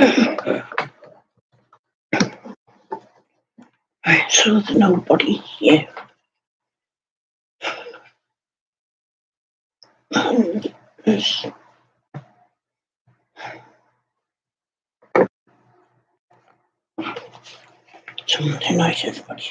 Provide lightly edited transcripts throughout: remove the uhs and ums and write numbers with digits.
Right, so there's nobody here. And there's Monday night, everybody.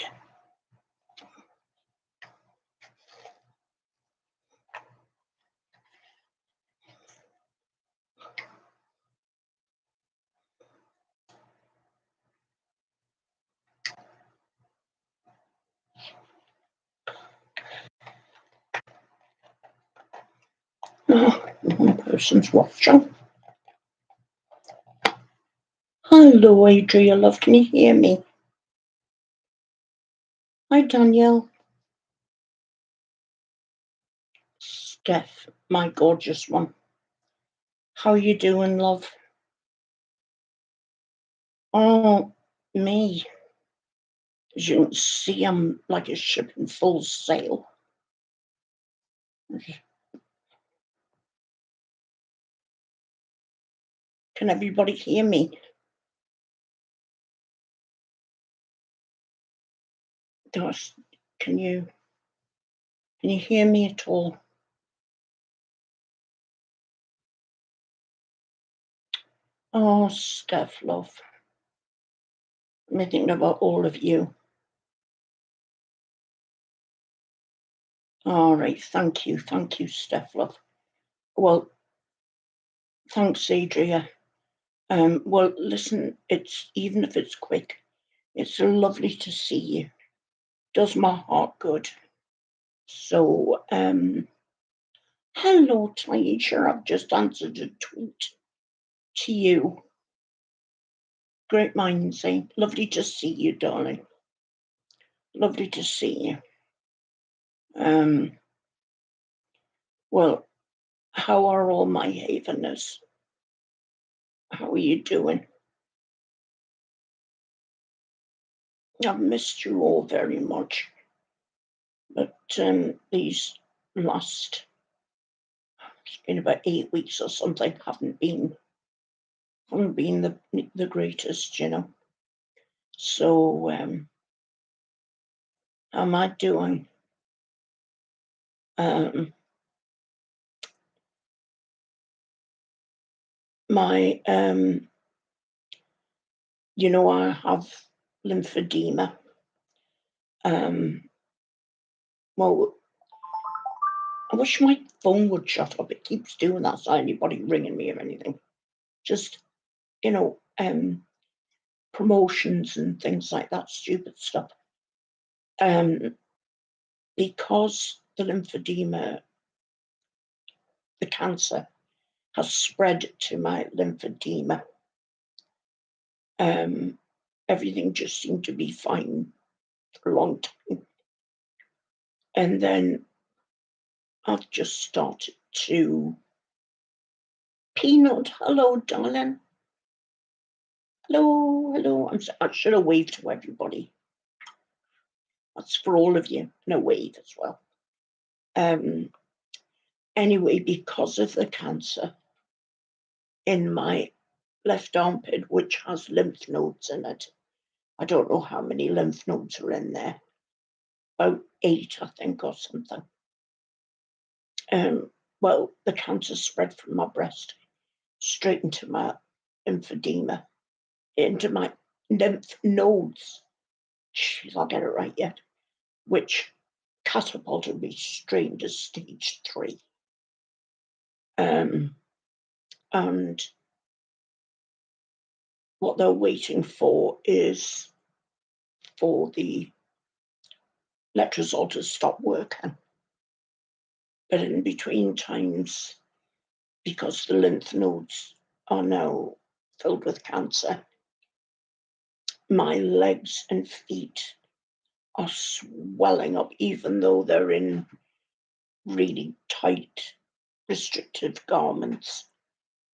Oh, one person's watching. Hello, Adria, love. Can you hear me? Hi, Danielle. Steph, my gorgeous one. How are you doing, love? Oh, me. As you can see, I'm like a ship in full sail. Can everybody hear me? Gosh, can you hear me at all? Oh, Steph, love. I'm thinking about all of you. All right, thank you, Steph, love. Well, thanks, Adria. Well, listen, it's even if it's quick, it's lovely to see you. Does my heart good. So, hello, Taisha. I've just answered a tweet to you. Great minds, eh? Lovely to see you, darling. Lovely to see you. Well, how are all my haveners? How are you doing? I've missed you all very much. But these last, it's been about 8 weeks or something, haven't been the greatest, you know. So how am I doing? My you know, I have lymphedema. Well, I wish my phone would shut up. It keeps doing that. So anybody ringing me or anything, just you know, promotions and things like that, stupid stuff. Because the lymphedema, the cancer, has spread to my lymphedema. Everything just seemed to be fine for a long time. And then I've just started to. Peanut, hello, darling. Hello. I should have waved to everybody. That's for all of you. And a wave as well. Anyway, because of the cancer in my left armpit, which has lymph nodes in it, I don't know how many lymph nodes are in there. About 8, I think, or something. Well, the cancer spread from my breast straight into my lymphedema, into my lymph nodes. Jeez, I'll get it right yet. Which catapulted me straight into stage 3. And what they're waiting for is for the letrozole to stop working. But in between times, because the lymph nodes are now filled with cancer, my legs and feet are swelling up, even though they're in really tight, restrictive garments.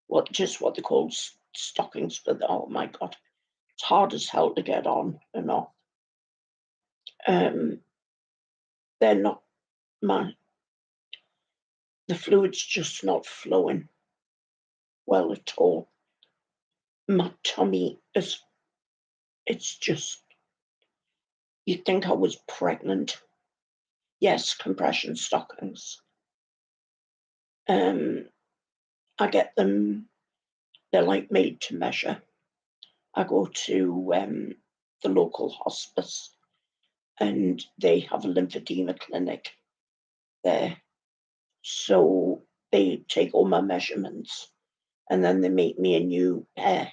What they call stockings, but oh my God, it's hard as hell to get on and off. They're not, the fluid's just not flowing well at all. my tummy is, it's just, you'd think I was pregnant. Yes, compression stockings. Um, I get them, they're like made to measure. I go to the local hospice and they have a lymphedema clinic there. So they take all my measurements and then they make me a new pair.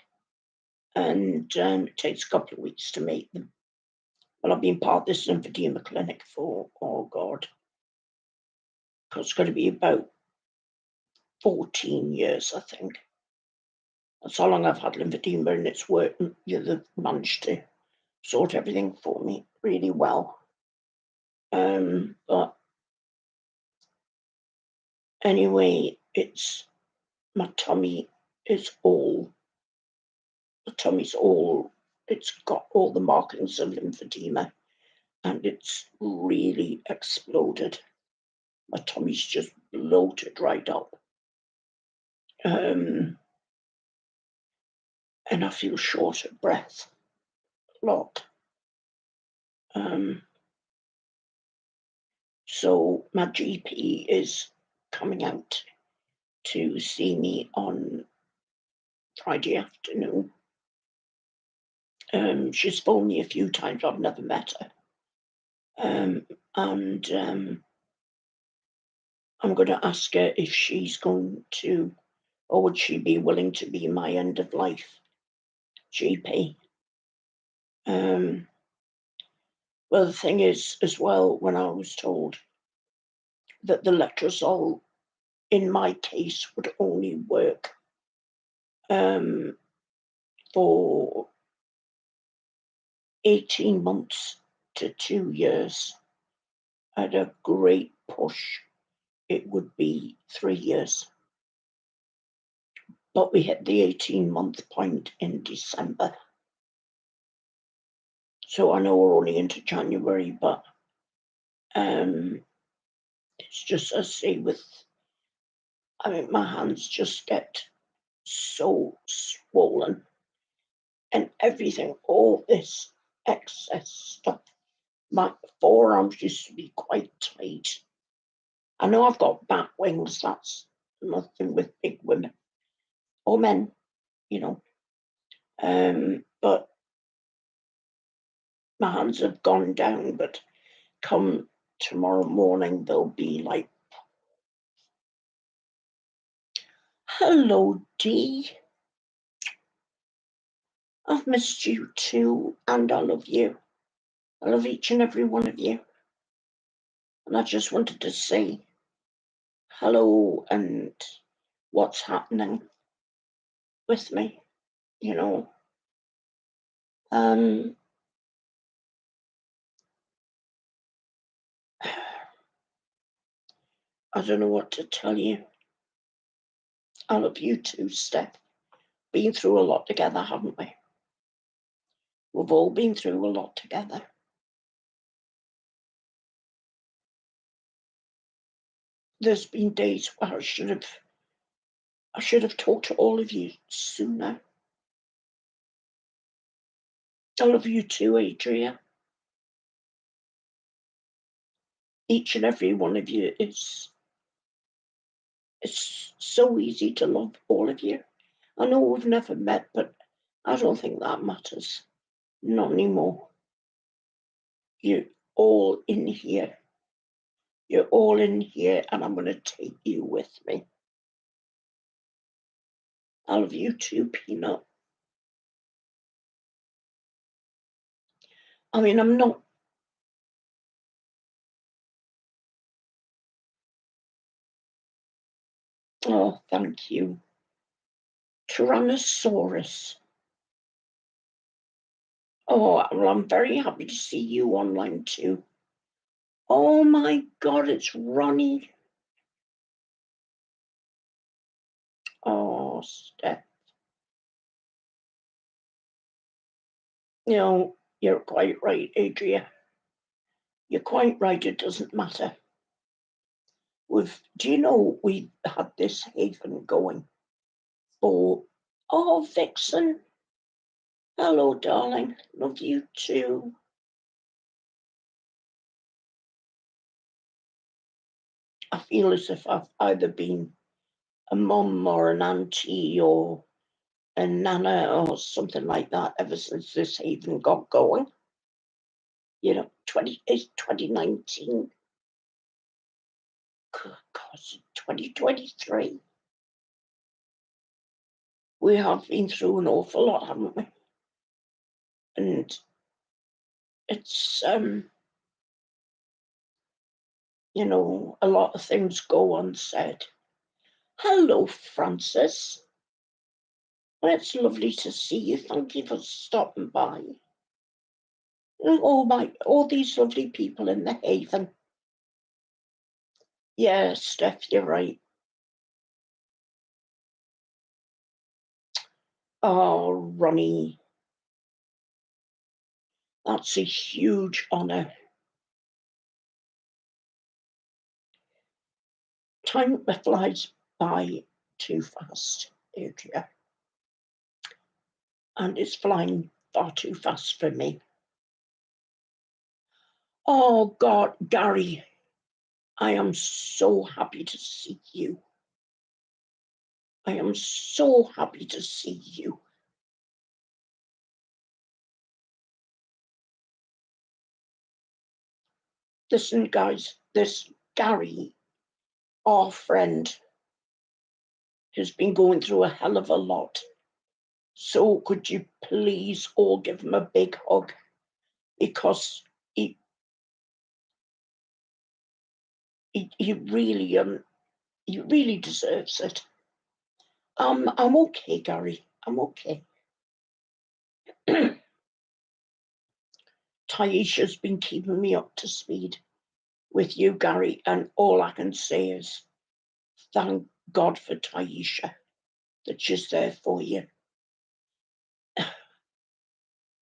And it takes a couple of weeks to make them. Well, I've been part of this lymphedema clinic for, oh God, it's going to be about 14 years, I think. That's how long I've had lymphedema, and it's worked. They've managed to sort everything for me really well. But anyway, it's my tummy is all, the tummy's all, it's got all the markings of lymphedema and it's really exploded. My tummy's just bloated right up. And I feel short of breath a lot. So my GP is coming out to see me on Friday afternoon. She's phoned me a few times. I've never met her. And I'm going to ask her if she's going to, or would she be willing to be my end of life GP. Well, the thing is, as well, when I was told that the letrozole in my case would only work for 18 months to 2 years, at a great push, it would be 3 years. But we hit the 18-month point in December. So I know we're only into January, but it's just, I say, my hands just get so swollen and everything, all this excess stuff. My forearms used to be quite tight. I know I've got bat wings, that's nothing with big women or men, you know. But my hands have gone down, but come tomorrow morning, they'll be like, hello, Dee. I've missed you too, and I love you. I love each and every one of you. And I just wanted to say hello and what's happening with me, you know. I don't know what to tell you. I love you too, Steph. Been through a lot together, haven't we? We've all been through a lot together. There's been days where I should have talked to all of you sooner. I love you too, Adria. Each and every one of you it's so easy to love all of you. I know we've never met, but I don't think that matters. Not anymore. You're all in here. You're all in here, and I'm going to take you with me. I love you too, Peanut. I'm not. Oh, thank you. Tyrannosaurus. Oh, well, I'm very happy to see you online too. Oh my God, it's Ronnie. Oh, Steph. You're quite right, Adria. You're quite right, it doesn't matter. Do you know we had this haven going for, oh, Vixen, Hello, darling. Love you too. I feel as if I've either been a mum or an auntie or a nana or something like that ever since this even got going. You know, it's 2019. God, 2023. We have been through an awful lot, haven't we? And it's you know, a lot of things go unsaid. Hello, Francis. Well, it's lovely to see you. Thank you for stopping by. All these lovely people in the Haven. Yeah, Steph, you're right. Oh, Ronnie, that's a huge honour. Time flies by too fast, Adria, and it's flying far too fast for me. Oh, God, Gary, I am so happy to see you. I am so happy to see you. Listen, guys, this Gary, our friend, has been going through a hell of a lot. So could you please all give him a big hug, because he really deserves it. I'm okay, Gary. I'm okay. Taisha's been keeping me up to speed with you, Gary, and all I can say is thank God for Taisha, that she's there for you.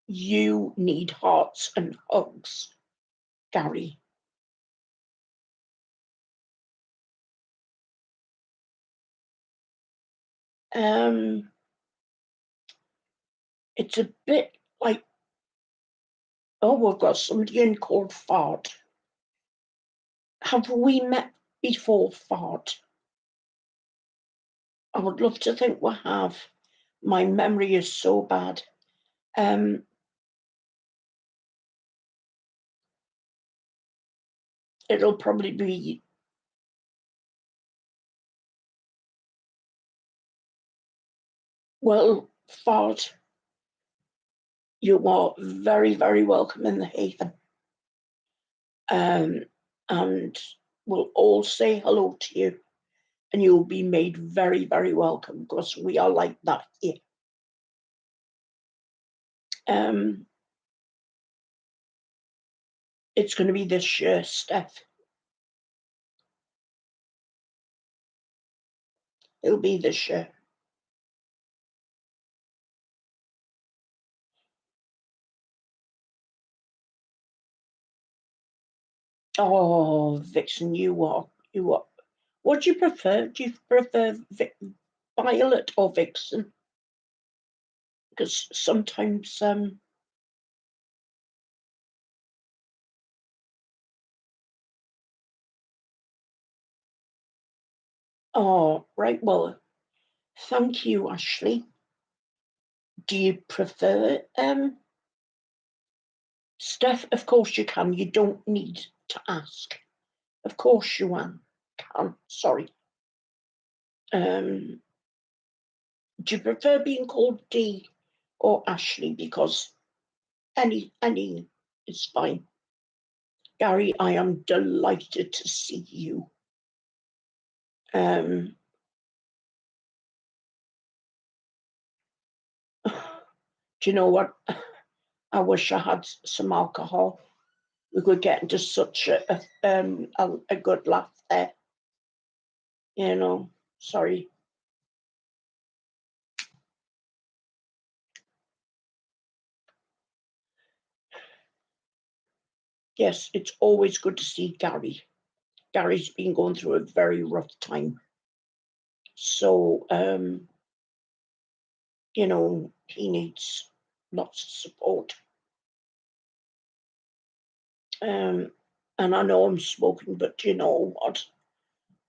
You need hearts and hugs, Gary. It's a bit like, oh, we've got somebody in called Fart. Have we met before, Fart? I would love to think we have. My memory is so bad. It'll probably be, well, Fart, you are very, very welcome in the Haven. And we'll all say hello to you, and you'll be made very, very welcome, because we are like that here. It's going to be this year, Steph. It'll be this year. Oh, Vixen, you are. What do you prefer? Do you prefer Violet or Vixen? Because sometimes, oh, right, well, thank you, Ashley. Do you prefer Steph? Of course you can. You don't need to ask. Of course you can. Sorry. Do you prefer being called Dee or Ashley? Because any is fine. Gary, I am delighted to see you. Do you know what? I wish I had some alcohol. We could get into such a good laugh there. You know, sorry. Yes, it's always good to see Gary. Gary's been going through a very rough time. So, you know, he needs lots of support. And I know I'm smoking, but you know what?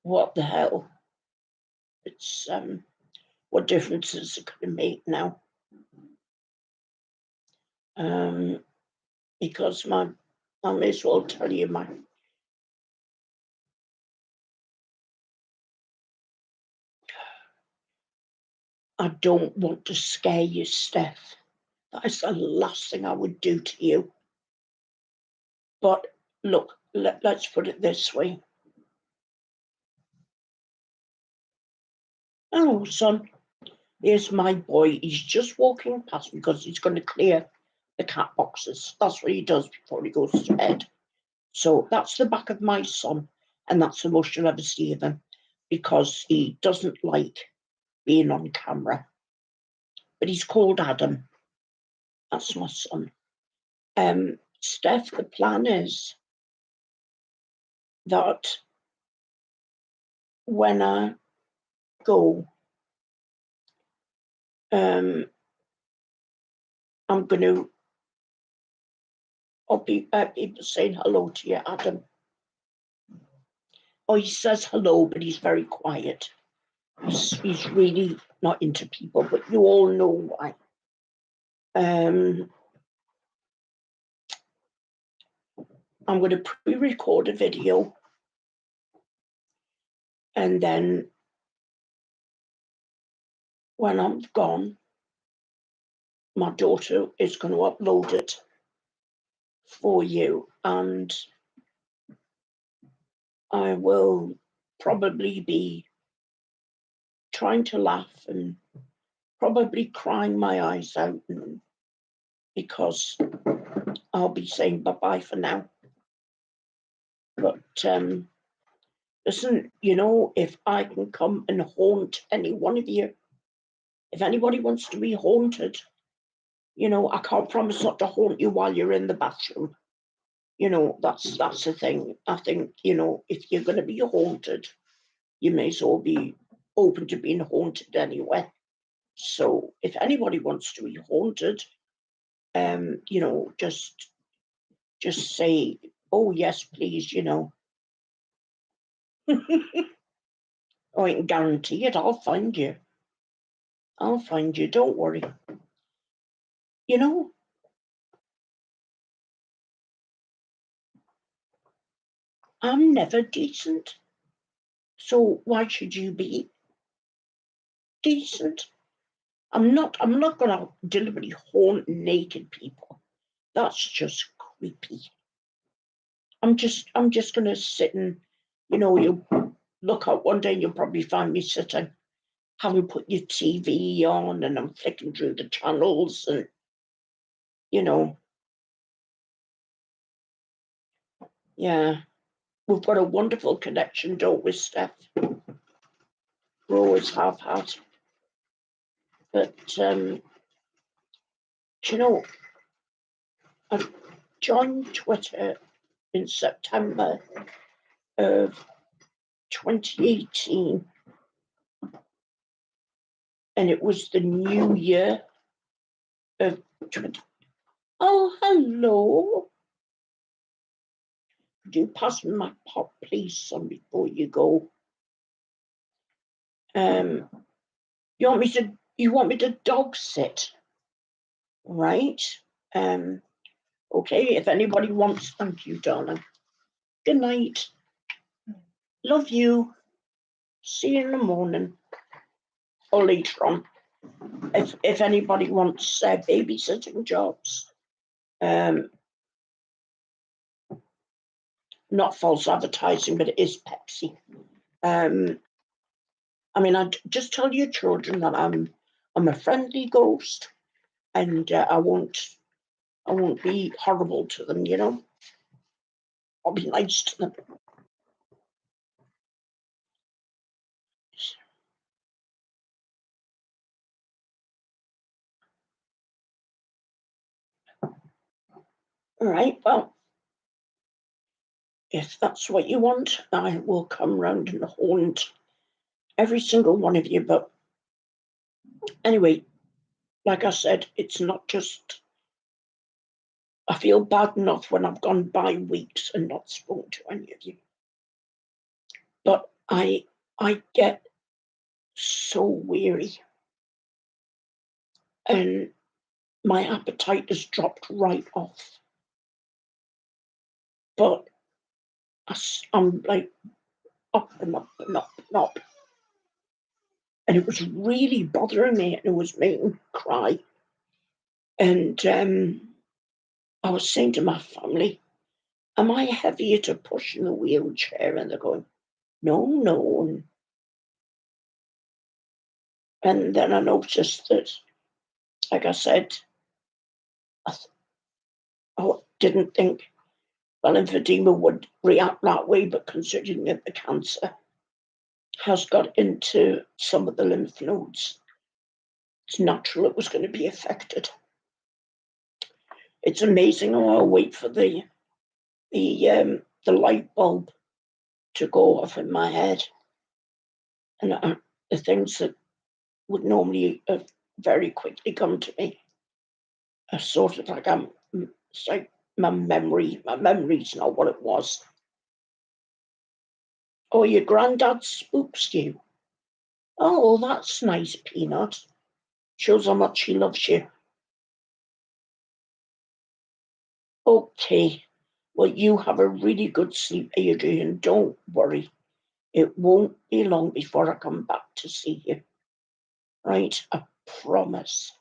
What the hell? It's what difference is it going to make now? Because I may as well tell you I don't want to scare you, Steph. That is the last thing I would do to you. But look, let's put it this way. Oh, son, here's my boy. He's just walking past because he's going to clear the cat boxes. That's what he does before he goes to bed. So that's the back of my son, and that's the most you'll ever see of him because he doesn't like being on camera. But he's called Adam. That's my son. Steph, the plan is that when I go, I'm going to, I'll be people saying hello to you, Adam. Oh, he says hello, but he's very quiet. He's really not into people, but you all know why. I'm going to pre-record a video, and then when I'm gone, my daughter is going to upload it for you, and I will probably be trying to laugh and probably crying my eyes out because I'll be saying bye-bye for now. But listen, you know, if I can come and haunt any one of you, if anybody wants to be haunted, you know, I can't promise not to haunt you while you're in the bathroom. You know, that's the thing. I think, you know, if you're going to be haunted, you may as well be open to being haunted anyway. So if anybody wants to be haunted, you know, just say, oh yes, please, you know. Oh, I can guarantee it. I'll find you. I'll find you. Don't worry. You know, I'm never decent. So why should you be decent? I'm not going to deliberately haunt naked people. That's just creepy. I'm just going to sit and, you know, you look out one day and you'll probably find me sitting, having put your TV on, and I'm flicking through the channels, and, you know, yeah, we've got a wonderful connection, don't we, Steph? We always have had. But, you know, I joined Twitter in September of 2018, and it was the new year of 20. Oh, hello. Could you pass me my pot, please, son, before you go? You want me to dog sit, right? Okay, if anybody wants, thank you, darling. Good night. Love you. See you in the morning or later on. If anybody wants babysitting jobs, not false advertising, but it is Pepsi. I mean, I just tell your children that I'm a friendly ghost, and I won't be horrible to them. You know, I'll be nice to them. All right. Well, if that's what you want, I will come round and haunt every single one of you. But anyway, like I said, it's not just, I feel bad enough when I've gone by weeks and not spoken to any of you. But I get so weary and my appetite has dropped right off. But I'm like up and up and up and up. And it was really bothering me and it was making me cry. And I was saying to my family, am I heavier to push in the wheelchair? And they're going, no, no. And then I noticed that, like I said, I didn't think, well, lymphedema would react that way, but considering that the cancer has got into some of the lymph nodes, it's natural it was going to be affected. It's amazing how I wait for the light bulb to go off in my head, and the things that would normally very quickly come to me are sort of like it's like my memory's not what it was. Oh, your granddad spooks you. Oh, well, that's nice, Peanut. Shows how much he loves you. Okay. Well, you have a really good sleep, Adrian. Don't worry. It won't be long before I come back to see you. Right? I promise.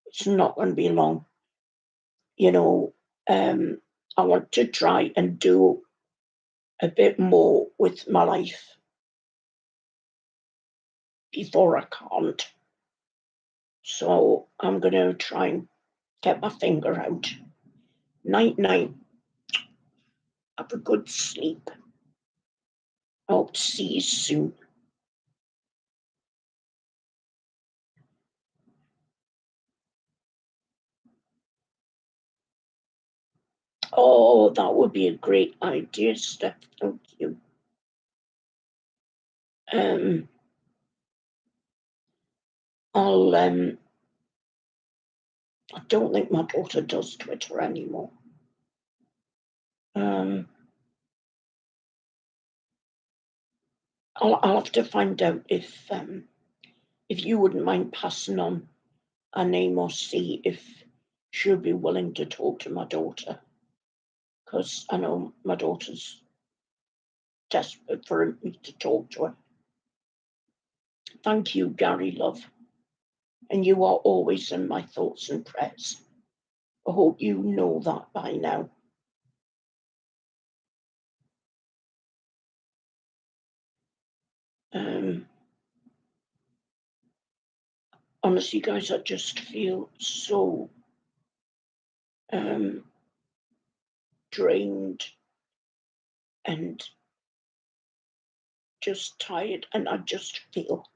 It's not going to be long. You know, I want to try and do a bit more with my life before I can't. So I'm going to try and get my finger out. Night, night. Have a good sleep. I hope to see you soon. Oh, that would be a great idea, Steph. Thank you. I'll I don't think my daughter does Twitter anymore. I'll have to find out if you wouldn't mind passing on a name or see if she'll be willing to talk to my daughter, because I know my daughter's desperate for me to talk to her. Thank you, Gary, love. And you are always in my thoughts and prayers. I hope you know that by now. Honestly, guys, I just feel so drained and just tired, and I just feel,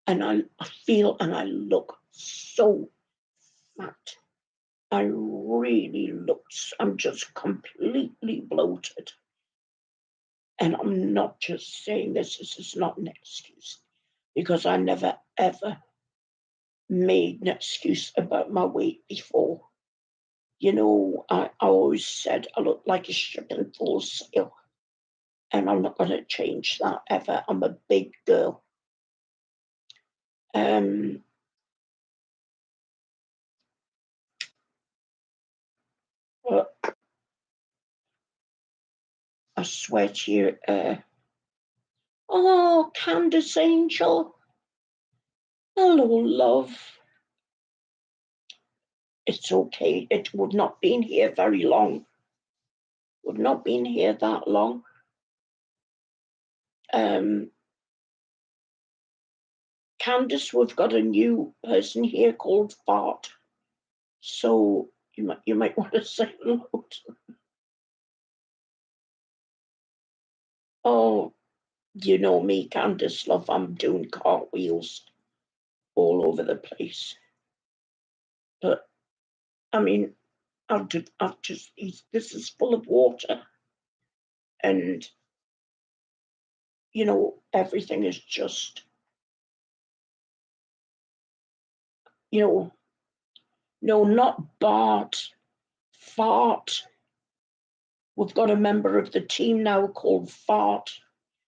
and I feel and I look so fat. I really look, I'm just completely bloated. And I'm not just saying this is not an excuse, because I never ever made an excuse about my weight before. You know, I always said I look like a ship in full sail, and I'm not going to change that ever. I'm a big girl. But I swear to you, oh, Candace Angel, hello, love. It's okay. It would not been here very long. Would not been here that long. Candace, we've got a new person here called Fart. So you might want to say hello to them. Oh, you know me, Candace, love. I'm doing cartwheels all over the place. But I mean, I've just this is full of water, and you know everything is just you know, no, not Bart, Fart. We've got a member of the team now called Fart.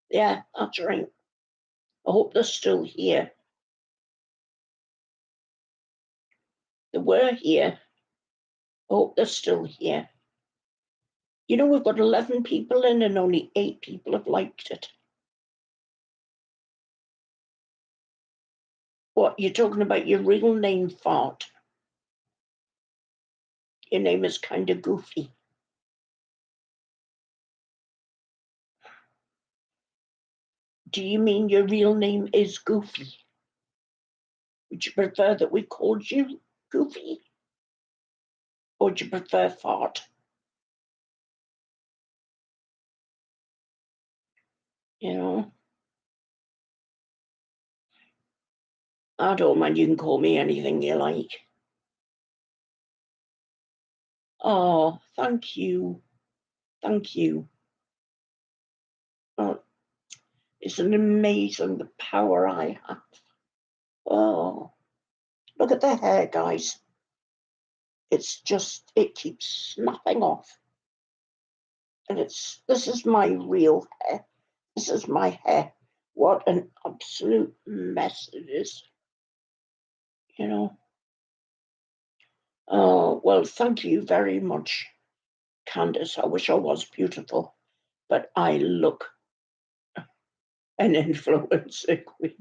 Yeah, that's right. I hope they're still here. They were here. I hope they're still here. You know, we've got 11 people in and only 8 people have liked it. What, you're talking about your real name, Fart? Your name is kind of goofy. Do you mean your real name is Goofy? Would you prefer that we called you Goofy? Or would you prefer Fart? You know? I don't mind, you can call me anything you like. Oh, thank you. Thank you. Oh, it's an amazing the power I have. Oh, look at the hair, guys. It's just, it keeps snapping off. And this is my real hair. This is my hair. What an absolute mess it is. You know? Oh, well, thank you very much, Candace. I wish I was beautiful, but I look an influencer queen.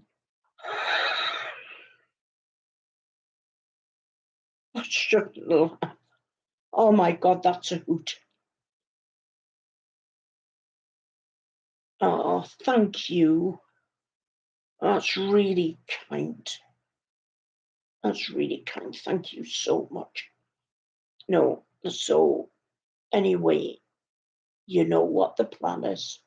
I shouldn't laugh. Oh my God, that's a hoot. Oh, thank you. That's really kind. That's really kind. Thank you so much. No, so anyway, you know what the plan is.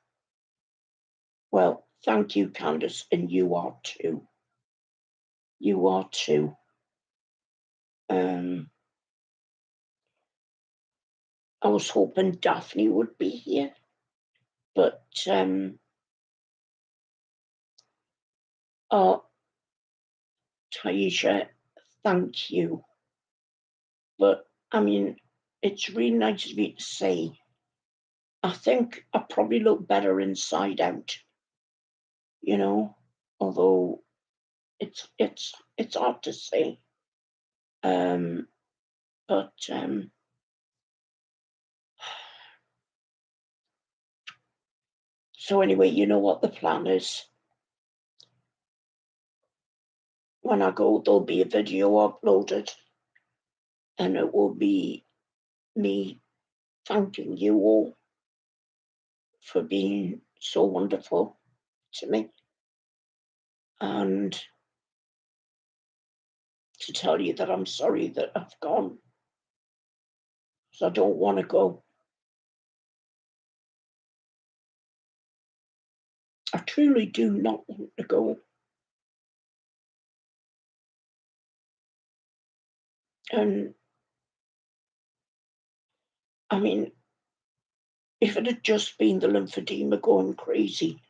Well, thank you, Candace, and you are too. You are too. I was hoping Daphne would be here, but Taisha, thank you. But I mean, it's really nice of you to say. I think I probably look better inside out, you know, although it's hard to say. Um, but so anyway, you know what the plan is. When I go, there'll be a video uploaded, and it will be me thanking you all for being so wonderful to me, and to tell you that I'm sorry that I've gone, because I don't want to go. I truly do not want to go. And I mean, if it had just been the lymphedema going crazy,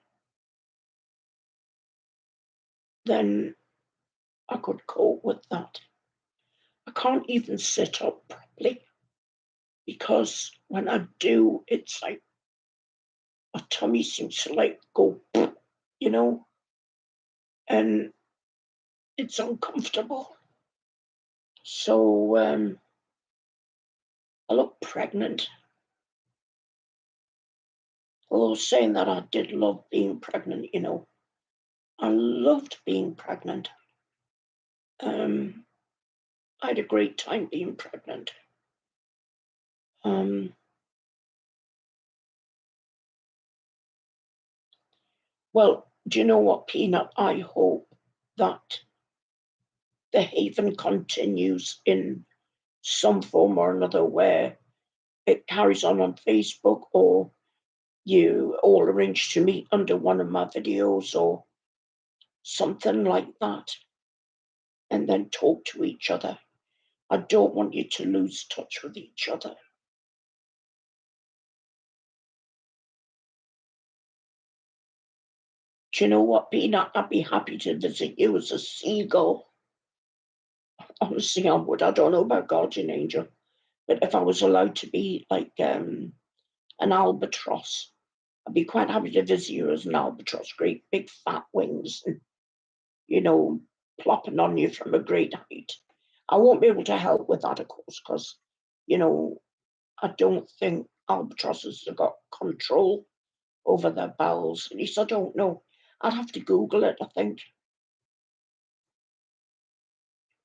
then I could cope with that. I can't even sit up properly, because when I do, it's like my tummy seems to like go, you know, and it's uncomfortable. So I look pregnant. Although saying that, I did love being pregnant, you know. I loved being pregnant. I had a great time being pregnant. Well, do you know what, Peanut? I hope that the Haven continues in some form or another, where it carries on Facebook, or you all arrange to meet under one of my videos or something like that, and then talk to each other. I don't want you to lose touch with each other. Do you know what, Peanut? I'd be happy to visit you as a seagull. honestly, I would. I don't know about guardian angel, but if I was allowed to be like an albatross, I'd be quite happy to visit you as an albatross, great big fat wings, and plopping on you from a great height. I won't be able to help with that, of course, because I don't think albatrosses have got control over their bowels. At least I don't know. I'd have to Google it, I think.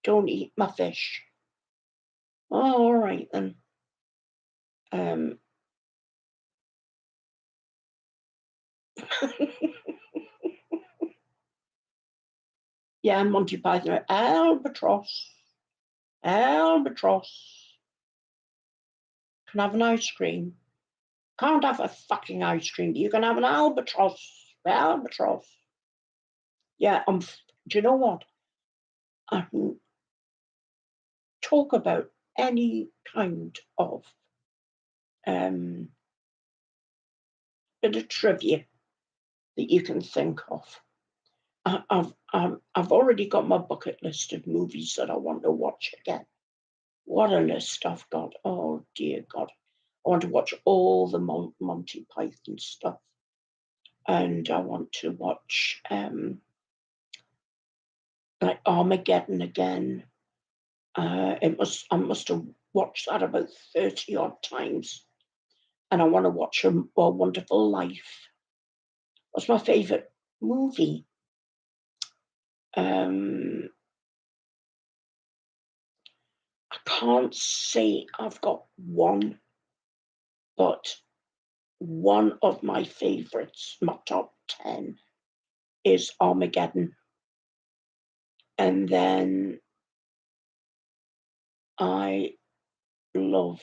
Don't eat my fish. Oh, all right then. Yeah, Monty Python. Albatross. Albatross. Can I have an ice cream? Can't have a fucking ice cream. You can have an albatross. Albatross. Yeah, do you know what? I can talk about any kind of bit of trivia that you can think of. I've already got my bucket list of movies that I want to watch again. What a list I've got! Oh dear God, I want to watch all the Monty Python stuff, and I want to watch like Armageddon again. I must have watched that about 30 odd times, and I want to watch A Wonderful Life. What's my favourite movie? I can't say I've got one, but one of my favourites, my top 10, is Armageddon. And then I love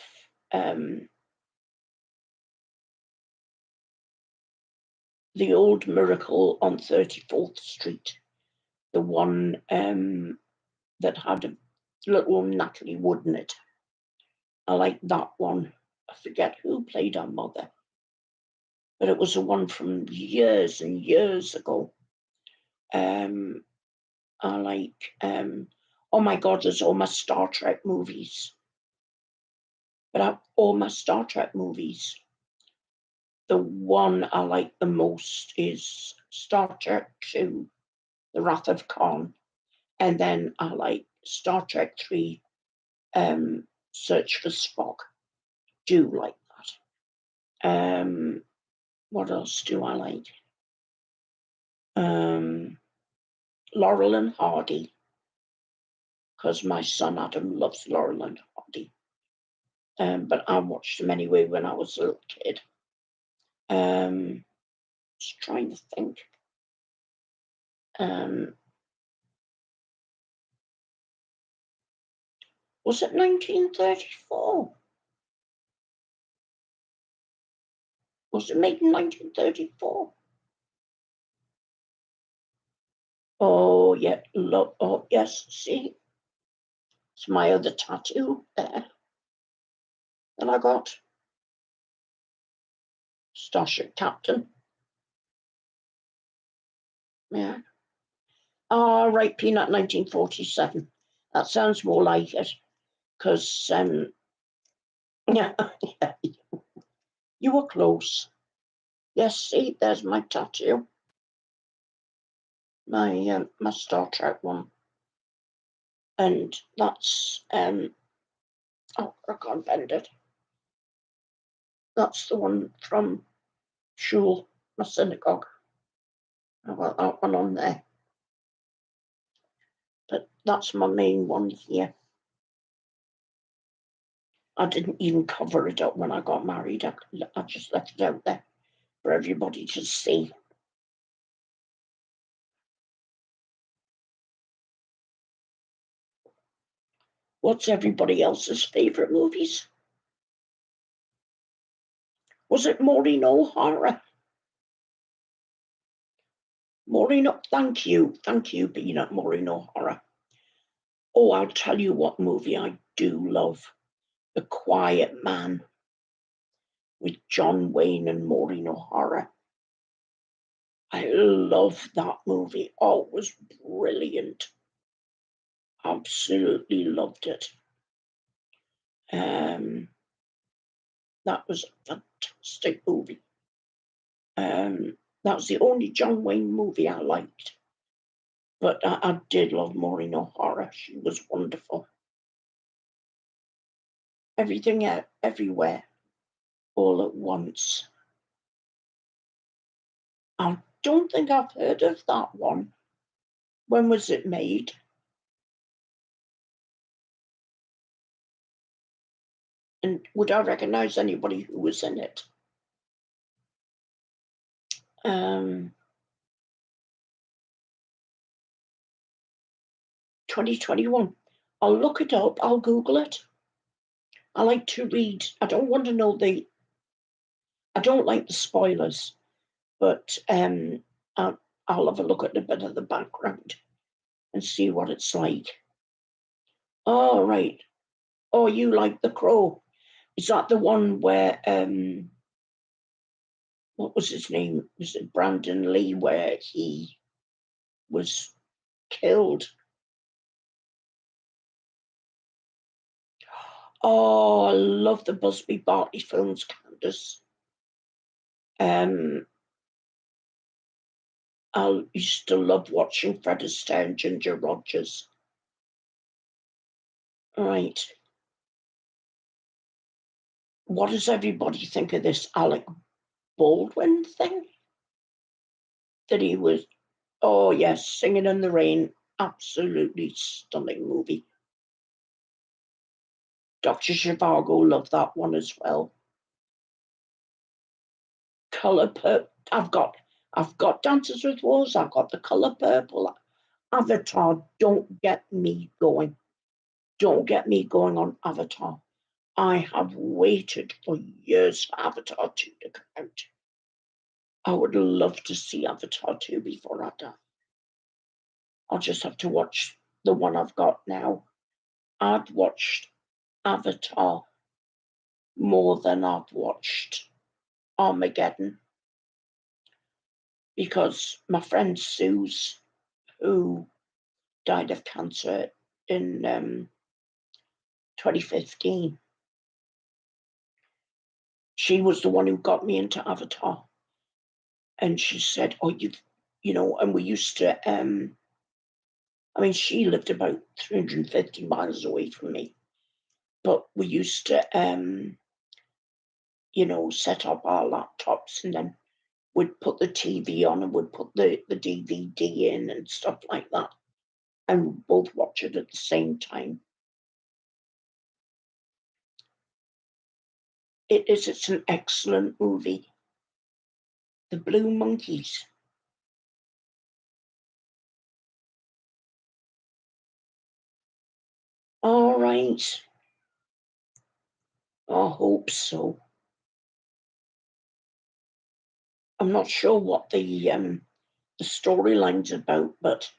The Old Miracle on 34th Street, the one that had a little Natalie Wood in it. I like that one. I forget who played our mother, but it was the one from years and years ago. I like, oh my God, there's all my Star Trek movies. But all my Star Trek movies, the one I like the most is Star Trek II, The Wrath of Khan. And then I like Star Trek III, Search for Spock. Do like that. What else do I like? Laurel and Hardy, because my son Adam loves Laurel and Hardy. But I watched them anyway when I was a little kid. Just trying to think. Was it 1934? Was it made in 1934? Oh, yeah. Look. Oh, yes. See? It's my other tattoo there that I got. Starship Captain. Yeah. Oh, right. Peanut 1947. That sounds more like it. Because, yeah, you were close. Yes, see, there's my tattoo. My Star Trek one. And that's, oh, I can't bend it. That's the one from Shul, my synagogue. I've got that one on there. But that's my main one here. I didn't even cover it up when I got married. I just left it out there for everybody to see. What's everybody else's favourite movies? Was it Maureen O'Hara? Thank you, Peanut, Maureen O'Hara. Oh, I'll tell you what movie I do love. The Quiet Man with John Wayne and Maureen O'Hara. I love that movie. Oh, it was brilliant. absolutely loved it. That was a fantastic movie. That was the only John Wayne movie I liked, but I did love Maureen O'Hara. She was wonderful. Everything, everywhere, all at once. I don't think I've heard of that one. When was it made? And would I recognise anybody who was in it? 2021. I'll look it up. I'll Google it. I like to read. I don't want to know I don't like the spoilers, but I'll have a look at a bit of the background and see what it's like. Oh, right. Oh, you like The Crow. Is that the one where, what was his name? Was it Brandon Lee, where he was killed? Oh, I love the Busby Bartley films, Candace. I used to love watching Fred Astaire and Ginger Rogers. Right. What does everybody think of this Alec Baldwin thing? That he was, oh yes, Singing in the Rain. Absolutely stunning movie. Dr. Zhivago, loved that one as well. Color Purple. I've got Dances with Wolves. I've got The Color Purple. Avatar. Don't get me going. Don't get me going on Avatar. I have waited for years for Avatar 2 to come out. I would love to see Avatar 2 before I die. I'll just have to watch the one I've got now. I've watched Avatar more than I've watched Armageddon, because my friend Suze, who died of cancer in 2015, she was the one who got me into Avatar. And she said, oh, and we used to, she lived about 350 miles away from me, but we used to, set up our laptops, and then we'd put the TV on and we'd put the DVD in and stuff like that, and we'd both watch it at the same time. It's an excellent movie. The Blue Monkeys. All right. I hope so. I'm not sure what the storyline's about, but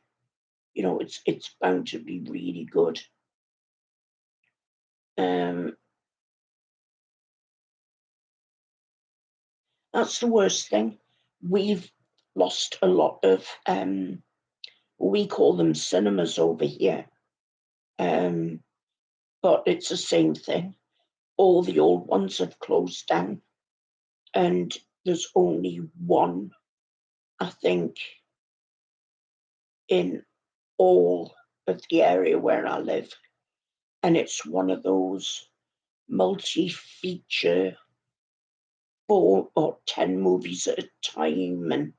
it's bound to be really good. That's the worst thing. We've lost a lot of we call them cinemas over here, but it's the same thing. All the old ones have closed down, and there's only one, I think, in all of the area where I live, and it's one of those multi-feature 4 or 10 movies at a time, and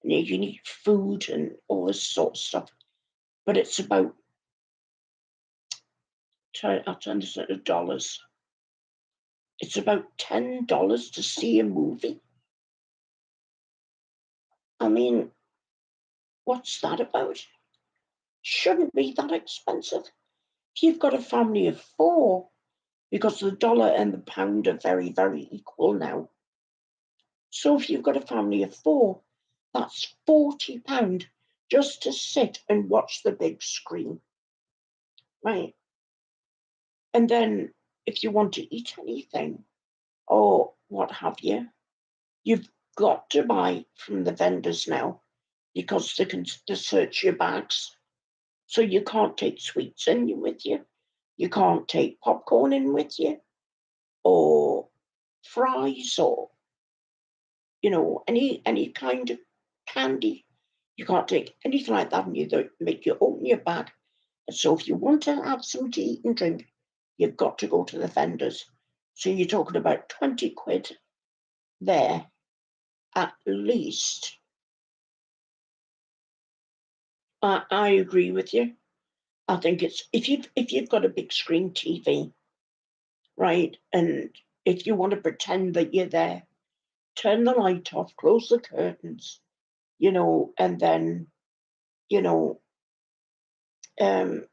you need food and all this sort of stuff. But it's about, I'll turn this into dollars. It's about $10 to see a movie. I mean, what's that about? Shouldn't be that expensive. If you've got a family of 4, because the dollar and the pound are very, very equal now. So if you've got a family of 4, that's £40 just to sit and watch the big screen. Right. And then if you want to eat anything or what have you, you've got to buy from the vendors now, because they can search your bags. So you can't take sweets in with you. You can't take popcorn in with you, or fries, or any kind of candy. You can't take anything like that, and you make you open your bag. And so if you want to have something to eat and drink, you've got to go to the vendors. So you're talking about 20 quid there at least. I agree with you. I think it's if you've got a big screen TV, right, and if you want to pretend that you're there, turn the light off, close the curtains, and then you know um,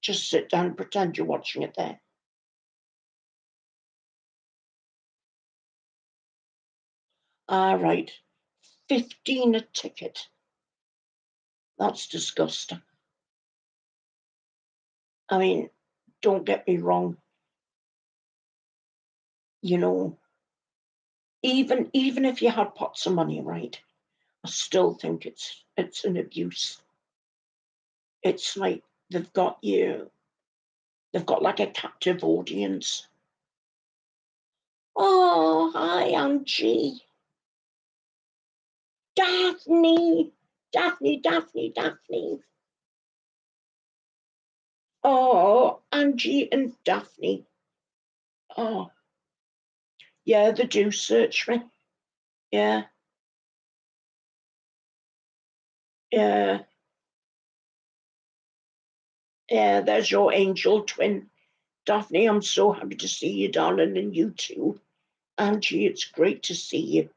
just sit down and pretend you're watching it there. All right, 15 a ticket. That's disgusting. I mean, don't get me wrong. Even if you had pots of money, right, I still think it's an abuse. It's like they've got like a captive audience. Oh, hi, Angie. Daphne. Daphne, Daphne, Daphne. Oh, Angie and Daphne. Oh, yeah, they do search me. Yeah, yeah, yeah, there's your angel twin. Daphne, I'm so happy to see you, darling, and you too. Angie, it's great to see you.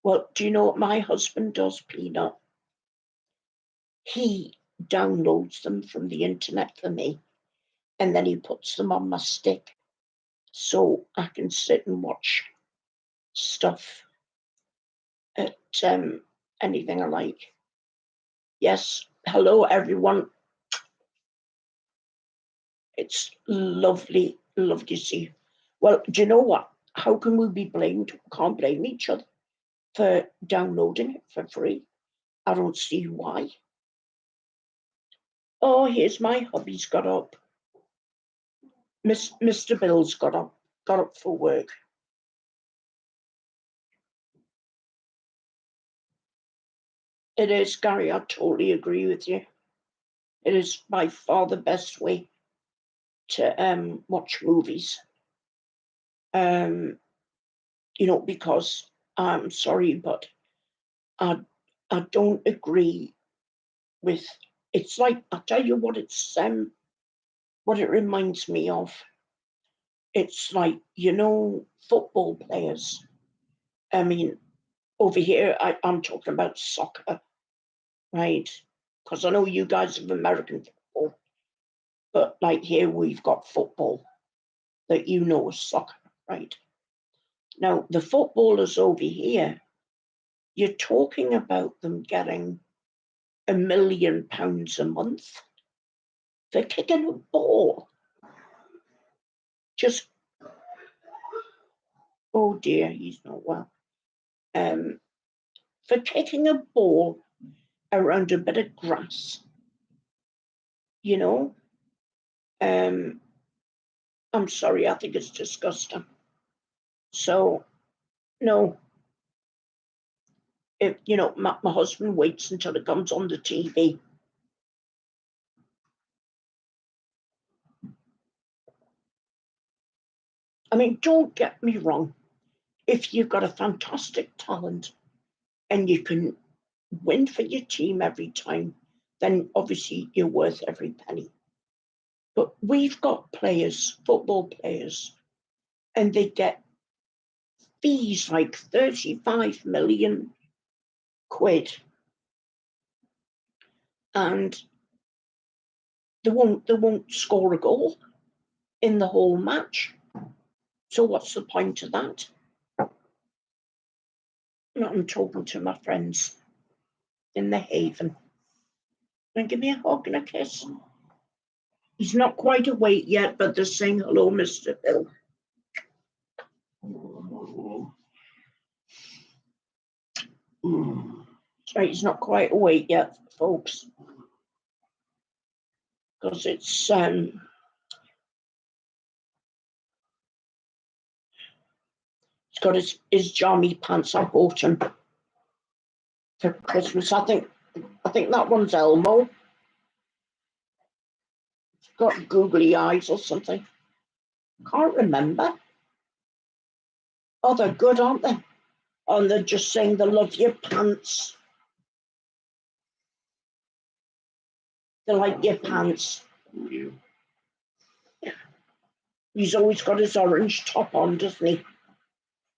Well, do you know what my husband does, Peanut? He downloads them from the internet for me, and then he puts them on my stick so I can sit and watch stuff at anything I like. Yes, hello everyone. It's lovely, lovely to see you. Well, do you know what? How can we be blamed? We can't blame each other for downloading it for free. I don't see why. Oh, here's my hubby's got up. Mr. Bill's got up for work. It is, Gary, I totally agree with you. It is by far the best way to watch movies. Because I'm sorry, but I don't agree with. It's like, I'll tell you what what it reminds me of. It's like, football players. I mean, over here, I'm talking about soccer, right? Because I know you guys have American football, but like here we've got football that is soccer, right? Now, the footballers over here, you're talking about them getting £1 million a month for kicking a ball. Just, oh dear, he's not well. For kicking a ball around a bit of grass, you know. I'm sorry, I think it's disgusting. So, no, if my husband waits until it comes on the TV. I mean, don't get me wrong. If you've got a fantastic talent and you can win for your team every time, then obviously you're worth every penny. But we've got players, football players, and they get fees like 35 million quid, and they won't score a goal in the whole match. So what's the point of that? I'm talking to my friends in the Haven. And give me a hug and a kiss. He's not quite awake yet, but they're saying hello, Mr. Bill. Sorry, he's not quite awake yet, folks, because it's he's got his jammy pants. I bought him for Christmas. I think that one's Elmo. It's got googly eyes or something. Can't remember. Oh, they're good, aren't they? Oh, and they're just saying they love your pants. They like your pants. He's always got his orange top on, doesn't he?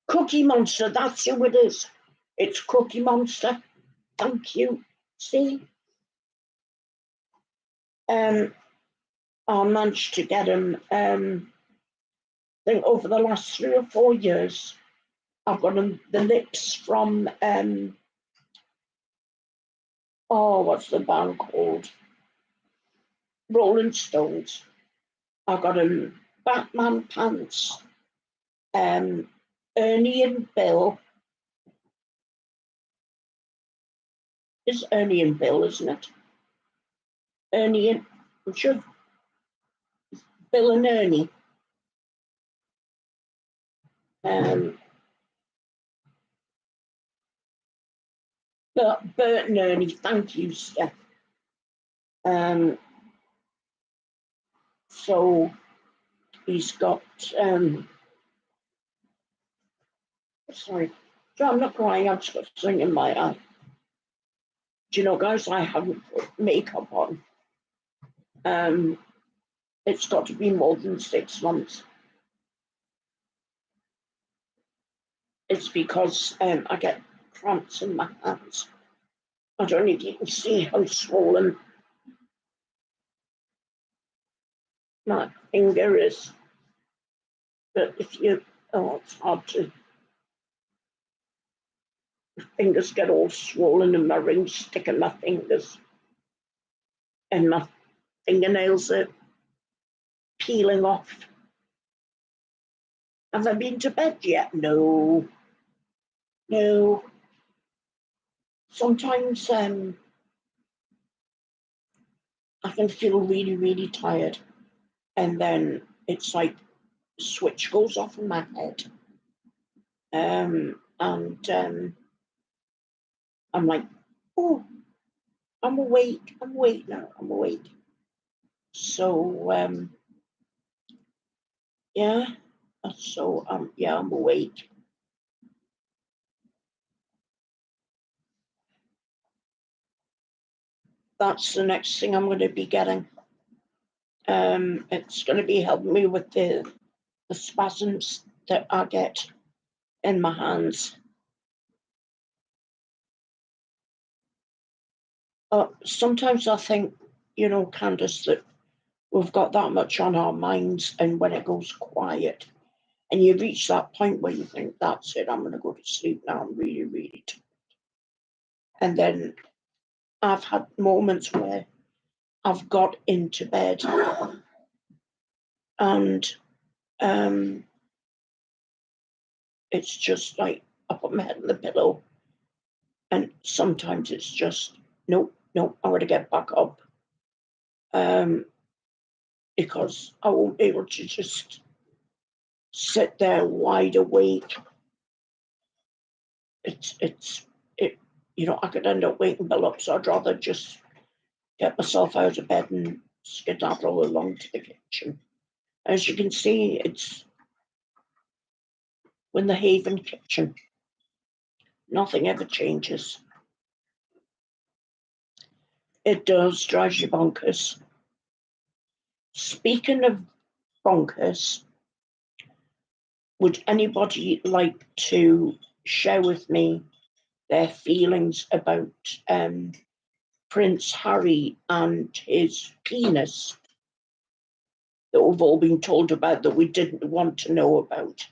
Cookie Monster, that's who it is. It's Cookie Monster. Thank you. See? I managed to get him, I think over the last 3 or 4 years, I've got him the lips from, what's the band called? Rolling Stones. I got him Batman pants, Ernie and Bill. It's Ernie and Bill, isn't it? Ernie and, I'm sure, Bill and Ernie. Bert and Ernie, thank you, Steph. So he's got, sorry, I'm not crying, I've just got something in my eye. Do you know, guys, I haven't put makeup on. It's got to be more than 6 months. It's because I get cramps in my hands. I don't know if you can see how swollen my finger is. But if you, it's hard to, my fingers get all swollen and my rings stick in my fingers. And my fingernails are peeling off. Have I been to bed yet? No. Sometimes I can feel really, really tired. And then it's like a switch goes off in my head. And I'm like, oh, I'm awake now, I'm awake. So, yeah, so, yeah, I'm awake. That's the next thing I'm going to be getting. It's going to be helping me with the spasms that I get in my hands. Sometimes I think, you know, Candace, that we've got that much on our minds, and when it goes quiet, and you reach that point where you think, that's it, I'm going to go to sleep now, I'm really, really tired. And then I've had moments where I've got into bed and it's just like I put my head in the pillow, and sometimes it's just, nope, I'm going to get back up, because I won't be able to just sit there wide awake. It, you know, I could end up waking Bill up, so I'd rather just get myself out of bed and skedaddle along to the kitchen. As you can see, it's in the Haven kitchen. Nothing ever changes. It does, drives you bonkers. Speaking of bonkers, would anybody like to share with me their feelings about Prince Harry and his penis that we've all been told about that we didn't want to know about?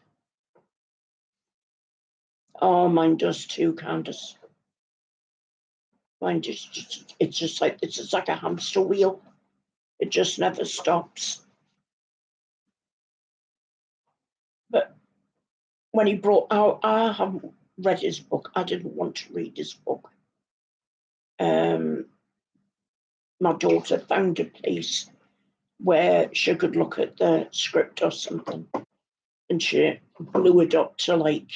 Oh, mine does too, Candace. Mine it's just like a hamster wheel. It just never stops. But when he brought out, I haven't read his book. I didn't want to read his book. my daughter found a place where she could look at the script or something, and she blew it up to like,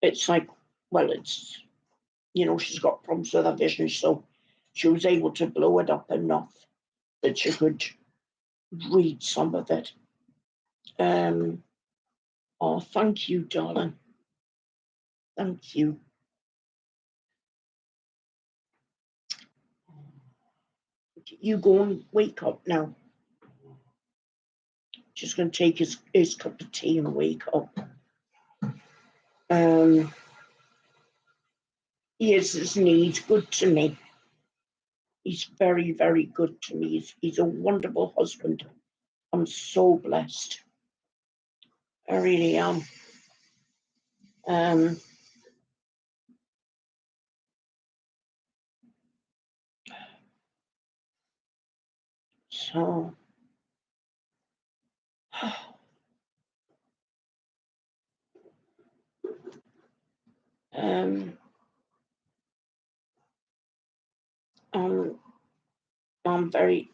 it's like, well, it's, she's got problems with her vision, so she was able to blow it up enough that she could read some of it. Oh, thank you, darling. Thank you. You go and wake up now. Just going to take his cup of tea and wake up. He is, isn't he? He's good to me. He's very, very good to me. He's a wonderful husband. I'm so blessed. I really am. So,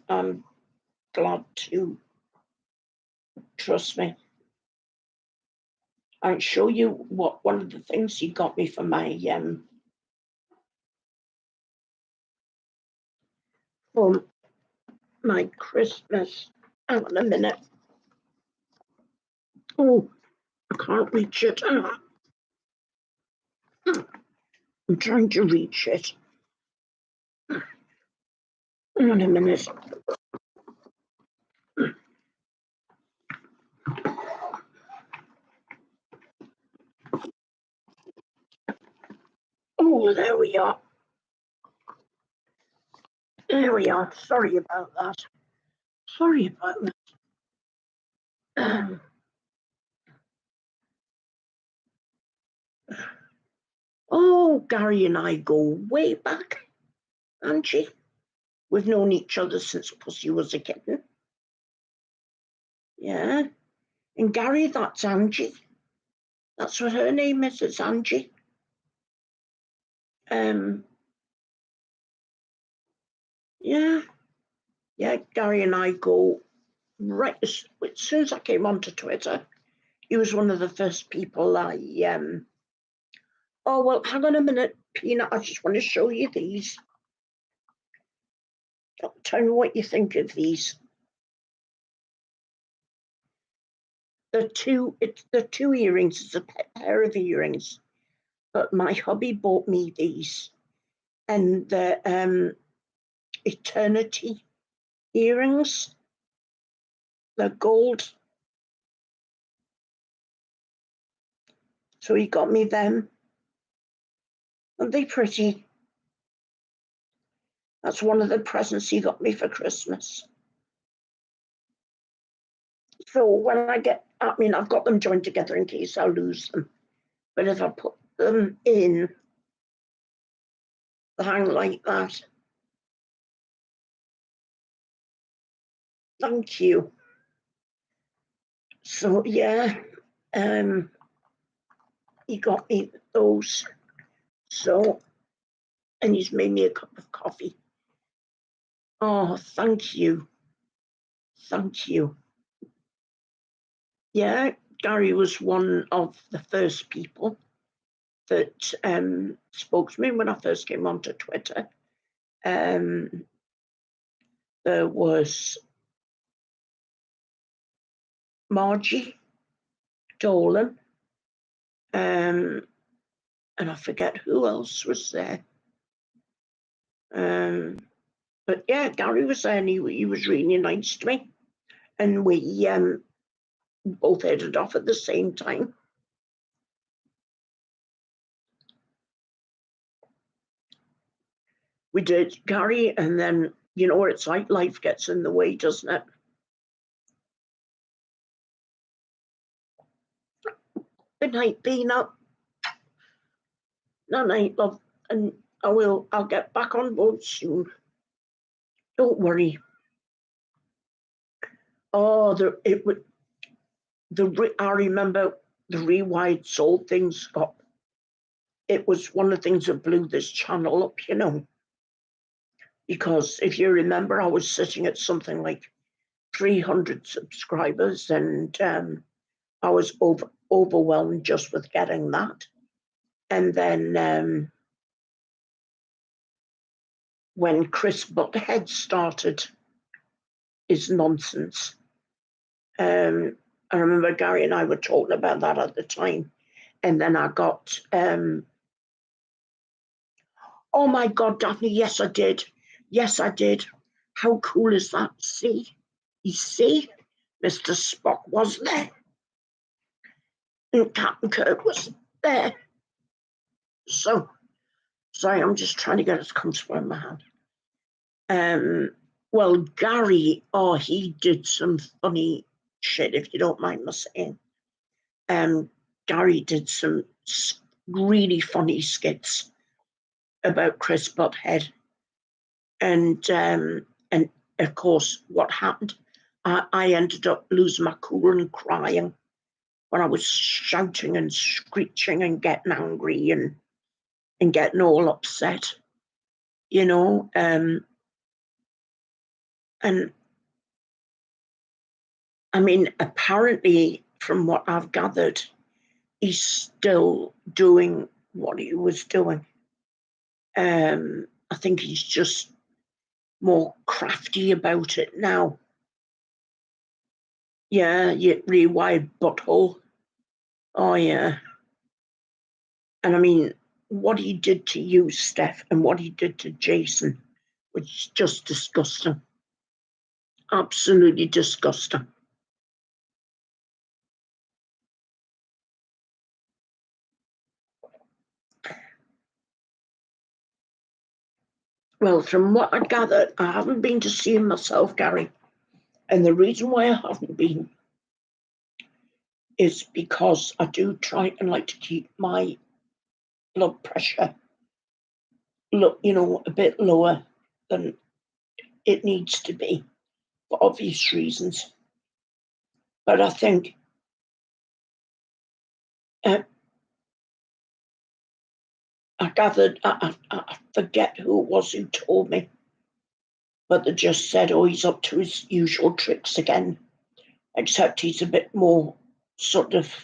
I'm glad to, trust me. I'll show you what one of the things he got me for my Christmas. Hang on a minute. Oh, I can't reach it. I'm trying to reach it. Hang on a minute. Oh, there we are. There we are. Sorry about that. Sorry about that. Oh, Gary and I go way back, Angie. We've known each other since Pussy was a kitten. Yeah. And Gary, that's Angie. That's what her name is. It's Angie. Yeah. Yeah, Gary and I go right as soon as I came onto Twitter. He was one of the first people I oh, well, hang on a minute, Peanut. I just want to show you these. Tell me what you think of these. The two earrings. It's a pair of earrings, but my hubby bought me these, and the Eternity earrings. They're gold, so he got me them. Aren't they pretty? That's one of the presents he got me for Christmas. So when I've got them joined together in case I lose them. But if I put them in the hang like that. Thank you. So yeah, he got me those. So, and he's made me a cup of coffee. Oh, thank you. Thank you. Yeah, Gary was one of the first people that spoke to me when I first came onto Twitter. There was Margie Dolan, and I forget who else was there. But yeah, Gary was there, and he was really nice to me, and we both headed off at the same time. We did, Gary, and then you know what it's like. Life gets in the way, doesn't it? Good night, Peanut. Good night, love, and I'll get back on board soon. Don't worry. Oh, I remember the Rewired Soul things got it was one of the things that blew this channel up, you know, because if you remember, I was sitting at something like 300 subscribers, and I was overwhelmed just with getting that. And then when Chris Butthead started his nonsense, I remember Gary and I were talking about that at the time. And then I got, oh my God, Daphne, yes, I did. Yes, I did. How cool is that? See? You see? Mr. Spock was there. And Captain Kirk was there. So, sorry, I'm just trying to get as comfortable in my hand. Well, Gary, oh, he did some funny shit, if you don't mind me saying. Gary did some really funny skits about Chris Butthead. And of course, what happened, I ended up losing my cool and crying when I was shouting and screeching and getting angry and getting all upset, you know. And I mean, apparently, from what I've gathered, he's still doing what he was doing. I think he's just more crafty about it now. Yeah, you rewired butthole. Oh, yeah. And I mean, what he did to you, Steph, and what he did to Jason was just disgusting. Absolutely disgusting. Well, from what I gathered, I haven't been to see him myself, Gary. And the reason why I haven't been is because I do try and like to keep my blood pressure, you know, a bit lower than it needs to be for obvious reasons. But I think I gathered, I forget who it was who told me, but they just said, oh, he's up to his usual tricks again, except he's a bit more sort of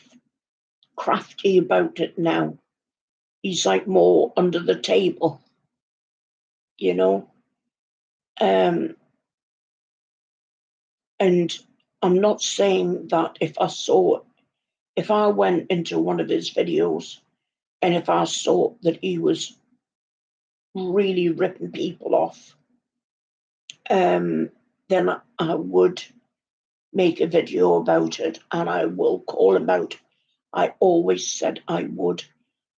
crafty about it now. He's like more under the table, you know. And I'm not saying that if I went into one of his videos and if I saw that he was really ripping people off, then I would make a video about it and I will call him out. I always said I would.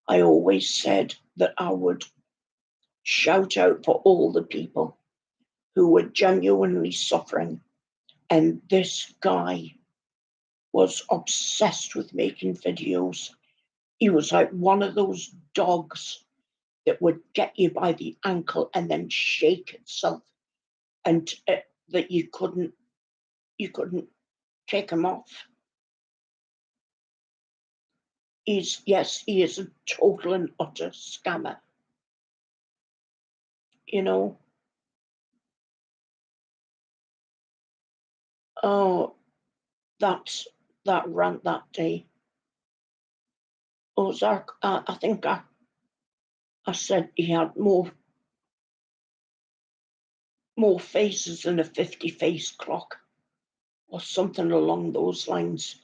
I always said that I would shout out for all the people who were genuinely suffering. And this guy was obsessed with making videos. He was like one of those dogs that would get you by the ankle and then shake itself, and that you couldn't kick him off. He is a total and utter scammer. You know. Oh, that rant that day. Ozark, I think I said he had more faces than a 50-face clock, or something along those lines.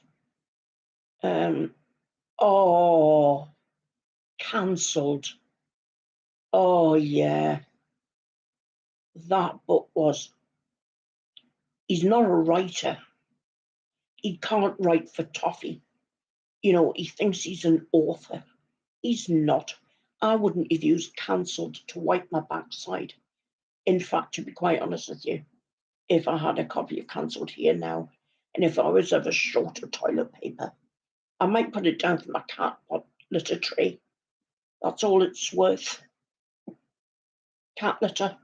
Oh, cancelled. Oh, yeah. That book was. He's not a writer. He can't write for toffee. You know, he thinks he's an author. He's not. I wouldn't have used cancelled to wipe my backside. In fact, to be quite honest with you, if I had a copy of cancelled here now, and if I was ever short of toilet paper, I might put it down for my cat litter tray. That's all it's worth. Cat litter.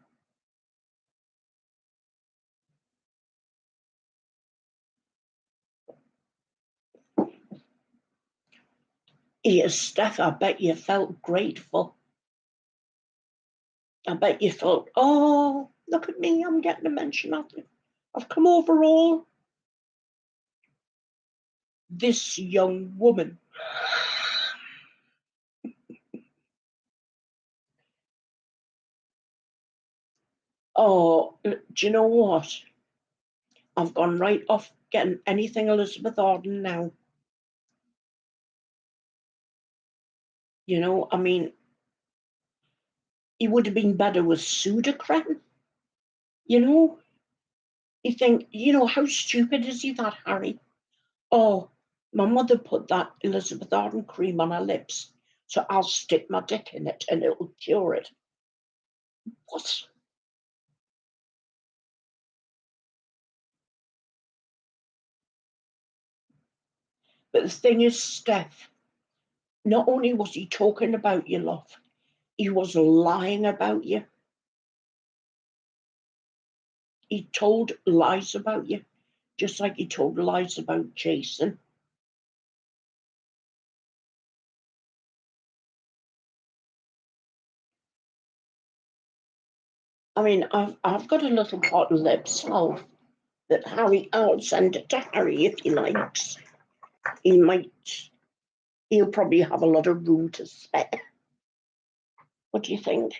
Yes, Steph, I bet you felt grateful. I bet you thought, oh, look at me, I'm getting a mention. I've come over all. This young woman. Oh, do you know what? I've gone right off getting anything Elizabeth Arden now. You know, I mean, he would have been better with Sudocrem. You know, you think, you know, how stupid is he, that Harry? Oh, my mother put that Elizabeth Arden cream on her lips, so I'll stick my dick in it and it'll cure it. What? But the thing is, Steph, not only was he talking about you, love, he was lying about you. He told lies about you, just like he told lies about Jason. I mean, I've got a little pot of lip salve that I'll send it to Harry if he likes. He'll probably have a lot of room to spare. What do you think?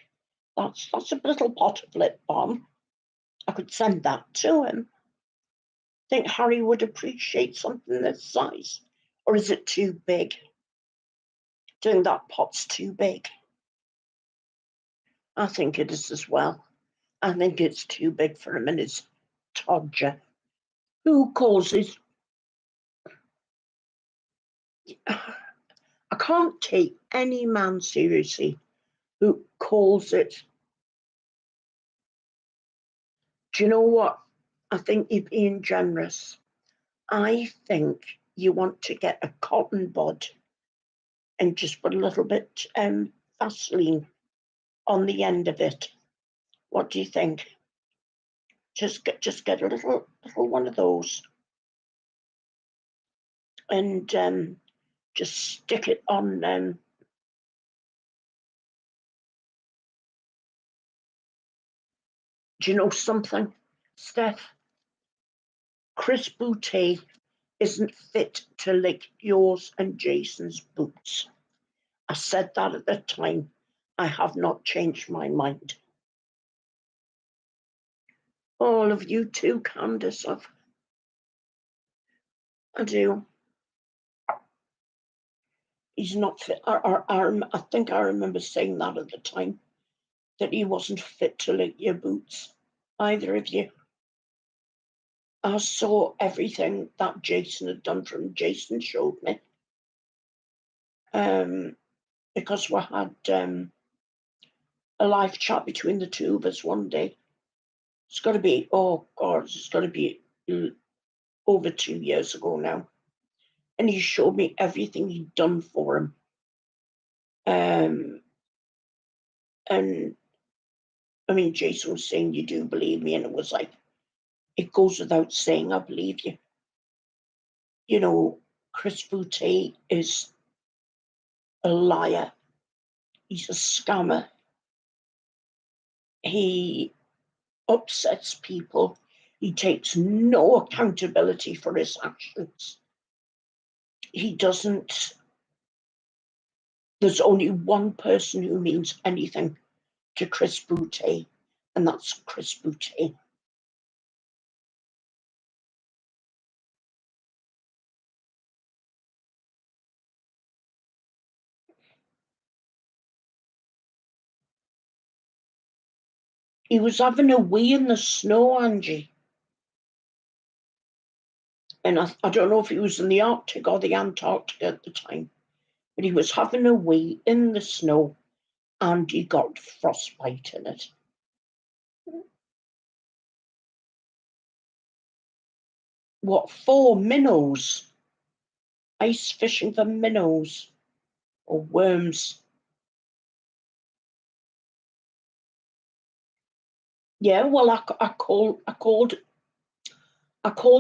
That's a little pot of lip balm. I could send that to him. Think Harry would appreciate something this size? Or is it too big? Doing that pot's too big. I think it is as well. I think it's too big for him and his todger. Who causes... I can't take any man seriously who calls it... Do you know what? I think you're being generous. I think you want to get a cotton bud and just put a little bit Vaseline on the end of it. What do you think? Just get a little one of those and just stick it on. Do you know something, Steph? Chris Boutte isn't fit to lick yours and Jason's boots. I said that at the time. I have not changed my mind. All of you too, Candice. I do. He's not fit. I think I remember saying that at the time, that he wasn't fit to lick your boots, either of you. I saw everything that Jason had done from Jason showed me. Because we had a live chat between the two of us one day. It's got to be, oh God, it's got to be over 2 years ago now. And he showed me everything he'd done for him. And I mean, Jason was saying, you do believe me? And it was like, it goes without saying, I believe you. You know, Chris Boutte is a liar. He's a scammer. He upsets people. He takes no accountability for his actions. He doesn't. There's only one person who means anything to Chris Boutte, and that's Chris Boutte. He was having a wee in the snow, Angie. And I don't know if he was in the Arctic or the Antarctic at the time, but he was having a wee in the snow and he got frostbite in it. What for? Minnows? Ice fishing for minnows or worms? Yeah, well, I called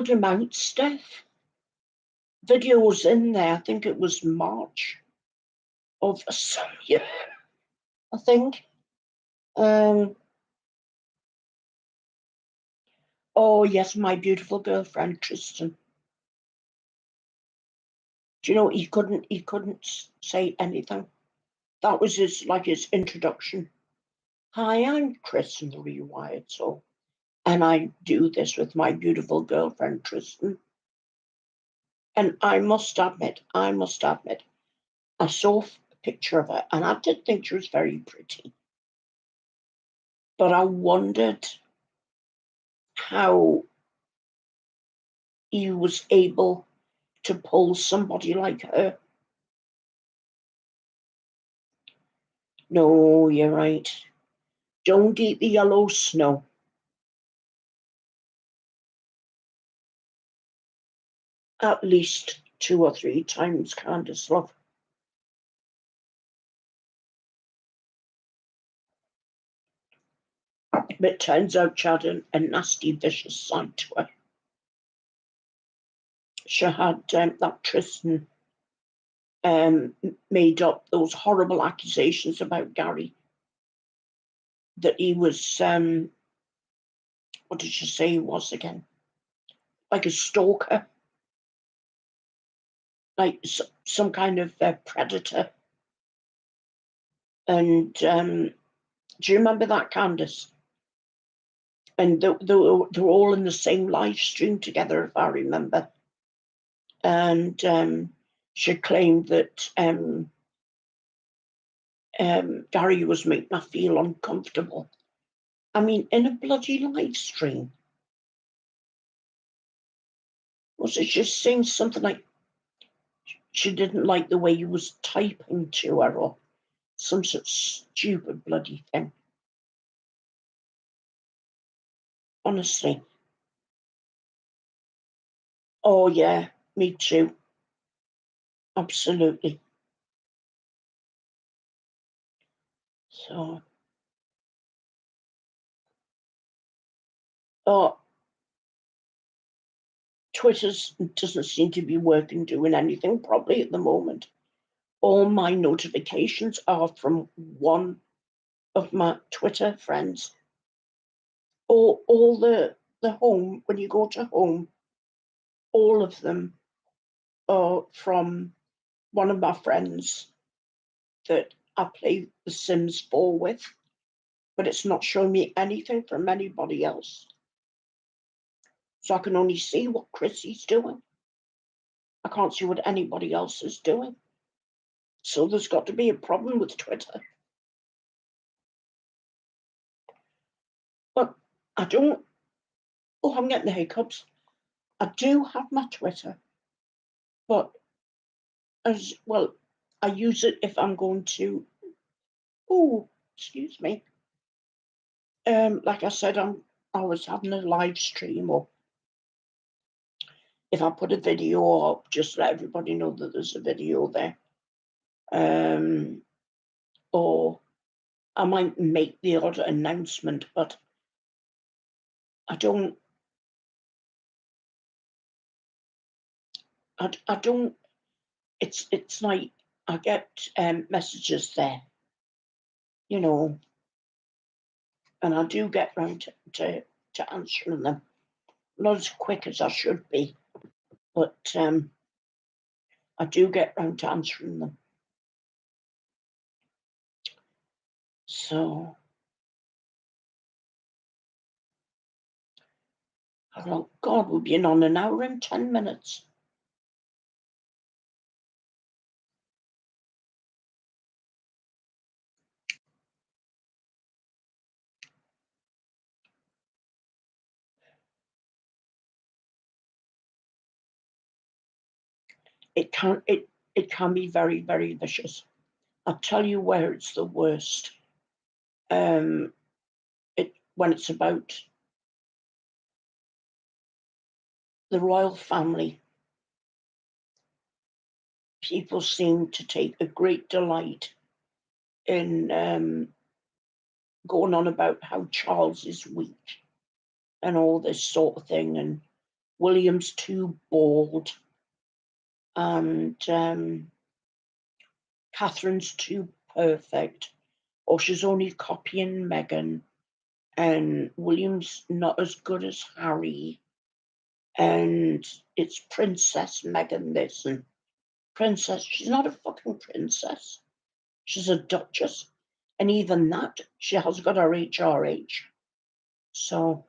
him out, Steph. Videos in there. I think it was March. of some year, I think. Oh yes, my beautiful girlfriend Tristan. Do you know he couldn't say anything. That was his introduction. Hi, I'm Chris from the Rewired Soul, and I do this with my beautiful girlfriend Tristan. And I must admit, I saw a picture of her, and I did think she was very pretty. But I wondered how he was able to pull somebody like her. No, you're right. Don't eat the yellow snow. At least 2 or 3 times, Candice, love. But it turns out she had a nasty, vicious side to her. She had that Tristan made up those horrible accusations about Gary, that he was, what did she say he was again? Like a stalker, like some kind of predator. And do you remember that, Candice? And they were all in the same live stream together, if I remember. And she claimed that Gary was making her feel uncomfortable. I mean, in a bloody live stream. Was it just saying something like she didn't like the way he was typing to her, or some such stupid bloody thing? Honestly. Oh, yeah, me too. Absolutely. So, oh, Twitter doesn't seem to be working, doing anything probably at the moment. All my notifications are from one of my Twitter friends. All the home, when you go to home, all of them are from one of my friends that I play The Sims 4 with, but it's not showing me anything from anybody else. So I can only see what Chrissy's doing. I can't see what anybody else is doing. So there's got to be a problem with Twitter. But I don't, oh, I'm getting the hiccups. I do have my Twitter, but as well, I use it if I'm going to, oh, excuse me. Like I said, I was having a live stream, or if I put a video up, just let everybody know that there's a video there. Or I might make the odd announcement, but I don't, it's like I get messages there, you know, and I do get round to answering them. Not as quick as I should be, but I do get round to answering them. So, oh God, we've been on an hour and 10 minutes. It can be very, very vicious. I'll tell you where it's the worst. When it's about the royal family, people seem to take a great delight in going on about how Charles is weak and all this sort of thing, and William's too bald, and Catherine's too perfect, or she's only copying Meghan, and William's not as good as Harry, and it's Princess Meghan this and Princess. She's not a fucking princess. She's a duchess, and even that, she has got her HRH. So,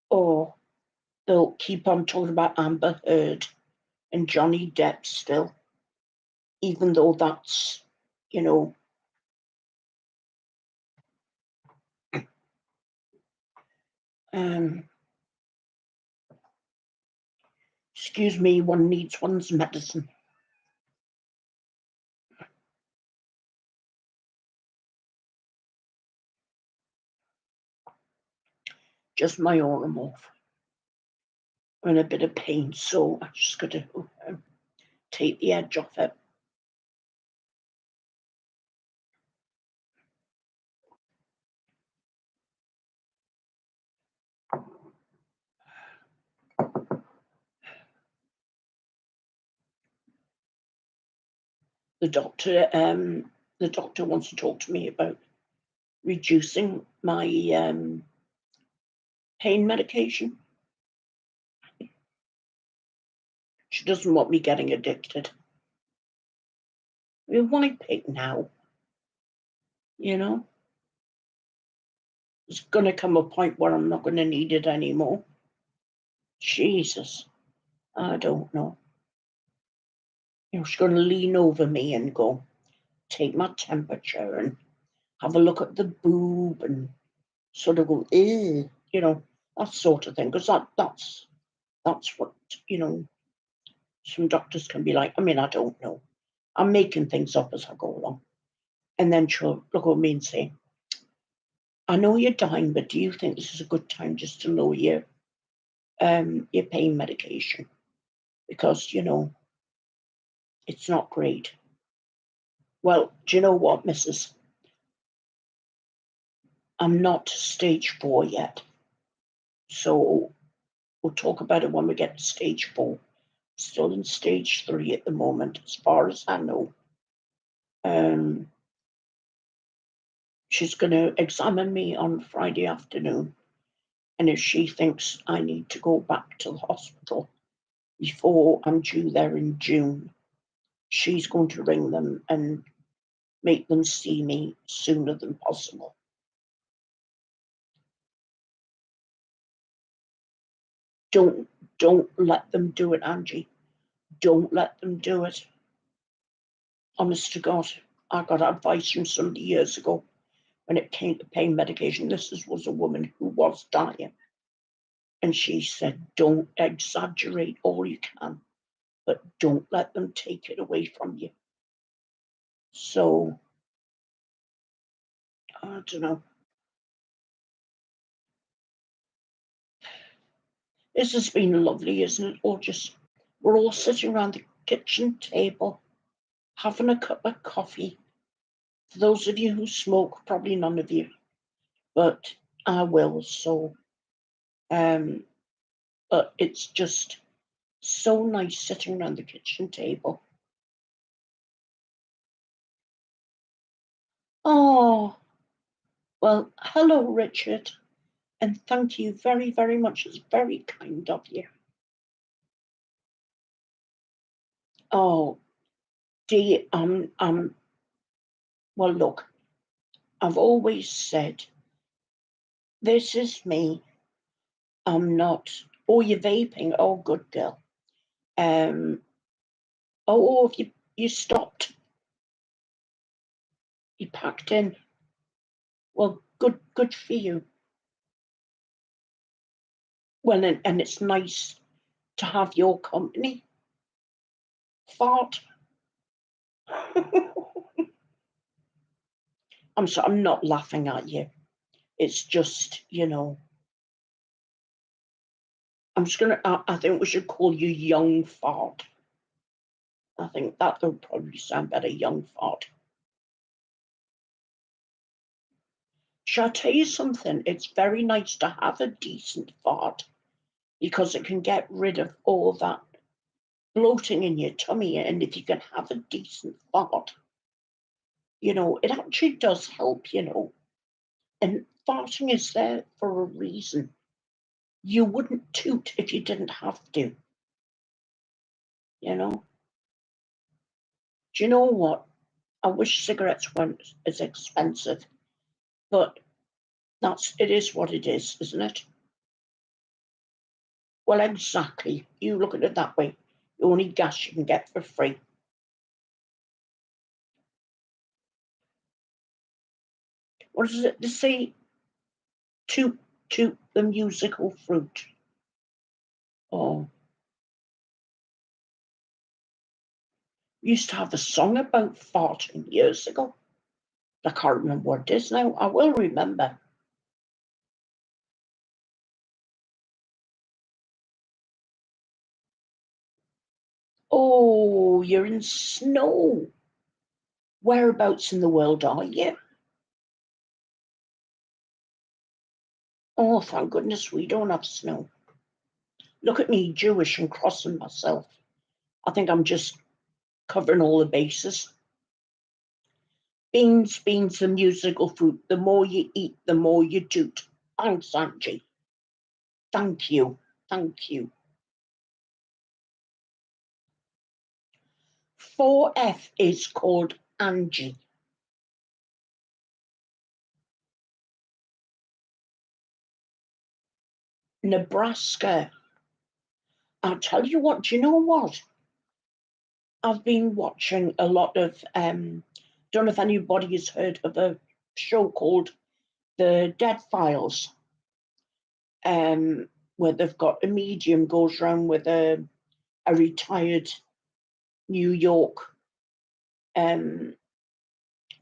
or they'll keep on talking about Amber Heard and Johnny Depp still, even though that's, you know, excuse me, one needs one's medicine. Just my Oromorph. I'm in a bit of pain, so I just got to take the edge off it. The doctor wants to talk to me about reducing my pain medication. She doesn't want me getting addicted. I mean, why pick now? You know, there's going to come a point where I'm not going to need it anymore. Jesus, I don't know. You know, she's going to lean over me and go, take my temperature and have a look at the boob and sort of go, you know, that sort of thing. Because that's what, you know, some doctors can be like. I mean, I don't know. I'm making things up as I go along. And then she'll look at me and say, I know you're dying, but do you think this is a good time just to lower your pain medication? Because, you know, it's not great. Well, do you know what, Mrs.? I'm not stage 4 yet. So we'll talk about it when we get to stage 4. Still in stage 3 at the moment, as far as I know. She's going to examine me on Friday afternoon. And if she thinks I need to go back to the hospital before I'm due there in June, she's going to ring them and make them see me sooner than possible. Don't let them do it, Angie. Don't let them do it. Honest to God, I got advice from somebody years ago when it came to pain medication. This was a woman who was dying. And she said, don't exaggerate all you can, but don't let them take it away from you. So, I don't know. This has been lovely, isn't it? We're all sitting around the kitchen table, having a cup of coffee. For those of you who smoke, probably none of you, but I will. So, but it's just so nice sitting around the kitchen table. Oh, well, hello, Richard, and thank you very, very much. It's very kind of you. Oh, dear, well, look, I've always said, this is me. I'm not, oh, you're vaping. Oh, good girl. Oh, have you stopped? You packed in. Well, good for you. Well, and it's nice to have your company. Fart. I'm sorry, I'm not laughing at you. It's just, you know, I think we should call you Young Fart. I think that would probably sound better, Young Fart. Shall I tell you something? It's very nice to have a decent fart. because it can get rid of all that bloating in your tummy. And if you can have a decent fart, it actually does help. And farting is there for a reason. You wouldn't toot if you didn't have to. Do you know what? I wish cigarettes weren't as expensive, but it is what it is, isn't it? Well, exactly. You look at it that way. The only gas you can get for free. What is it? They say toot toot the musical fruit. Oh, we used to have a song about farting years ago. I can't remember what it is now. I will remember. Oh, you're in snow. Whereabouts in the world are you? Oh, thank goodness we don't have snow. Look at me, Jewish and crossing myself. I think I'm just covering all the bases. Beans, the musical fruit. The more you eat, the more you toot. Thanks, Angie. Thank you. Thank you. 4F is called Angie. Nebraska. I'll tell you what, do you know what? I've been watching a lot of, don't know if anybody has heard of a show called The Dead Files, where they've got a medium goes around with a retired New York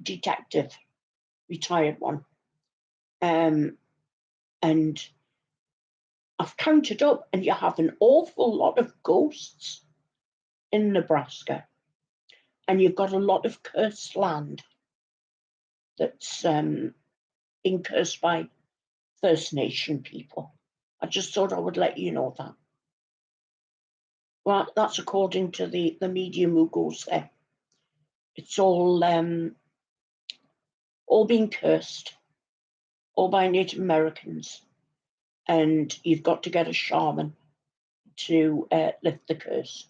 detective, retired one. And I've counted up, and you have an awful lot of ghosts in Nebraska. And you've got a lot of cursed land that's been cursed by First Nation people. I just thought I would let you know that. Well, that's according to the medium who goes there. It's all being cursed, all by Native Americans, and you've got to get a shaman to lift the curse.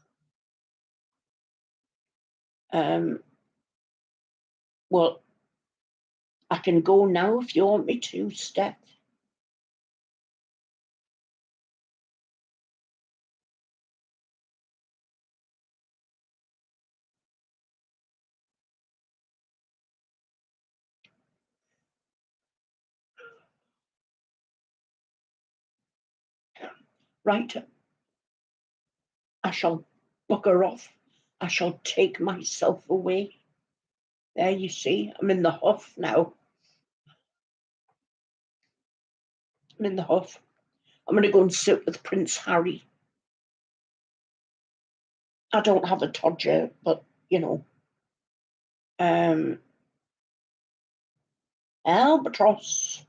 Well, I can go now if you want me to, Steph. Right, I shall bugger off. I shall take myself away. There, you see, I'm in the huff now. I'm in the huff. I'm going to go and sit with Prince Harry. I don't have a Todger, but albatross.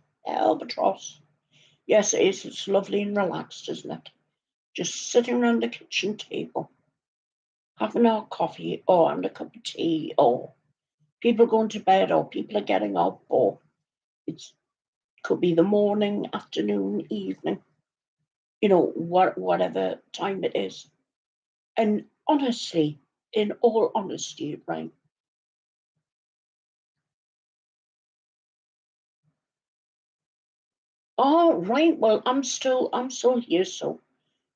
Yes, it is. It's lovely and relaxed, isn't it? Just sitting around the kitchen table, having our coffee and a cup of tea, or people going to bed, or people are getting up, or it could be the morning, afternoon, evening, whatever time it is. And honestly, in all honesty, right? Oh, right. Well, I'm still here, so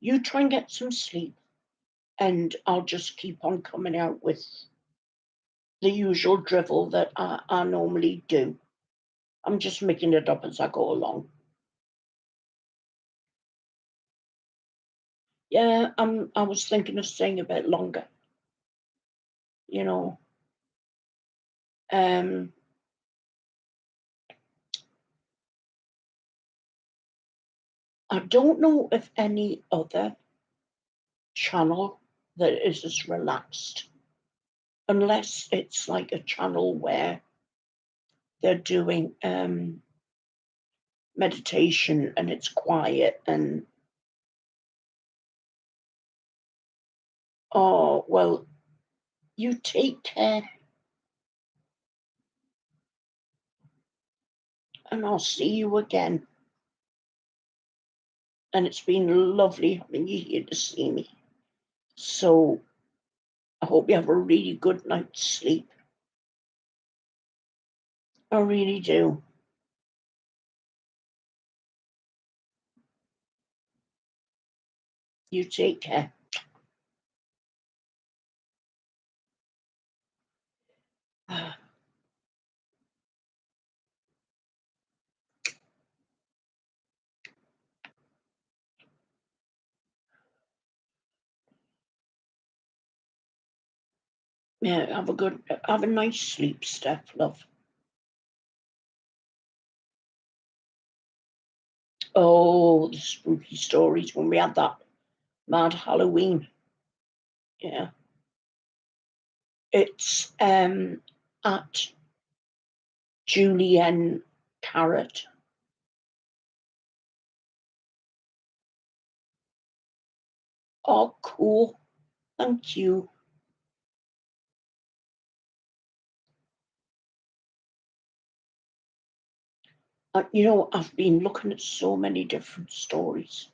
you try and get some sleep, and I'll just keep on coming out with the usual drivel that I normally do. I'm just making it up as I go along. Yeah, I was thinking of staying a bit longer. You know, um, I don't know if any other channel that is as relaxed, unless it's like a channel where they're doing meditation and it's quiet and Oh, well, you take care, and I'll see you again. And it's been lovely having you here to see me. So I hope you have a really good night's sleep. I really do. You take care. Yeah, have a nice sleep, Steph, love. Oh, the spooky stories when we had that mad Halloween. Yeah. It's at Julienne Carrot. Oh, cool. Thank you. I've been looking at so many different stories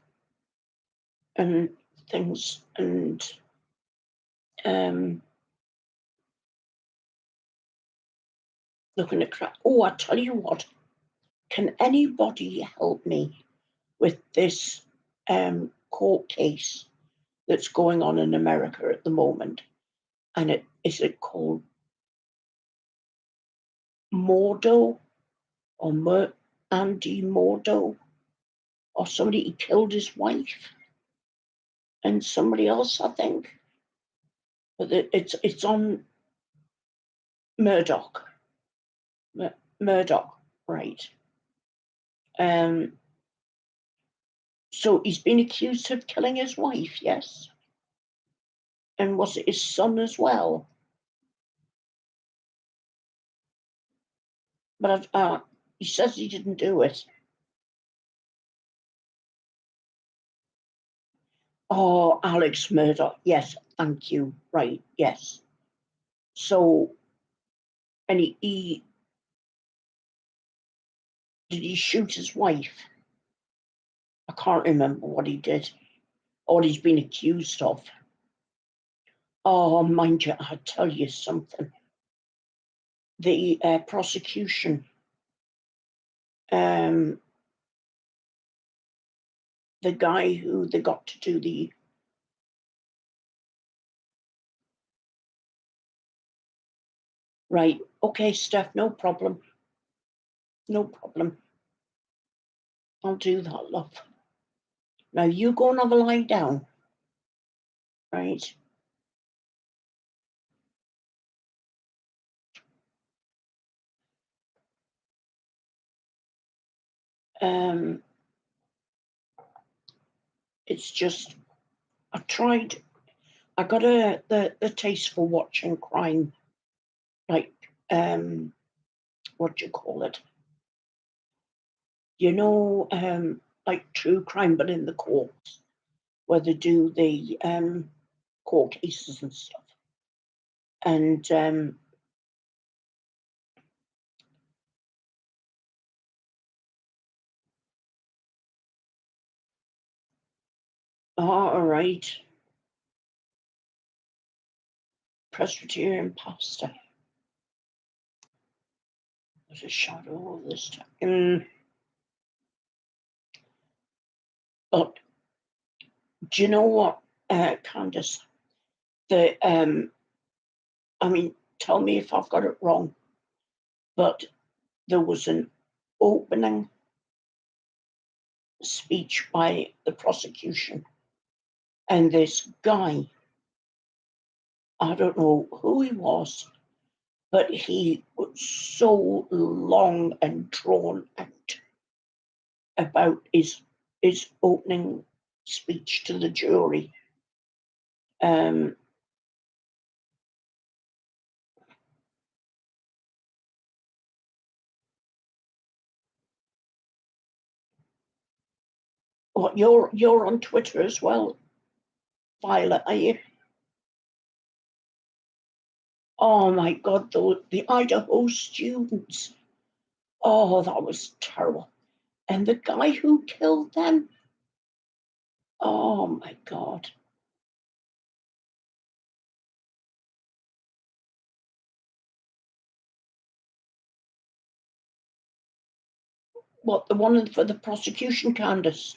and things, and um, looking at crap. Oh, I tell you what, can anybody help me with this court case that's going on in America at the moment? And is it called Mordo or Andy Mordo? Or somebody, he killed his wife and somebody else, I think. But it's on Murdoch. Murdoch, right? Um, so he's been accused of killing his wife, yes, and was it his son as well? But he says he didn't do it. Oh, Alex Murdoch, yes, thank you. Right, yes. So, and he did he shoot his wife? I can't remember what he did, or what he's been accused of. Oh, mind you, I'll tell you something. The prosecution, um, the guy who they got to do the right. Okay, Steph, no problem. No problem. I'll do that, love. Now you go and have a lie down, right? Um, it's just I got the taste for watching crime, like what do you call it? Like true crime, but in the courts, where they do the court cases and stuff. And all right, Presbyterian pastor. There's a shadow of this time. But do you know what, Candice? The I mean, tell me if I've got it wrong, but there was an opening speech by the prosecution, and this guy, I don't know who he was, but he was so long and drawn out about his opening speech to the jury. Um, what you're on Twitter as well, Violet, are you? Oh my God, the Idaho students. Oh, that was terrible. And the guy who killed them. Oh my God. What, the one for the prosecution, Candace?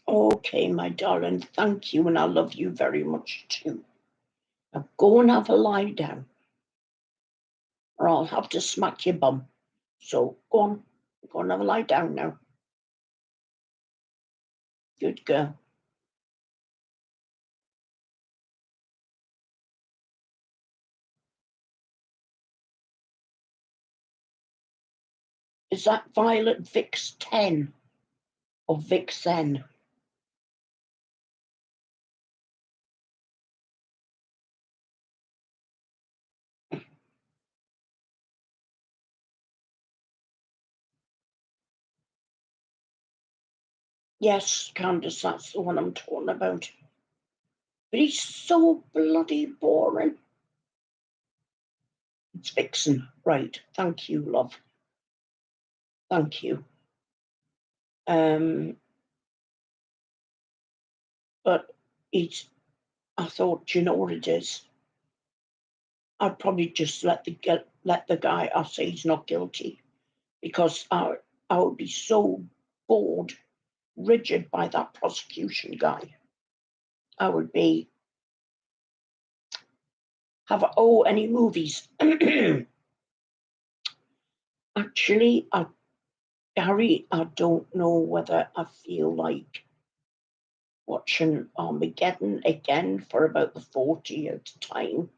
Okay, my darling, thank you, and I love you very much too. Now go and have a lie down, or I'll have to smack your bum. So go and have a lie down now. Good girl. Is that Violet Vix 10 or Vixen? Yes, Candace, that's the one I'm talking about. But he's so bloody boring. It's Vixen, right? Thank you, love. Thank you. But I thought, you know what it is? I'd probably just let the guy. I say he's not guilty, because I would be so bored, rigid by that prosecution guy. I would be any movies. Actually, Gary, I don't know whether I feel like watching Armageddon again for about the 40th time,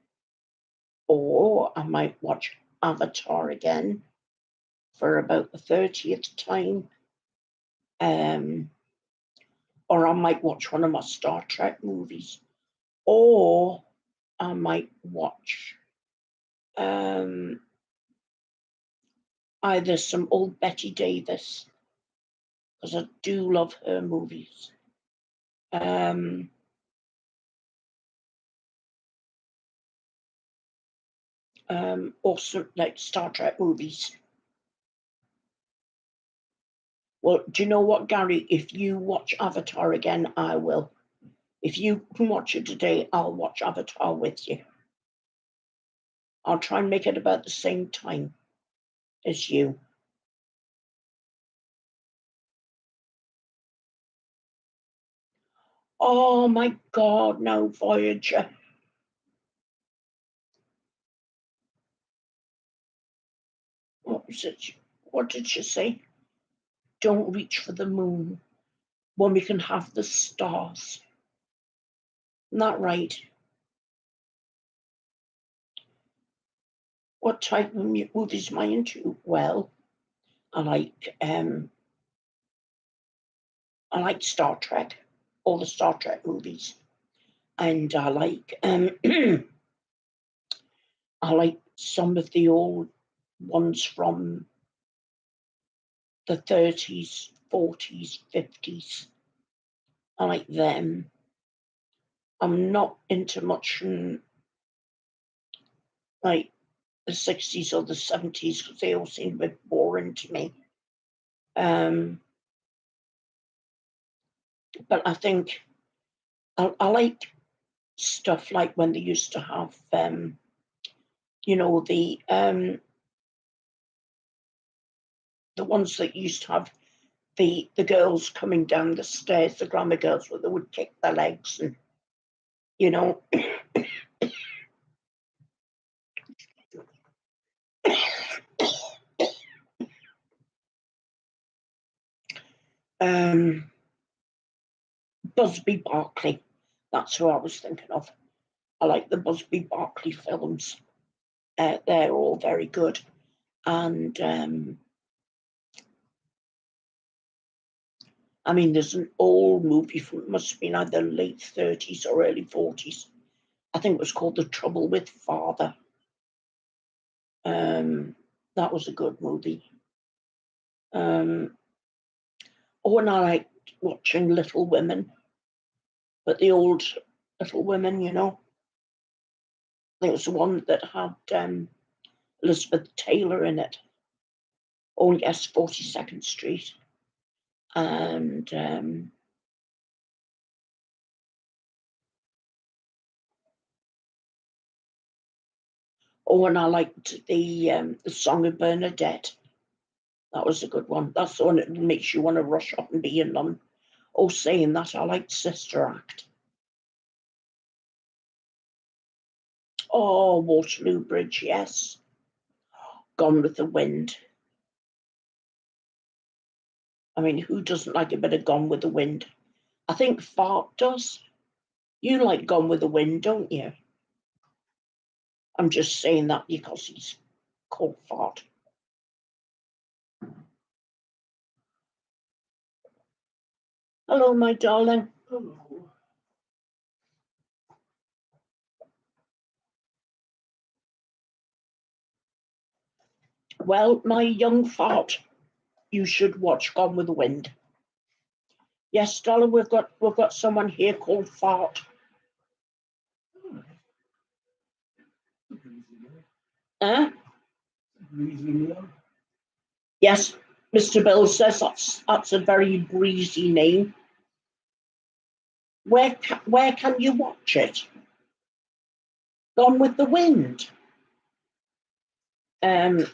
or I might watch Avatar again for about the 30th time, or I might watch one of my Star Trek movies, or I might watch either some old Betty Davis, because I do love her movies, or some like Star Trek movies. Well, do you know what, Gary? If you watch Avatar again, I will. If you can watch it today, I'll watch Avatar with you. I'll try and make it about the same time as you. Oh my God, no, Voyager. What was it? What did she say? Don't reach for the moon when we can have the stars. Isn't that right? What type of movies am I into? Well, I like Star Trek, all the Star Trek movies, and I like I like some of the old ones from the 30s, 40s, 50s. I like them. I'm not into much like the 60s or the 70s, because they all seem a bit boring to me. But I think I like stuff like when they used to have, the ones that used to have the girls coming down the stairs, the glamour girls, where they would kick their legs and, you know. Busby Berkeley, that's who I was thinking of. I like the Busby Berkeley films. They're all very good. And I mean, there's an old movie from, must have been either late 30s or early 40s. I think it was called The Trouble with Father. That was a good movie. And I like watching Little Women, but the old Little Women, you know. I think it was the one that had Elizabeth Taylor in it. Oh yes, 42nd Street. And and I liked the Song of Bernadette. That was a good one. That's the one that makes you want to rush up and be in them. Oh, saying that, I liked Sister Act. Oh, Waterloo Bridge, yes. Gone with the Wind. I mean, who doesn't like a bit of Gone with the Wind? I think Fart does. You like Gone with the Wind, don't you? I'm just saying that because he's called Fart. Hello, my darling. Hello. Well, my young Fart, you should watch Gone with the Wind. Yes, darling, we've got someone here called Fart. Huh? Yes, Mr. Bill says that's a very breezy name. Where can you watch it? Gone with the Wind. Um,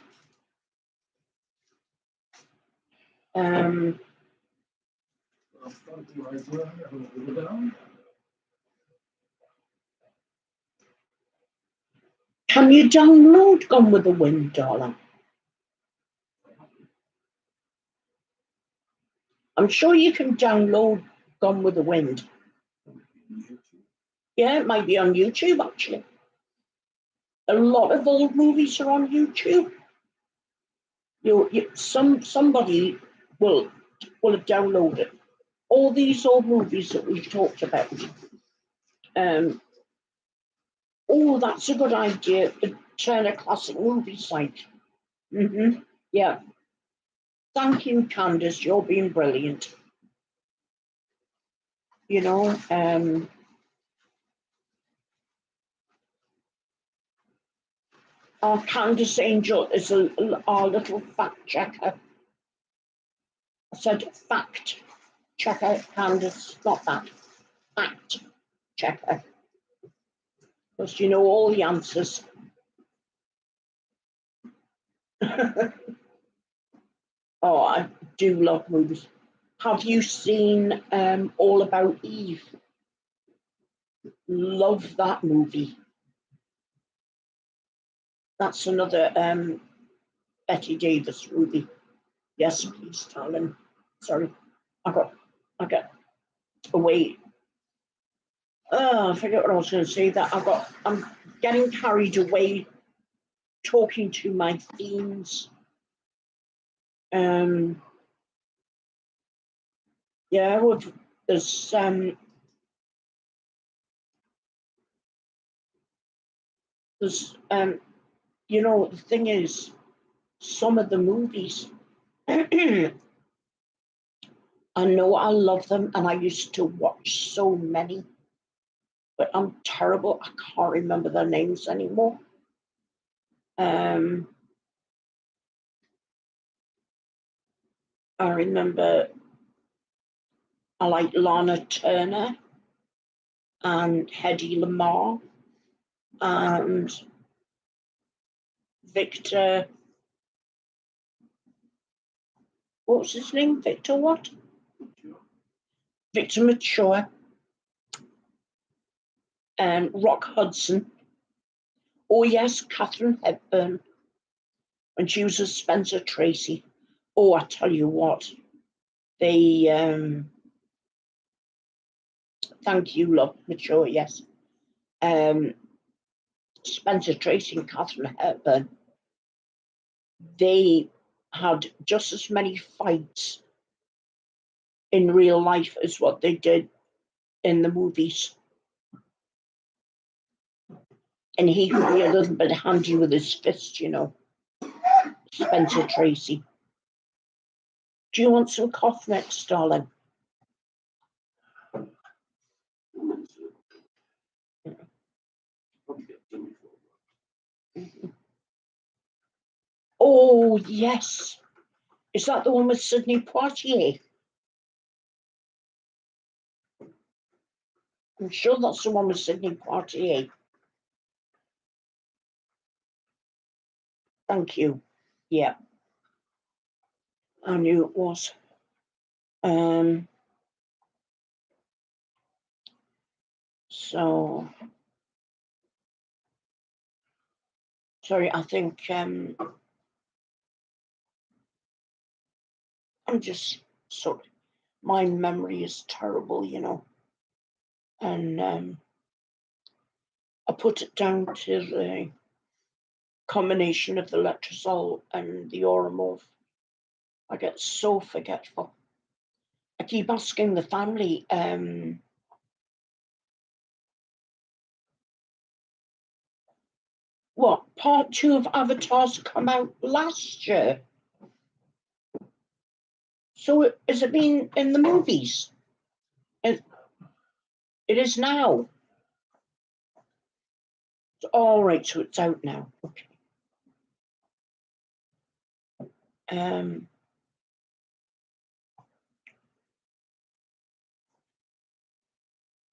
can you download Gone with the Wind, darling? I'm sure you can download Gone with the Wind. Yeah, it might be on YouTube, actually. A lot of old movies are on YouTube. Somebody will have downloaded all these old movies that we've talked about. Oh, that's a good idea. The Turner Classic Movie site. Yeah. Thank you, Candice. You're being brilliant. You know, our Candice Angel is our little fact checker. I said fact checker, Candice, not that. Fact checker. Because you know all the answers. Oh, I do love movies. Have you seen All About Eve? Love that movie. That's another Betty Davis movie. Yes, please, darling. Sorry, I got away. I forget what I was going to say. I'm getting carried away talking to my themes. Yeah, well, there's you know, the thing is, some of the movies, I know I love them, and I used to watch so many, but I'm terrible. I can't remember their names anymore. I remember I like Lana Turner and Hedy Lamarr and Victor. What was his name? Victor what? Victor Mature. Rock Hudson. Oh yes, Katharine Hepburn. When she was a Spencer Tracy. Oh, I tell you what. They thank you, love, Mature, yes. Spencer Tracy and Katharine Hepburn. They had just as many fights in real life as what they did in the movies. And he could be a little bit handy with his fist, you know. Spencer Tracy. Do you want some cough mix, darling? Oh, yes. Is that the one with Sidney Poitier? I'm sure that's the one with Sidney Poitier. Thank you. Yeah. I knew it was. So, sorry, I think I'm just sort of, my memory is terrible, you know, and I put it down to the combination of the letrozole and the Oromorph. I get so forgetful. I keep asking the family, what, part 2 of Avatar's come out last year? So has it been in the movies? It is now. All right, so it's out now. Okay.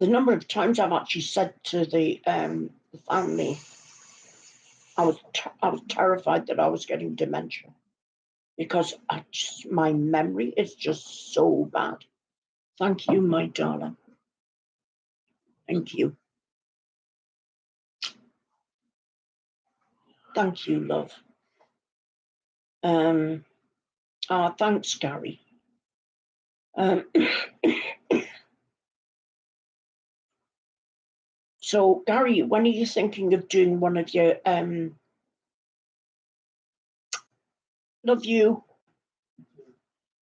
The number of times I've actually said to the family, I was terrified that I was getting dementia because my memory is just so bad. Thank you, my darling. Thank you. Thank you, love. Thanks, Gary. So, Gary, when are you thinking of doing one of your love you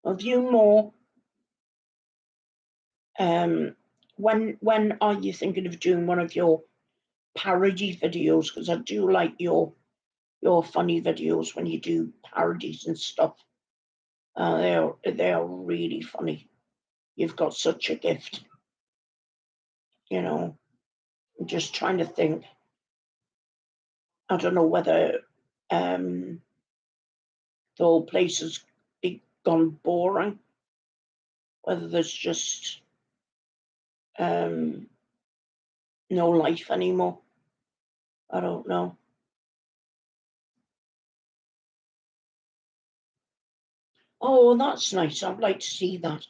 more? When are you thinking of doing one of your parody videos? Because I do like your funny videos when you do parodies and stuff. They are really funny. You've got such a gift. You know, I'm just trying to think. I don't know whether the whole place has gone boring, whether there's just no life anymore. I don't know. Oh, that's nice. I'd like to see that.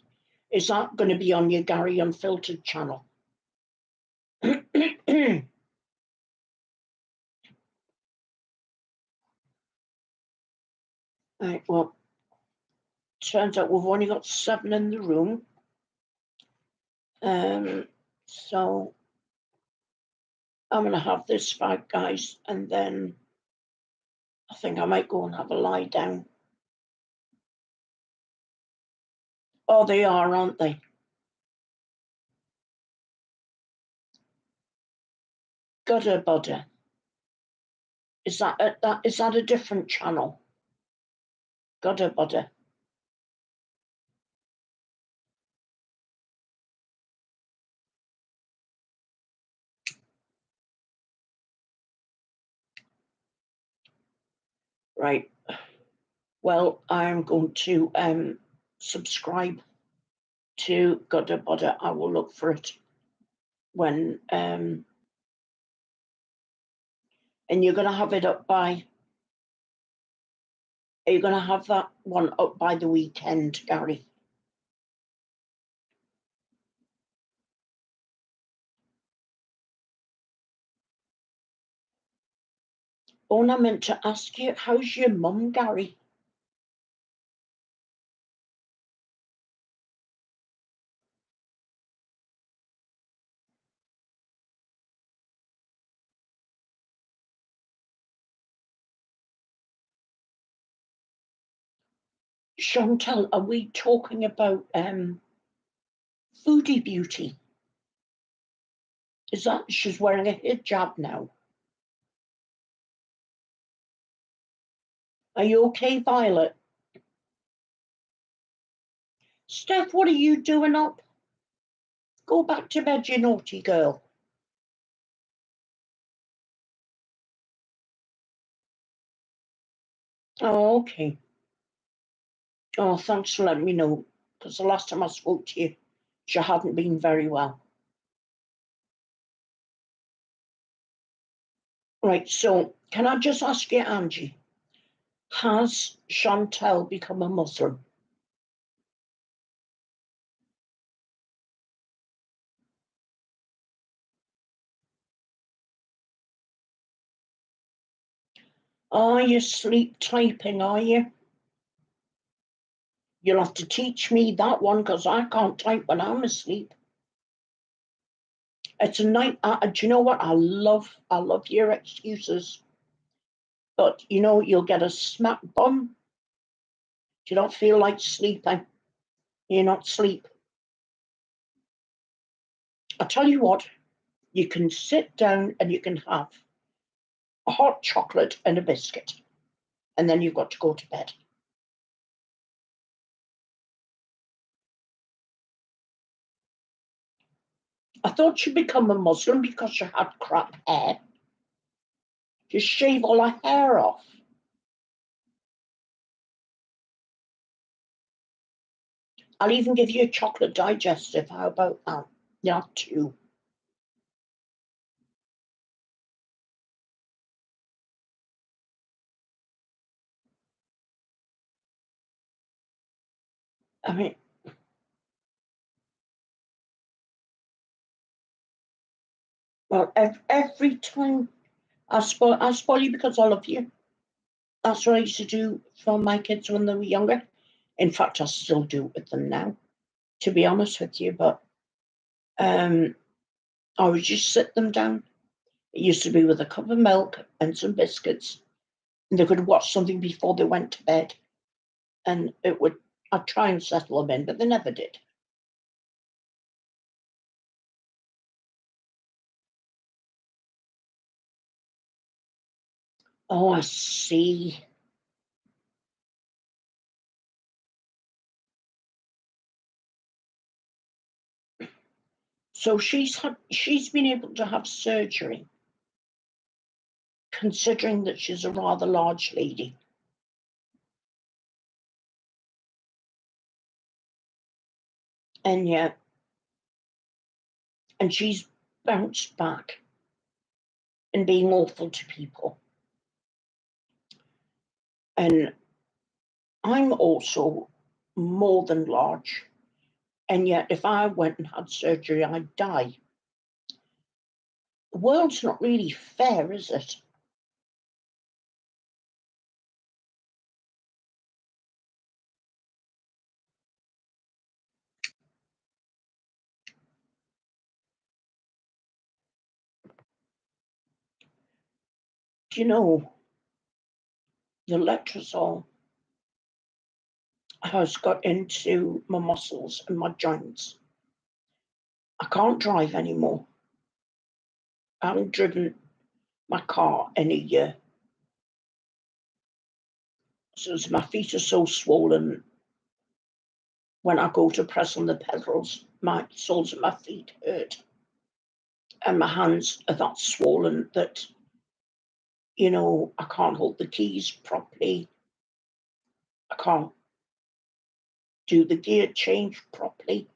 Is that going to be on your Gary Unfiltered channel? Right, well, turns out we've only got 7 in the room. So I'm going to have this fight, guys, and then I think I might go and have a lie down. Oh, they are, aren't they? Gudda Budda. Is that a different channel? Gudda Budda. Right. Well, I'm going to subscribe to Gudda Budda. I will look for it when and you're going to have it up by. Are you going to have that one up by the weekend, Gary? Oh, and I meant to ask you, how's your mum, Gary? Chantal, are we talking about Foodie Beauty? Is that she's wearing a hijab now? Are you okay, Violet? Steph, what are you doing up? Go back to bed, you naughty girl. Oh, okay. Oh, thanks for letting me know, because the last time I spoke to you, she hadn't been very well. Right, so can I just ask you, Angie, has Chantel become a Muslim? Are you sleep typing, are you? You'll have to teach me that one, because I can't type when I'm asleep. It's a night. Do you know what? I love your excuses, but you'll get a smack bum. You don't feel like sleeping. You're not sleep. I tell you what, you can sit down and you can have a hot chocolate and a biscuit, and then you've got to go to bed. I thought she'd become a Muslim because she had crap hair. Just shave all her hair off. I'll even give you a chocolate digestive. How about that? Yeah, two. I mean, well, every time I spoil you because I love you. That's what I used to do for my kids when they were younger. In fact, I still do with them now, to be honest with you. But um, I would just sit them down. It used to be with a cup of milk and some biscuits, and they could watch something before they went to bed. And I'd try and settle them in, but they never did. Oh, I see. So she's been able to have surgery, considering that she's a rather large lady. And yet, and she's bounced back and being awful to people. And I'm also more than large. And yet, if I went and had surgery, I'd die. The world's not really fair, is it? Do you know, the letrozole has got into my muscles and my joints. I can't drive anymore. I haven't driven my car in a year. So my feet are so swollen. When I go to press on the pedals, my soles of my feet hurt. And my hands are that swollen that, I can't hold the keys properly. I can't do the gear change properly.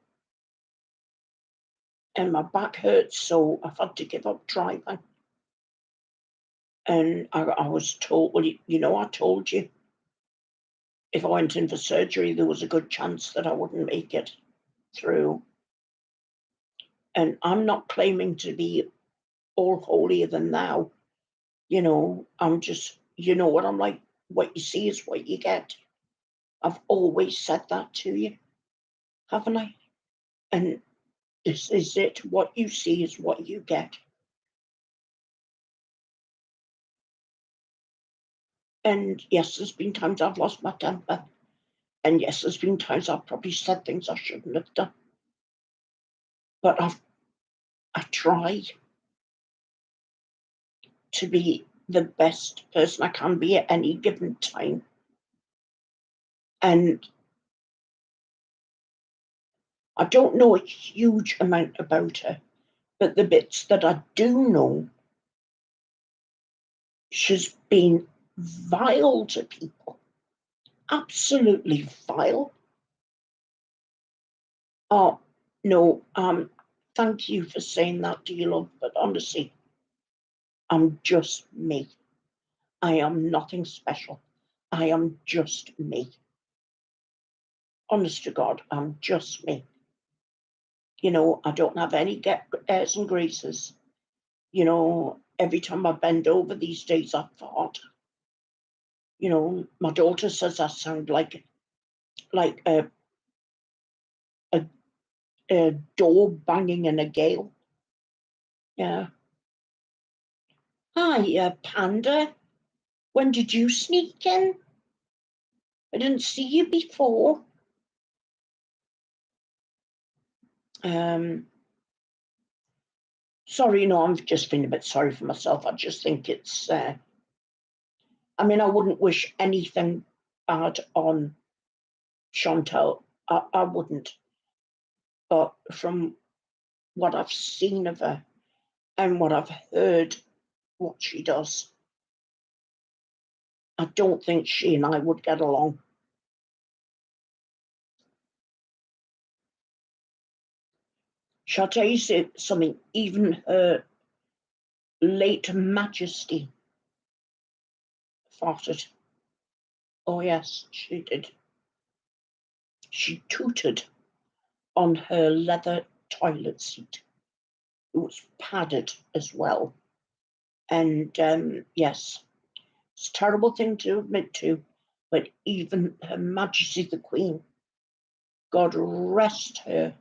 And my back hurts, so I've had to give up driving. And I was told, well, I told you if I went in for surgery, there was a good chance that I wouldn't make it through. And I'm not claiming to be all holier than thou. I'm just, what I'm like, what you see is what you get. I've always said that to you, haven't I? And this is it. What you see is what you get. And yes, there's been times I've lost my temper. And yes, there's been times I've probably said things I shouldn't have done. But I try to be the best person I can be at any given time. And I don't know a huge amount about her, but the bits that I do know, she's been vile to people. absolutely vile. Oh, no, thank you for saying that, dear love, but honestly, I'm just me. I am nothing special. I am just me. Honest to God, I'm just me. You know, I don't have any airs and graces. You know, every time I bend over these days, I thought, you know, my daughter says I sound like a, a door banging in a gale. Yeah. Hi, Panda. When did you sneak in? I didn't see you before. Sorry, no, I'm just feeling a bit sorry for myself. I just think it's, I mean, I wouldn't wish anything bad on Chantal. I wouldn't. But from what I've seen of her and what I've heard what she does, I don't think she and I would get along. Shall I tell you something? Even her late Majesty farted. Oh, yes, she did. She tooted on her leather toilet seat. It was padded as well. And yes, it's a terrible thing to admit to, but even Her Majesty the Queen, God rest her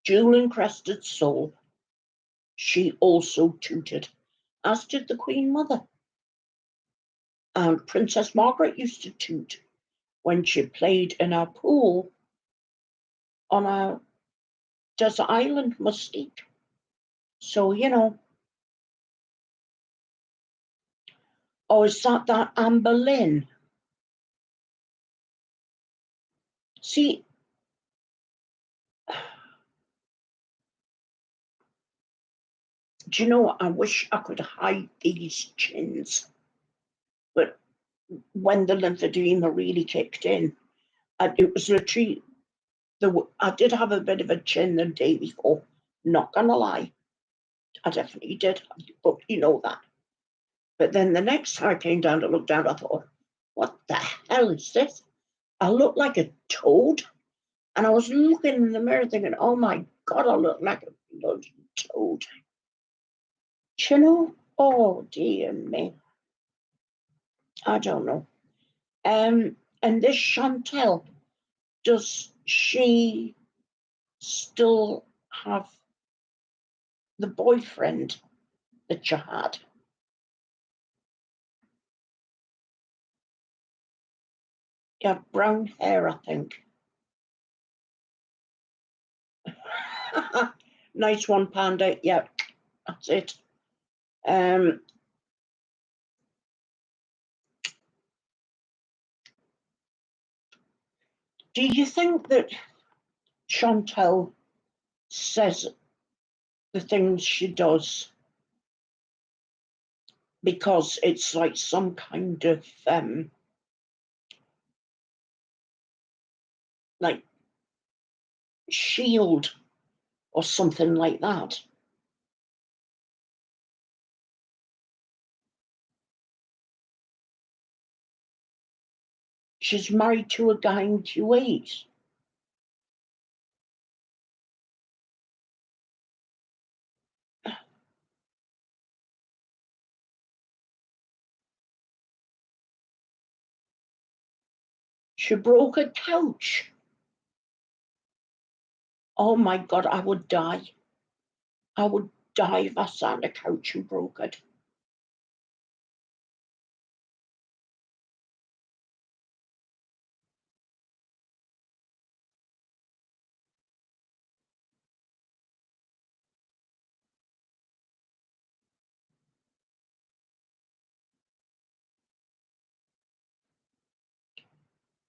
jewel-encrusted soul, she also tooted, as did the Queen Mother. And Princess Margaret used to toot when she played in our pool on our desert island, Mustique. So, you know. Oh, is that Amber Lynn? See, do you know, I wish I could hide these chins, but when the lymphedema really kicked in, it was literally, I did have a bit of a chin the day before, not gonna lie. I definitely did, but you know that. But then the next time I came down to look down, I thought, what the hell is this? I look like a toad. And I was looking in the mirror thinking, oh my God, I look like a bloody toad. Do you know? Oh dear me. I don't know. And this Chantal, does she still have the boyfriend that you had? You had brown hair, I think. Nice one, Panda. Yeah, that's it. Do you think that Chantal says the things she does because it's like some kind of like shield or something like that? She's married to a guy in Kuwait. She broke a couch. Oh my God, I would die. I would die if I sat on a couch and broke it.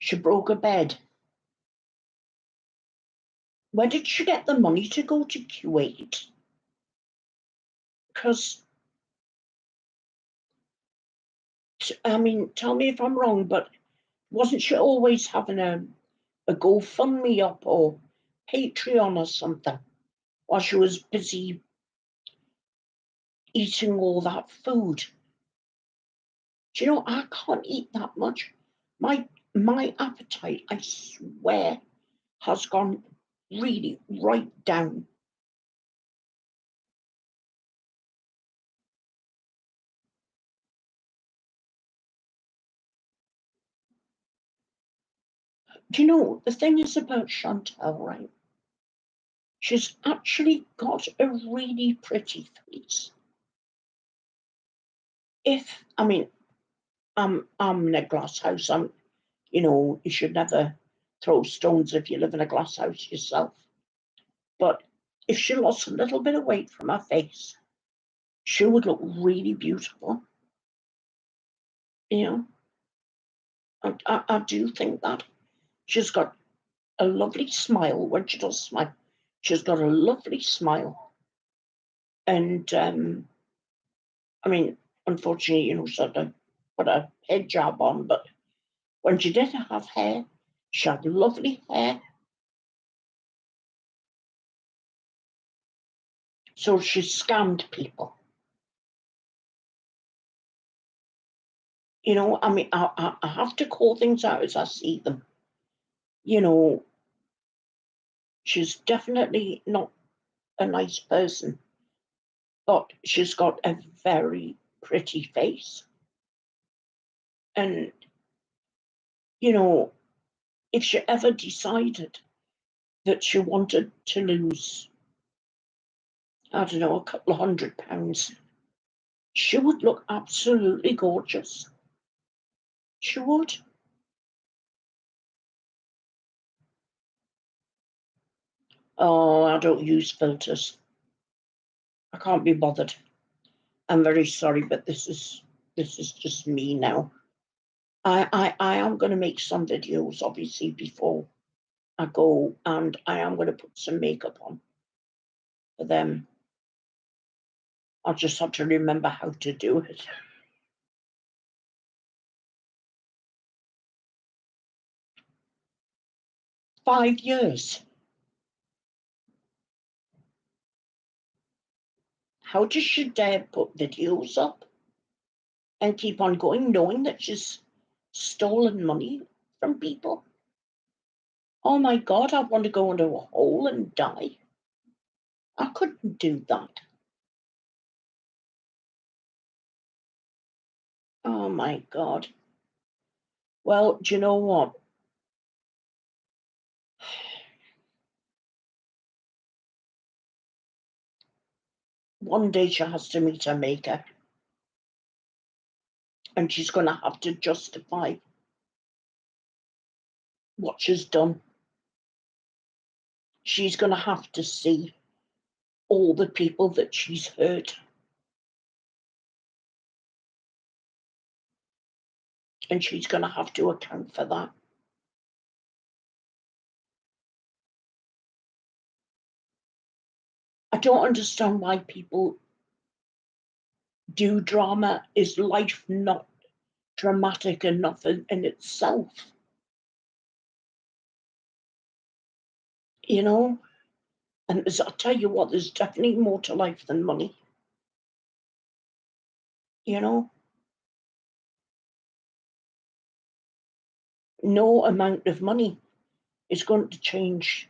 She broke a bed. Where did she get the money to go to Kuwait? Because, I mean, tell me if I'm wrong, but Wasn't she always having a GoFundMe up or Patreon or something while she was busy eating all that food? Do you know, I can't eat that much. My appetite, I swear, has gone really right down. Do you know, the thing is about Chantal, right? She's actually got a really pretty face. I mean, I'm in a glass house. You should never throw stones if you live in a glass house yourself. But if she lost a little bit of weight from her face, she would look really beautiful. You know, I do think that. She's got a lovely smile when she does smile. She's got a lovely smile. And I mean, unfortunately, she had to put a hijab on, but when she did have hair, she had lovely hair. So she scammed people. I mean, I have to call things out as I see them. She's definitely not a nice person, but she's got a very pretty face. And, if she ever decided that she wanted to lose, I don't know, a couple of £100, she would look absolutely gorgeous. She would. Oh, I don't use filters. I can't be bothered. I'm very sorry, but this is just me now. I am going to make some videos, obviously, before I go, and I am going to put some makeup on for them. I'll just have to remember how to do it. $5 years. How does she dare put videos up and keep on going, knowing that she's stolen money from people? Oh my God, I want to go into a hole and die. I couldn't do that. Oh my God. Well, do you know what? One day she has to meet her maker, and she's going to have to justify what she's done. She's going to have to see all the people that she's hurt. And she's going to have to account for that. I don't understand why people do drama. Is life not dramatic enough in itself? And I'll tell you what, there's definitely more to life than money. No amount of money is going to change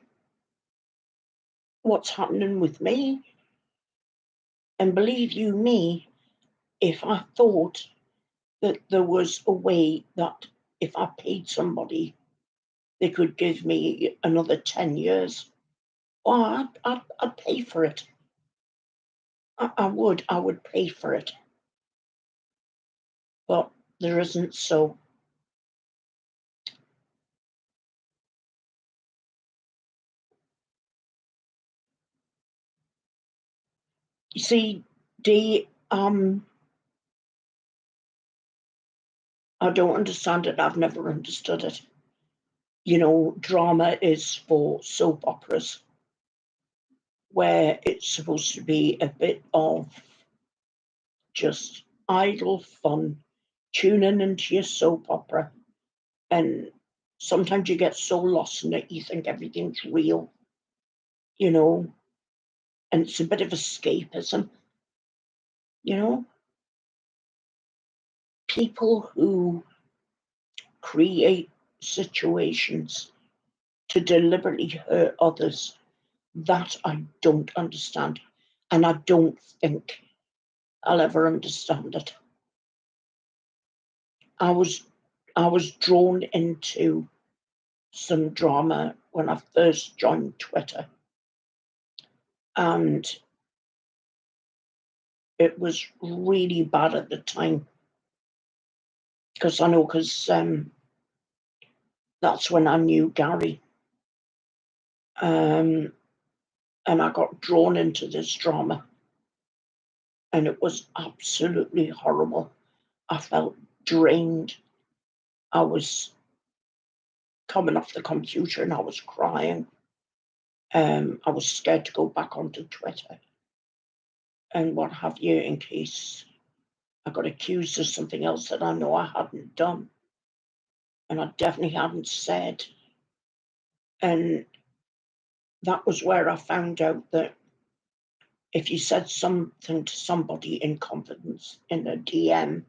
what's happening with me. And believe you me, if I thought that there was a way that if I paid somebody, they could give me another 10 years, oh, I'd pay for it. I would pay for it. But there isn't, so. You see, I don't understand it. I've never understood it. Drama is for soap operas, where it's supposed to be a bit of just idle fun, tuning into your soap opera And sometimes you get so lost in it, you think everything's real, you know, and it's a bit of escapism, you know. People who create situations to deliberately hurt others, that I don't understand. And I don't think I'll ever understand it. I was I was drawn into some drama when I first joined Twitter, and it was really bad at the time because that's when I knew Gary, and I got drawn into this drama, and it was absolutely horrible. I felt drained. I was coming off the computer and I was crying. I was scared to go back onto Twitter and what have you in case I got accused of something else that I know I hadn't done and I definitely hadn't said. And that was where I found out that if you said something to somebody in confidence in a DM,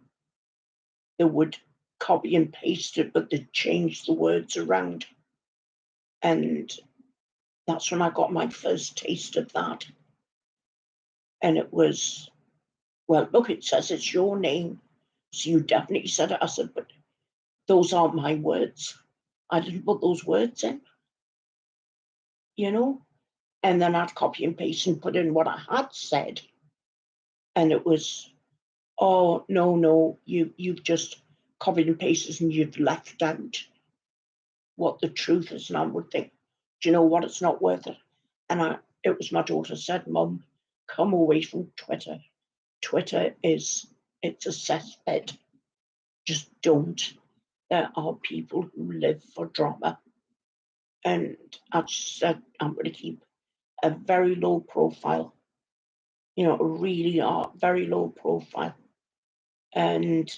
they would copy and paste it, but they'd change the words around. And that's when I got my first taste of that. And it was, well, look, it says it's your name. So you definitely said it. I said, but those aren't my words. I didn't put those words in, you know? And then I'd copy and paste and put in what I had said. And it was, oh, no, you've just copied and pasted and you've left out what the truth is. And I would think, do you know what? It's not worth it. And it was my daughter said, Mum, come away from Twitter. Twitter it's a cesspit. Just don't. There are people who live for drama. And I just said, I'm going to keep a very low profile, a really very low profile. And,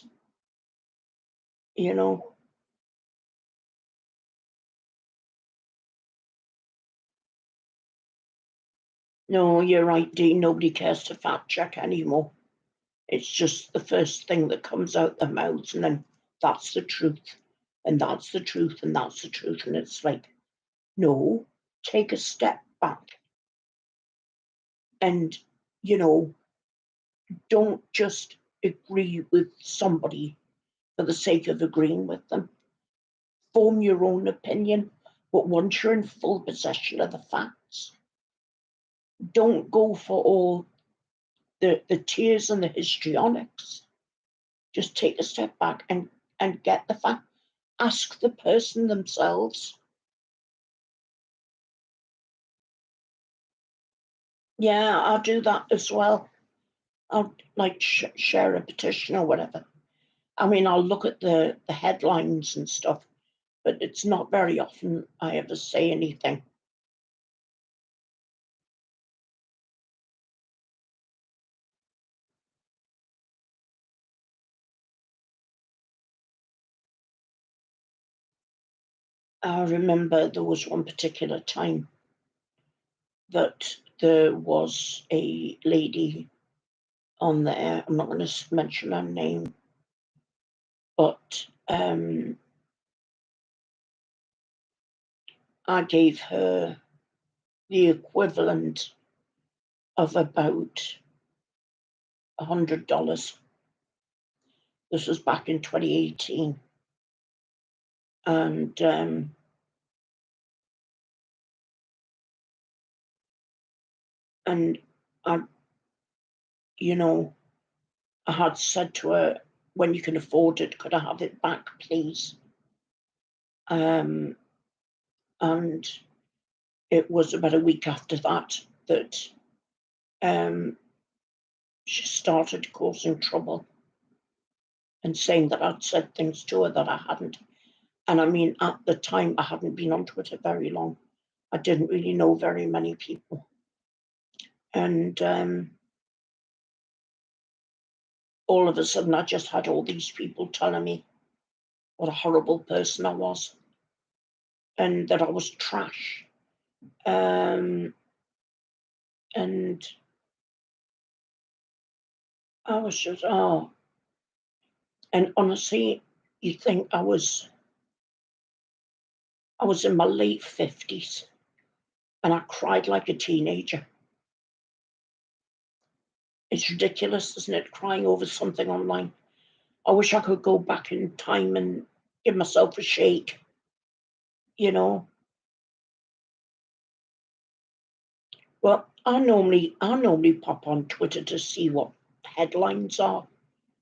you know, no, you're right, Dean. Nobody cares to fact check anymore. It's just the first thing that comes out their mouths, and then that's the truth, and that's the truth, and that's the truth. And it's like, no, take a step back and, you know, don't just agree with somebody for the sake of agreeing with them. Form your own opinion, but once you're in full possession of the facts, don't go for all the tears and the histrionics. Just take a step back and get the fact. Ask the person themselves. Yeah, I'll do that as well. I'll like share a petition or whatever. I mean, I'll look at the headlines and stuff, but it's not very often I ever say anything. I remember there was one particular time that there was a lady on there. I'm not going to mention her name, but I gave her the equivalent of about $100. This was back in 2018, and and I, you know, I had said to her, "When you can afford it, could I have it back, please?" And it was about a week after that um, she started causing trouble and saying that I'd said things to her that I hadn't. And I mean, at the time, I hadn't been on Twitter very long. I didn't really know very many people. And all of a sudden, I just had all these people telling me, what a horrible person I was, and that I was trash. And I was just, and honestly, you think I was in my late 50s and I cried like a teenager. It's ridiculous, isn't it? Crying over something online. I wish I could go back in time and give myself a shake, you know. Well, I normally pop on Twitter to see what headlines are,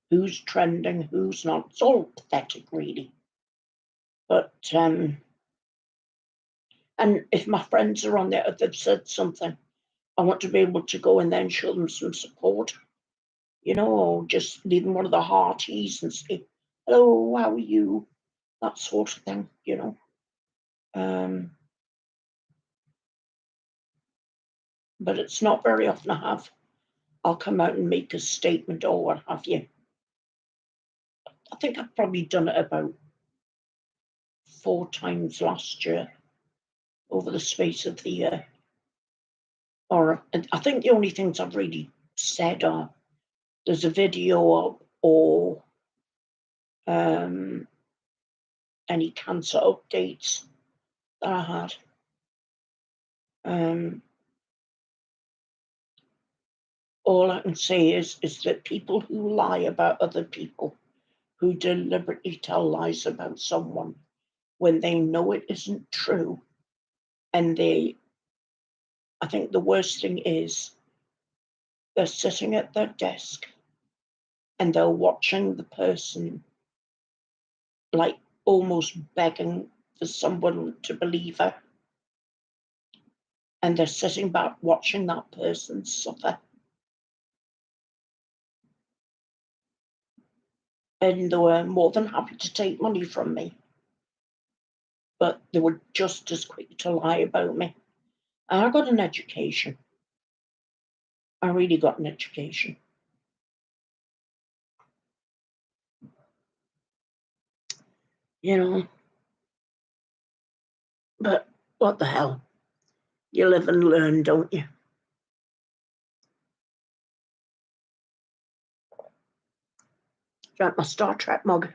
who's trending, who's not. It's all pathetic, really. But and if my friends are on there, if they've said something, I want to be able to go in there and show them some support, or just leave them one of the hearties and say, "Hello, how are you?" That sort of thing. Um, but it's not very often I'll come out and make a statement or what have you. I think I've probably done it about 4 times last year over the space of the year. Or I think the only things I've really said are there's a video or any cancer updates that I had. All I can say is that people who lie about other people, who deliberately tell lies about someone when they know it isn't true, and I think the worst thing is they're sitting at their desk and they're watching the person, like almost begging for someone to believe her, and they're sitting back watching that person suffer. And they were more than happy to take money from me, but they were just as quick to lie about me. I got an education. I really got an education. You know, but what the hell? You live and learn, don't you? Drank my Star Trek mug.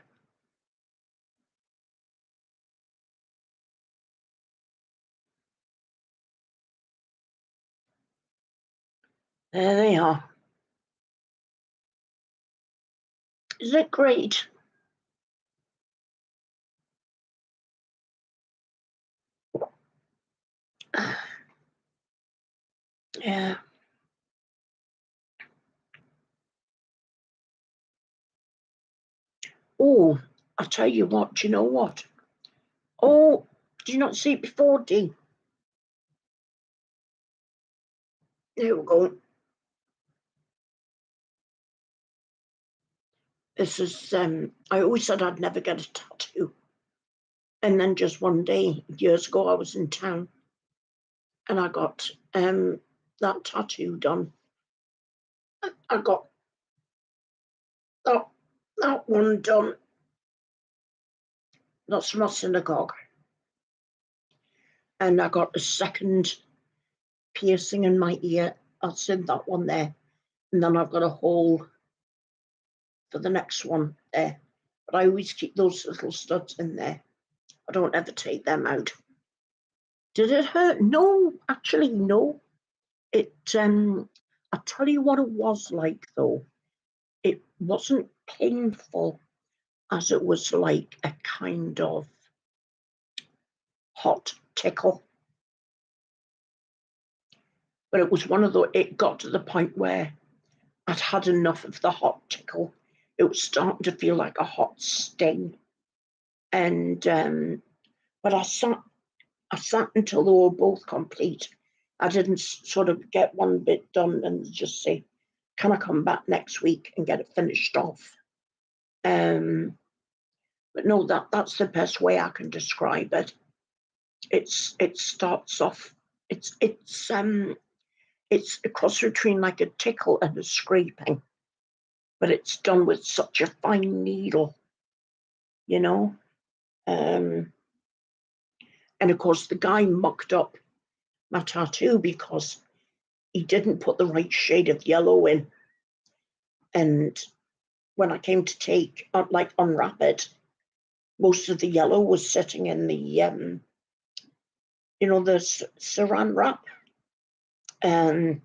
There they are. Is it great? Yeah. Oh, I'll tell you what, do you know what? Oh, did you not see it before, Dee? There we go. This is, I always said I'd never get a tattoo. And then just one day, years ago, I was in town and I got that tattoo done. I got that one done. That's from my synagogue. And I got a second piercing in my ear. That's in that one there. And then I've got a hole for the next one there. But I always keep those little studs in there. I don't ever take them out. Did it hurt? No, actually, no. It I'll tell you what it was like though. It wasn't painful as it was like a kind of hot tickle. But it was it got to the point where I'd had enough of the hot tickle. It was starting to feel like a hot sting. And but I sat until they were both complete. I didn't sort of get one bit done and just say, "Can I come back next week and get it finished off?" But no, that's the best way I can describe it. It starts off. It's a cross between like a tickle and a scraping, but it's done with such a fine needle, you know. And of course, the guy mucked up my tattoo because he didn't put the right shade of yellow in. And when I came to unwrap it, most of the yellow was sitting in the saran wrap, and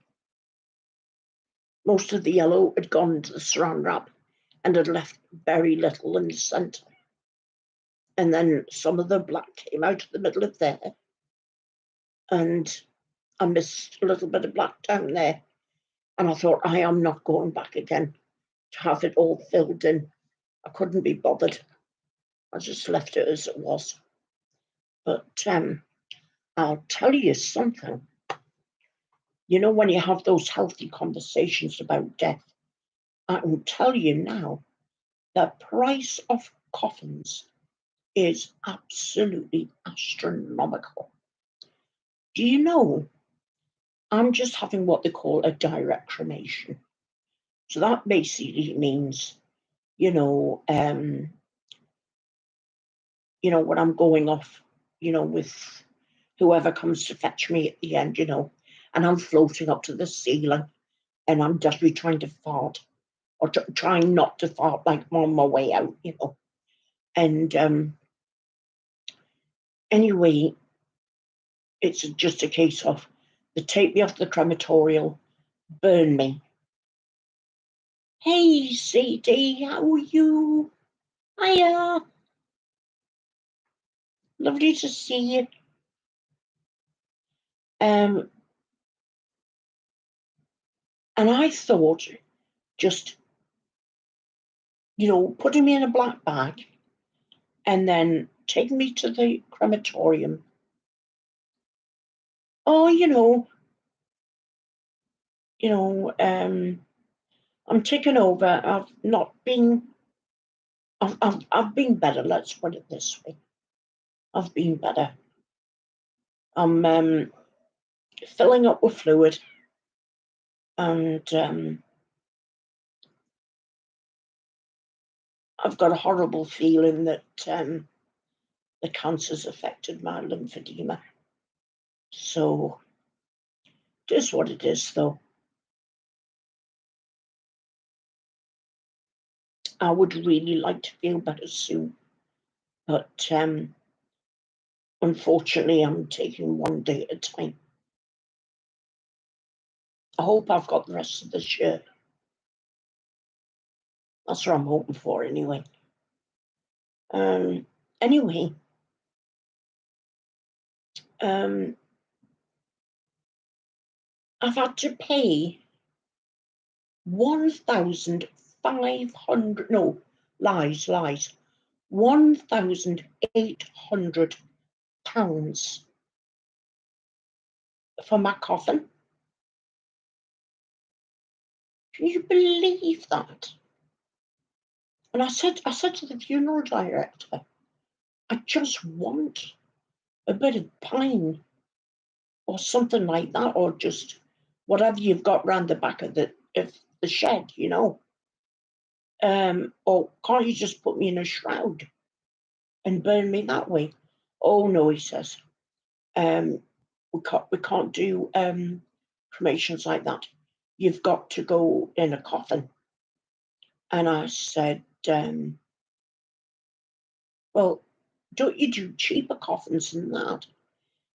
most of the yellow had gone into the saran wrap and had left very little in the centre. And then some of the black came out of the middle of there, and I missed a little bit of black down there. And I thought, I am not going back again to have it all filled in. I couldn't be bothered. I just left it as it was. But I'll tell you something. You know, when you have those healthy conversations about death, I can tell you now, the price of coffins is absolutely astronomical. Do you know, I'm just having what they call a direct cremation. So that basically means, when I'm going off, with whoever comes to fetch me at the end, and I'm floating up to the ceiling and I'm desperately trying to fart or trying not to fart like I'm on my way out, And anyway, it's just a case of they take me off the crematorial, burn me. Hey, CD, how are you? Hiya. Lovely to see you. And I thought just, putting me in a black bag and then taking me to the crematorium. Oh, I'm taking over. I've been better. Let's put it this way. I've been better. I'm filling up with fluid, and I've got a horrible feeling that the cancer's affected my lymphedema. So it is what it is, though. I would really like to feel better soon, but unfortunately, I'm taking one day at a time. I hope I've got the rest of this year. That's what I'm hoping for, anyway. Anyway, I've had to pay 1,500. No, lies. £1,800 for my coffin. Can you believe that? And I said to the funeral director, I just want a bit of pine or something like that, or just whatever you've got round the back of the shed, or can't you just put me in a shroud and burn me that way? Oh no, he says, we can't do cremations like that. You've got to go in a coffin. And I said, well, don't you do cheaper coffins than that?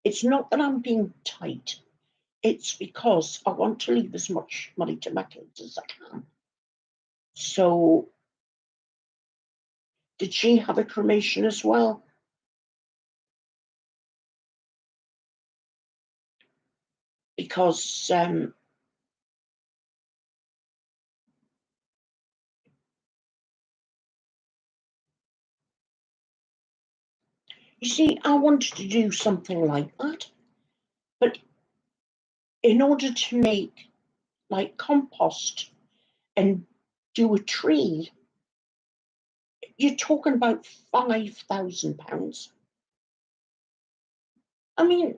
It's not that I'm being tight. It's because I want to leave as much money to my kids as I can. So, did she have a cremation as well? Because you see, I wanted to do something like that, but in order to make like compost and do a tree, you're talking about £5,000. I mean,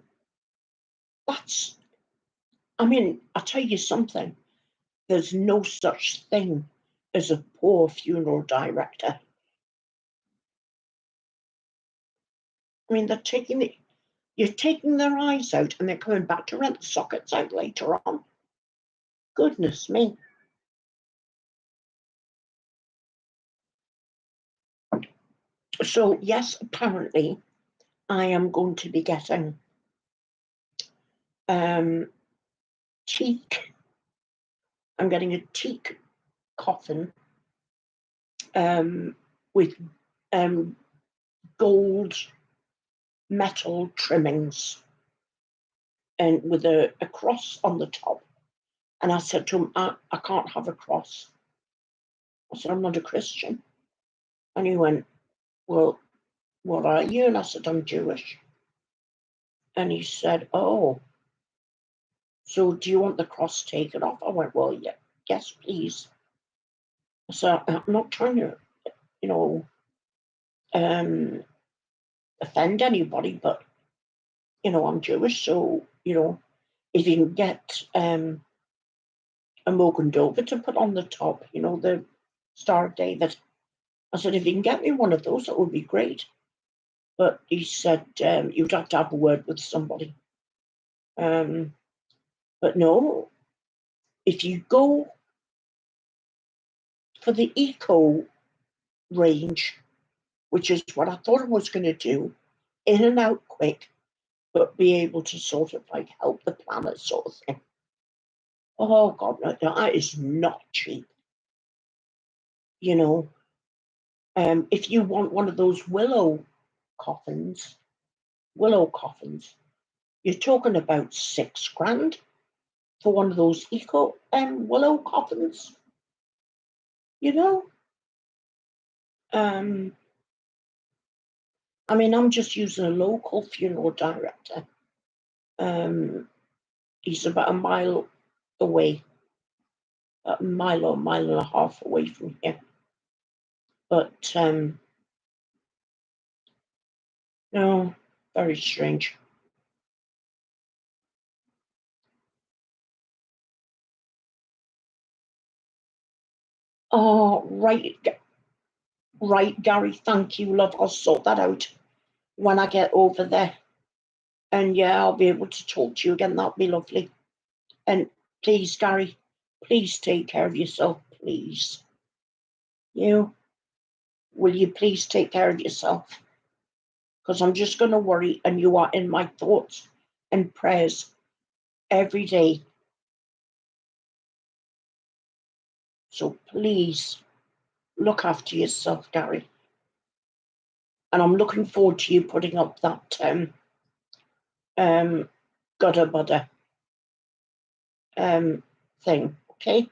I'll tell you something. There's no such thing as a poor funeral director. I mean, you're taking their eyes out and they're coming back to rent the sockets out later on. Goodness me. So yes, apparently I am going to be getting teak. I'm getting a teak coffin with gold metal trimmings and with a cross on the top. And I said to him, I can't have a cross. I said, I'm not a Christian. And he went, well, what are you? And I said, I'm Jewish. And he said, oh, so do you want the cross taken off? I went, well, yeah, yes, please. So I'm not trying to, offend anybody, but, I'm Jewish. So, if you can get a Mogan Dover to put on the top, the Star of David. I said, if you can get me one of those, that would be great. But he said, you'd have to have a word with somebody. But no, if you go for the eco range, which is what I thought I was going to do, in and out quick, but be able to sort of like help the planet sort of thing. Oh God, no, that is not cheap. If you want one of those willow coffins, you're talking about $6,000 for one of those eco willow coffins. I mean, I'm just using a local funeral director. He's about a mile away, a mile or mile and a half away from here. But no, very strange. Oh, right, Gary. Thank you, love. I'll sort that out when I get over there. And yeah, I'll be able to talk to you again. That'll be lovely. And please, Gary, please take care of yourself, please. Will you please take care of yourself? Because I'm just going to worry, and you are in my thoughts and prayers every day. So please look after yourself, Gary. And I'm looking forward to you putting up that Gudda Budda thing, okay?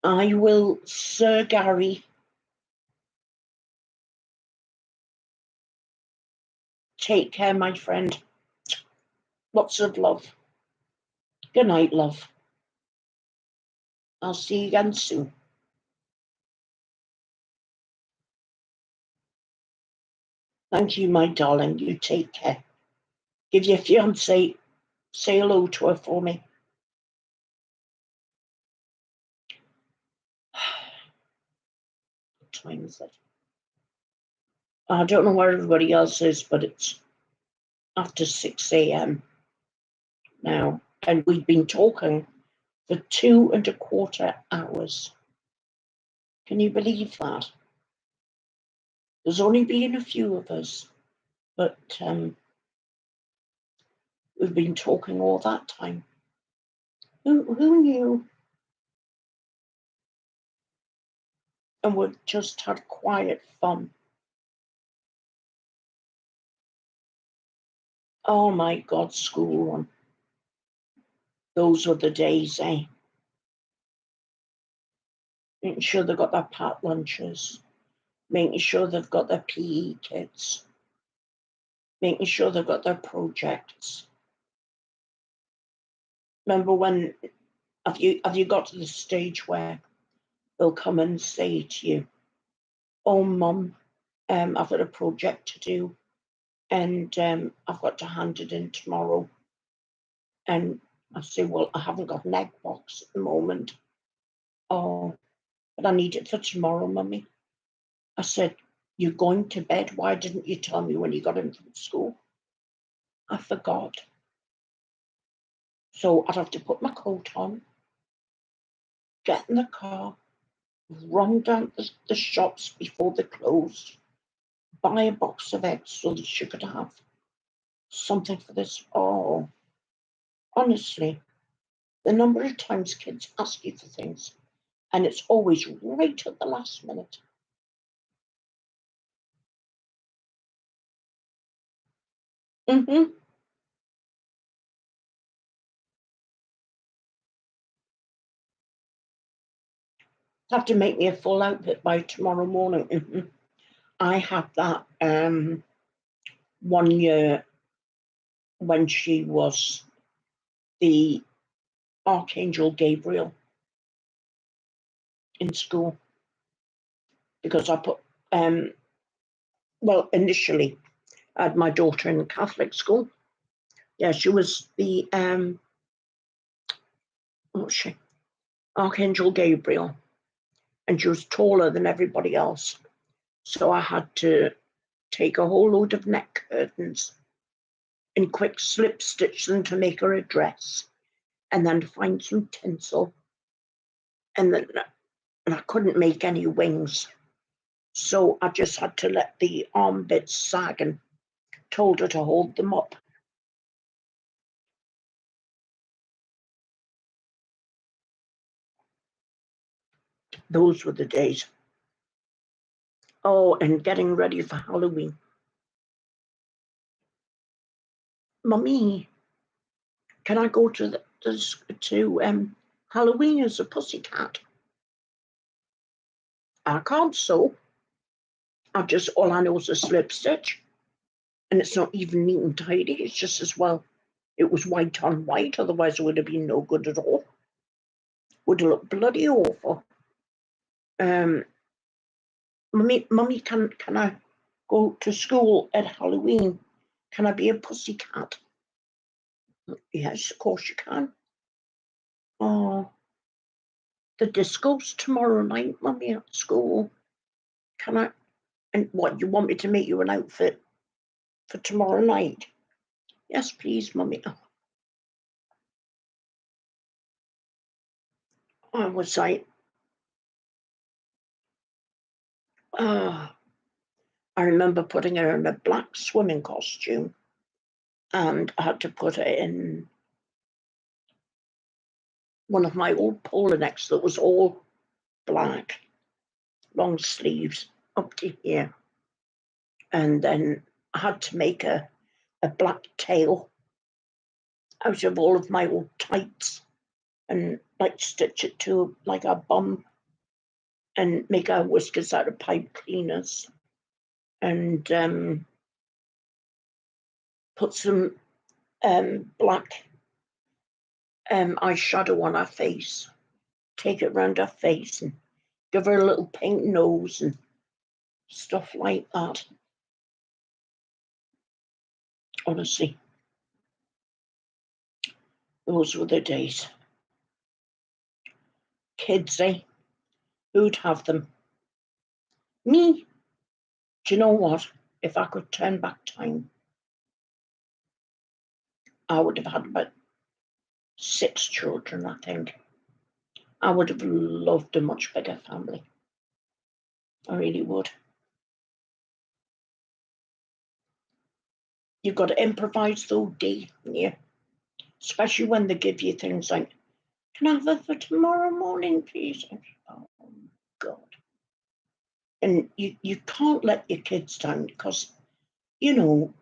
I will, Sir Gary. Take care, my friend. Lots of love. Good night, love. I'll see you again soon. Thank you, my darling. You take care. Give your fiancée, say hello to her for me. What time is it? I don't know where everybody else is, but it's after 6 a.m. now. And we've been talking for 2.25 hours. Can you believe that? There's only been a few of us, but we've been talking all that time. Who knew? And we've just had quiet fun. Oh my God, school run. Those were the days, eh? Making sure they've got their packed lunches, making sure they've got their PE kits, making sure they've got their projects. Remember when, have you got to the stage where they'll come and say to you, oh, Mum, I've got a project to do and I've got to hand it in tomorrow. And I say, well, I haven't got an egg box at the moment. Oh, but I need it for tomorrow, Mummy. I said, you're going to bed? Why didn't you tell me when you got in from school? I forgot. So I'd have to put my coat on, get in the car, run down the shops before they closed, buy a box of eggs so that she could have something for this. Oh, honestly, the number of times kids ask you for things, and it's always right at the last minute. Mm-hmm. Have to make me a full outfit by tomorrow morning. Mm-hmm. I had that 1 year when she was the Archangel Gabriel in school, because I put well, initially I had my daughter in Catholic school. Yeah, she was the what's she? Archangel Gabriel, and she was taller than everybody else. So I had to take a whole load of neck curtains and quick slip stitch them to make her a dress, and then find some tinsel, and then and I couldn't make any wings, so I just had to let the arm bits sag and told her to hold them up. Those were the days. Oh, and getting ready for Halloween. Mummy, can I go to Halloween as a pussycat? I can't sew. All I know is a slip stitch, and it's not even neat and tidy. It's just as well it was white on white, otherwise it would have been no good at all. Would have looked bloody awful. Um, Mummy, can I go to school at Halloween? Can I be a pussycat? Yes, of course you can. Oh, the disco's tomorrow night, Mummy, at school. Can I? And what, you want me to make you an outfit for tomorrow night? Yes, please, Mummy. I was like, I remember putting her in a black swimming costume, and I had to put her in one of my old polo necks that was all black, long sleeves up to here. And then I had to make a black tail out of all of my old tights and like stitch it to like a bum and make our whiskers out of pipe cleaners, and put some black eyeshadow on her face, take it round her face and give her a little pink nose and stuff like that. Honestly, those were the days. Kids, eh? Who'd have them? Me. Do you know what? If I could turn back time, I would have had about 6 children, I think. I would have loved a much bigger family. I really would. You've got to improvise though, Dee, yeah. Especially when they give you things like, can I have it for tomorrow morning, please? Oh, God. And you can't let your kids down because, you know,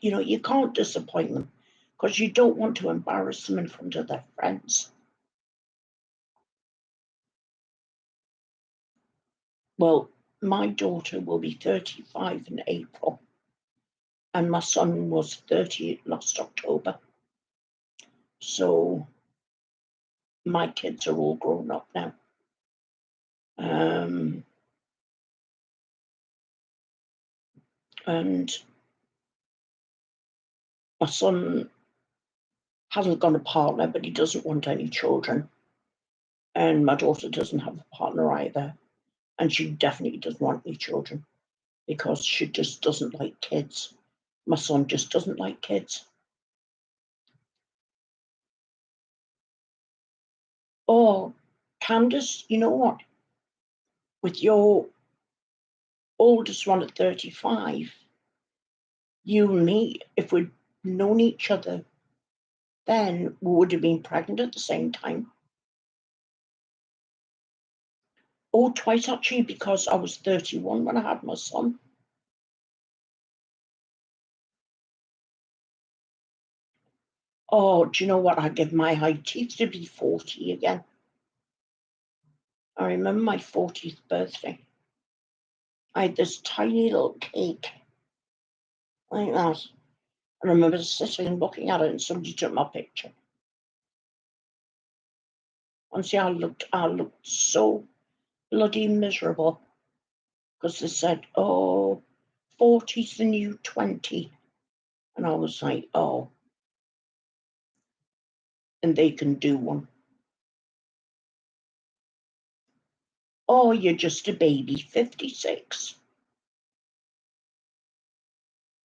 you can't disappoint them because you don't want to embarrass them in front of their friends. Well, my daughter will be 35 in April, and my son was 30 last October. So my kids are all grown up now. And my son hasn't got a partner, but he doesn't want any children. And my daughter doesn't have a partner either. And she definitely doesn't want any children because she just doesn't like kids. My son just doesn't like kids. Oh, Candace, you know what? With your oldest one at 35, you and me, if we'd known each other then, we would have been pregnant at the same time. Oh, twice actually, because I was 31 when I had my son. Oh, do you know what? I'd give my high teeth to be 40 again. I remember my 40th birthday. I had this tiny little cake like that. I remember sitting and looking at it and somebody took my picture. And see, I looked so bloody miserable because they said, oh, 40's the new 20. And I was like, oh, and they can do one. Oh, you're just a baby, 56.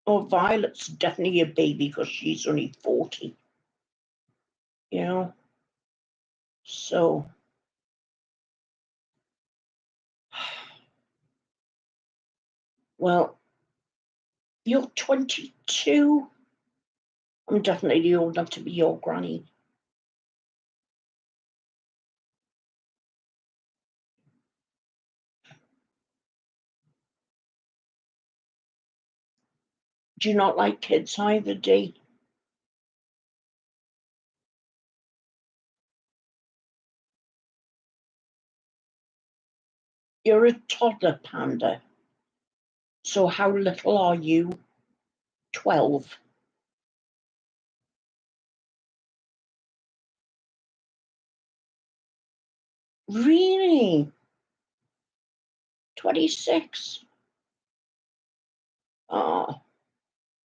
Oh, Violet's definitely a baby because she's only 40. You know? So, well, you're 22. I'm definitely old enough to be your granny. Do you not like kids either, Dee? You're a toddler, Panda. So how little are you? 12. Really? 26? Oh,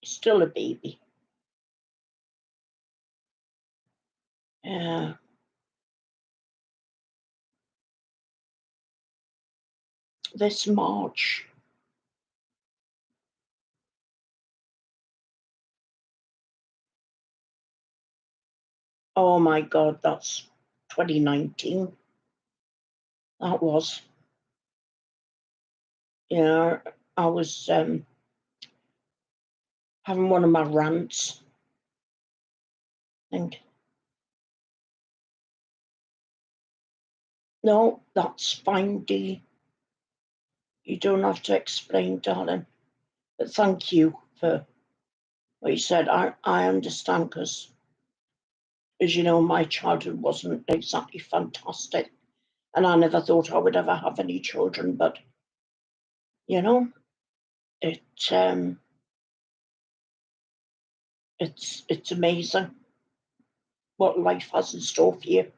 still a baby. Yeah. This March. Oh my God, that's 2019. That was. Yeah, I was having one of my rants. And no, that's fine, Dee. You don't have to explain, darling. But thank you for what you said. I understand because, as you know, my childhood wasn't exactly fantastic. And I never thought I would ever have any children. But, you know, it it's amazing what life has in store for you.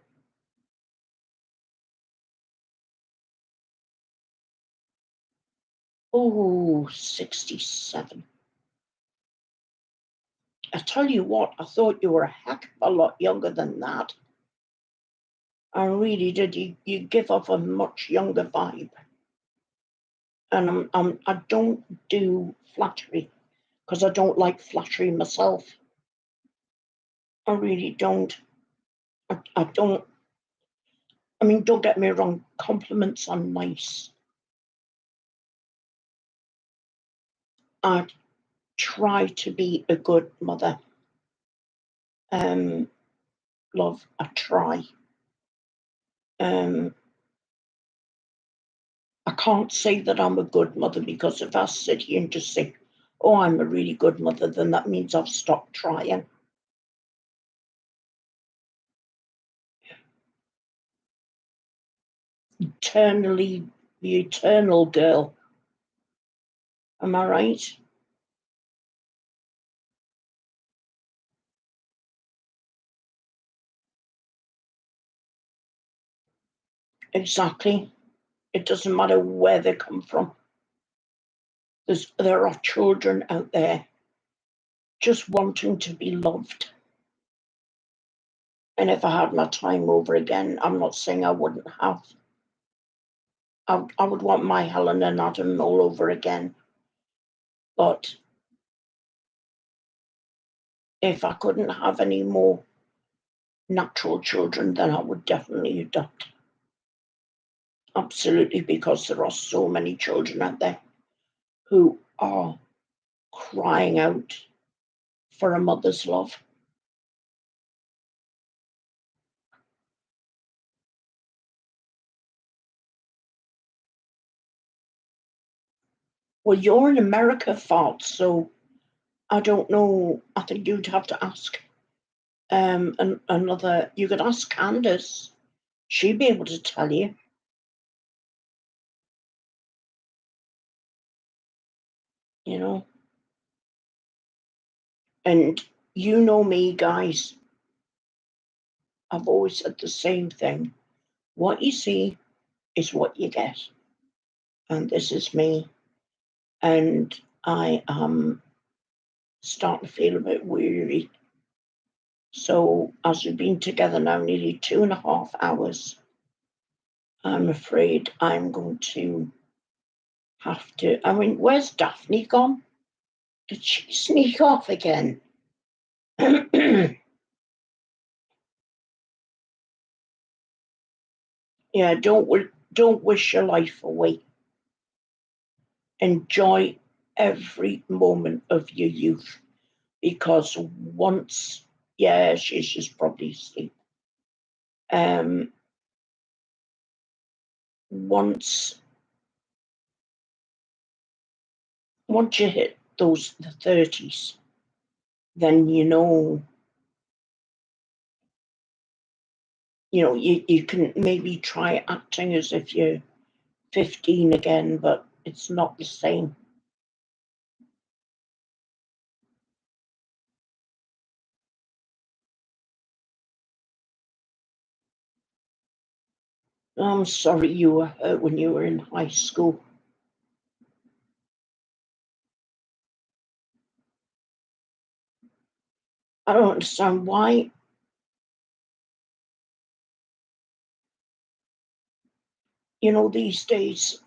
Oh, 67. I tell you what, I thought you were a heck of a lot younger than that. I really did. You give off a much younger vibe. And I don't do flattery because I don't like flattery myself. I really don't. I don't. I mean, don't get me wrong, compliments are nice. I try to be a good mother. Love, I try. Um, I can't say that I'm a good mother because if I sit here and just say, oh, I'm a really good mother, then that means I've stopped trying. Eternally, the eternal girl. Am I right? Exactly. It doesn't matter where they come from. There are children out there just wanting to be loved. And if I had my time over again, I'm not saying I wouldn't have. I would want my Helen and Adam all over again. But if I couldn't have any more natural children, then I would definitely adopt. Absolutely, because there are so many children out there who are crying out for a mother's love. Well, you're in America, Fart, so I don't know. I think you'd have to ask another. You could ask Candace. She'd be able to tell you. You know, and you know me, guys. I've always said the same thing. What you see is what you get, and this is me. And I am starting to feel a bit weary. So, as we've been together now nearly 2.5 hours, I'm afraid I'm going to have to. I mean, where's Daphne gone? Did she sneak off again? Yeah, don't wish your life away. Enjoy every moment of your youth, because once, yeah, she's just probably asleep. Once once you hit the 30s, then you can maybe try acting as if you're 15 again, but it's not the same. I'm sorry you were hurt when you were in high school. I don't understand why. These days,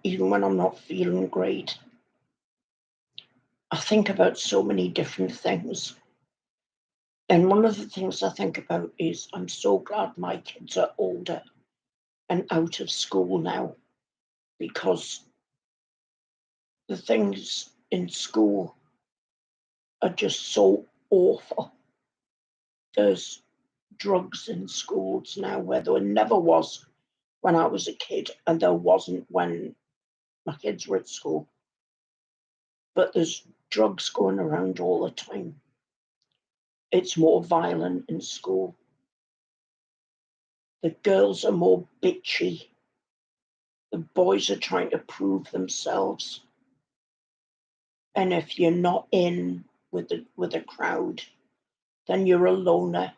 even when I'm not feeling great, I think about so many different things. And one of the things I think about is I'm so glad my kids are older and out of school now, because the things in school are just so awful. There's drugs in schools now where there never was when I was a kid, and there wasn't when my kids were at school. But there's drugs going around all the time. It's more violent in school. The girls are more bitchy. The boys are trying to prove themselves. And if you're not in with a crowd, then you're a loner,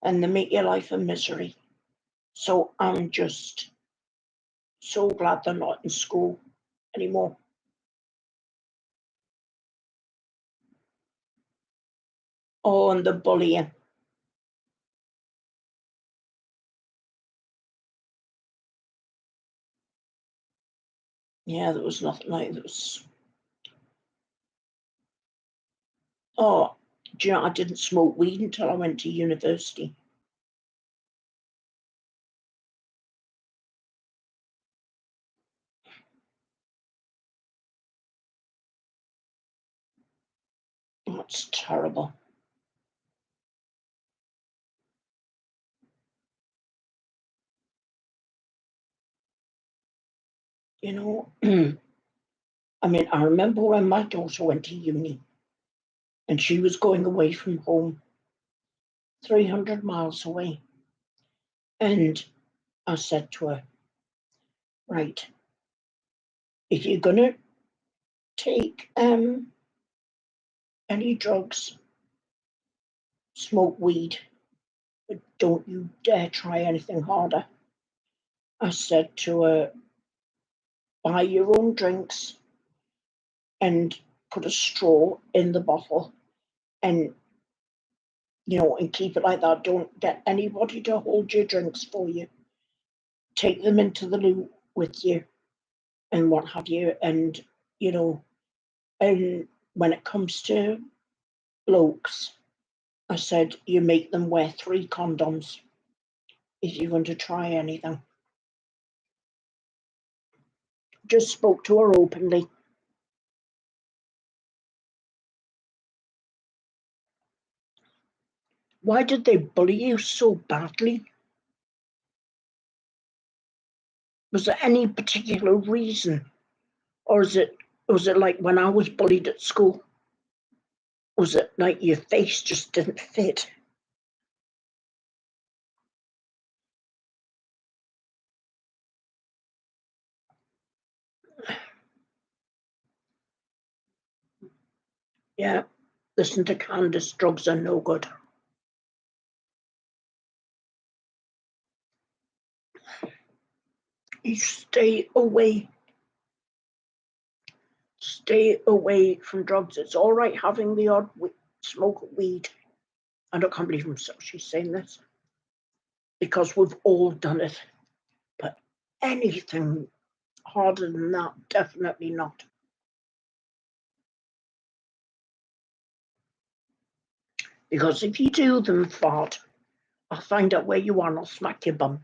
and they make your life a misery. So I'm just so glad they're not in school anymore. Oh, and the bullying. Yeah, there was nothing like this. Oh, do you know, I didn't smoke weed until I went to university. That's terrible. You know, I mean, I remember when my daughter went to uni and she was going away from home, 300 miles away. And I said to her, right, if you're going to take any drugs, smoke weed, but don't you dare try anything harder. I said to her, buy your own drinks and put a straw in the bottle and and keep it like that. Don't get anybody to hold your drinks for you. Take them into the loo with you and what have you. And, and when it comes to blokes, I said, you make them wear 3 condoms if you're going to try anything. Just spoke to her openly. Why did they bully you so badly? Was there any particular reason? Or was it like when I was bullied at school? Was it like your face just didn't fit? Yeah, listen to Candace, drugs are no good. You stay away from drugs. It's all right having the odd smoke of weed. I can't believe she's saying this, because we've all done it. But anything harder than that, definitely not. Because if you do them fart, I'll find out where you are and I'll smack your bum.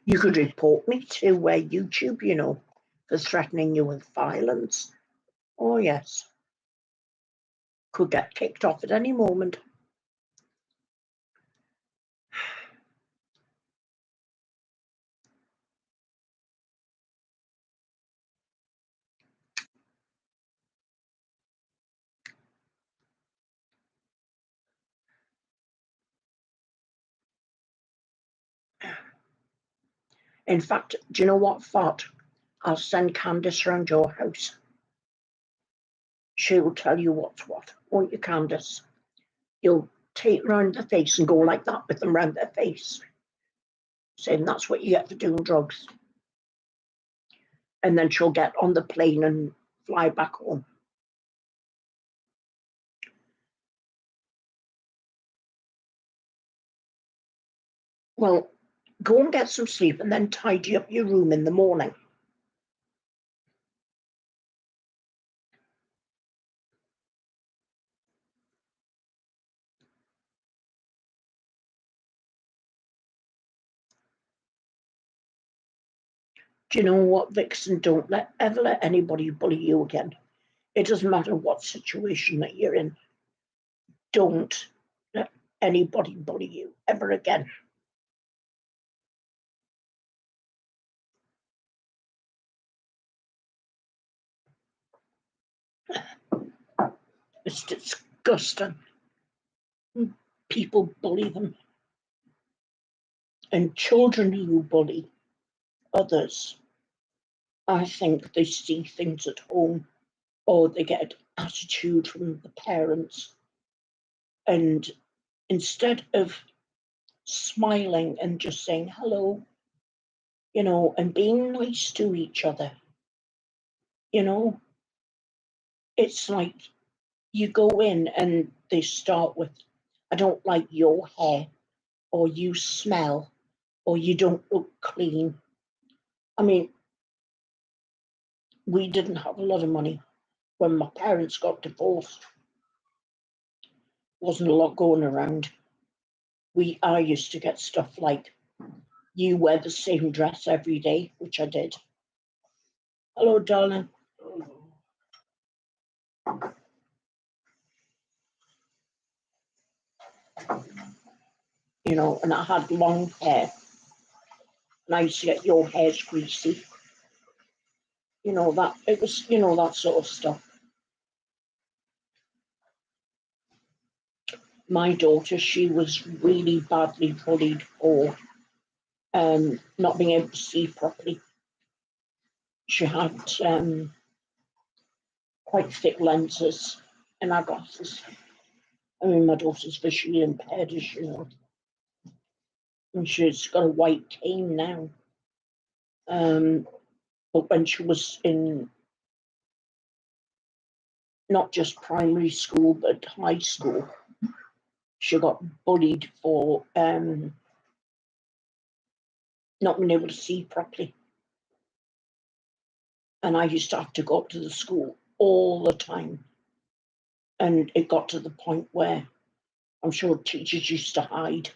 You could report me to YouTube, for threatening you with violence. Oh, yes. Could get kicked off at any moment. In fact, do you know what, Fart? I'll send Candace round your house. She will tell you what's what, won't you, Candace? You'll take round the face and go like that with them round their face, saying that's what you get for doing drugs. And then she'll get on the plane and fly back home. Well, go and get some sleep and then tidy up your room in the morning. Do you know what, Vixen? Don't ever let anybody bully you again. It doesn't matter what situation that you're in. Don't let anybody bully you ever again. It's disgusting. People bully them. And children who bully others, I think they see things at home or they get attitude from the parents. And instead of smiling and just saying hello, and being nice to each other, it's like you go in and they start with, I don't like your hair, or you smell, or you don't look clean. I mean, we didn't have a lot of money when my parents got divorced. Wasn't a lot going around. I used to get stuff like, you wear the same dress every day, which I did. Hello, darling. And I had long hair. And I used to get, your hair's greasy. That it was, that sort of stuff. My daughter, she was really badly bullied for not being able to see properly. She had quite thick lenses in her glasses. I mean, my daughter's visually impaired, as you know. And she's got a white cane now. But when she was in not just primary school, but high school, she got bullied for not being able to see properly. And I used to have to go up to the school all the time. And it got to the point where I'm sure teachers used to hide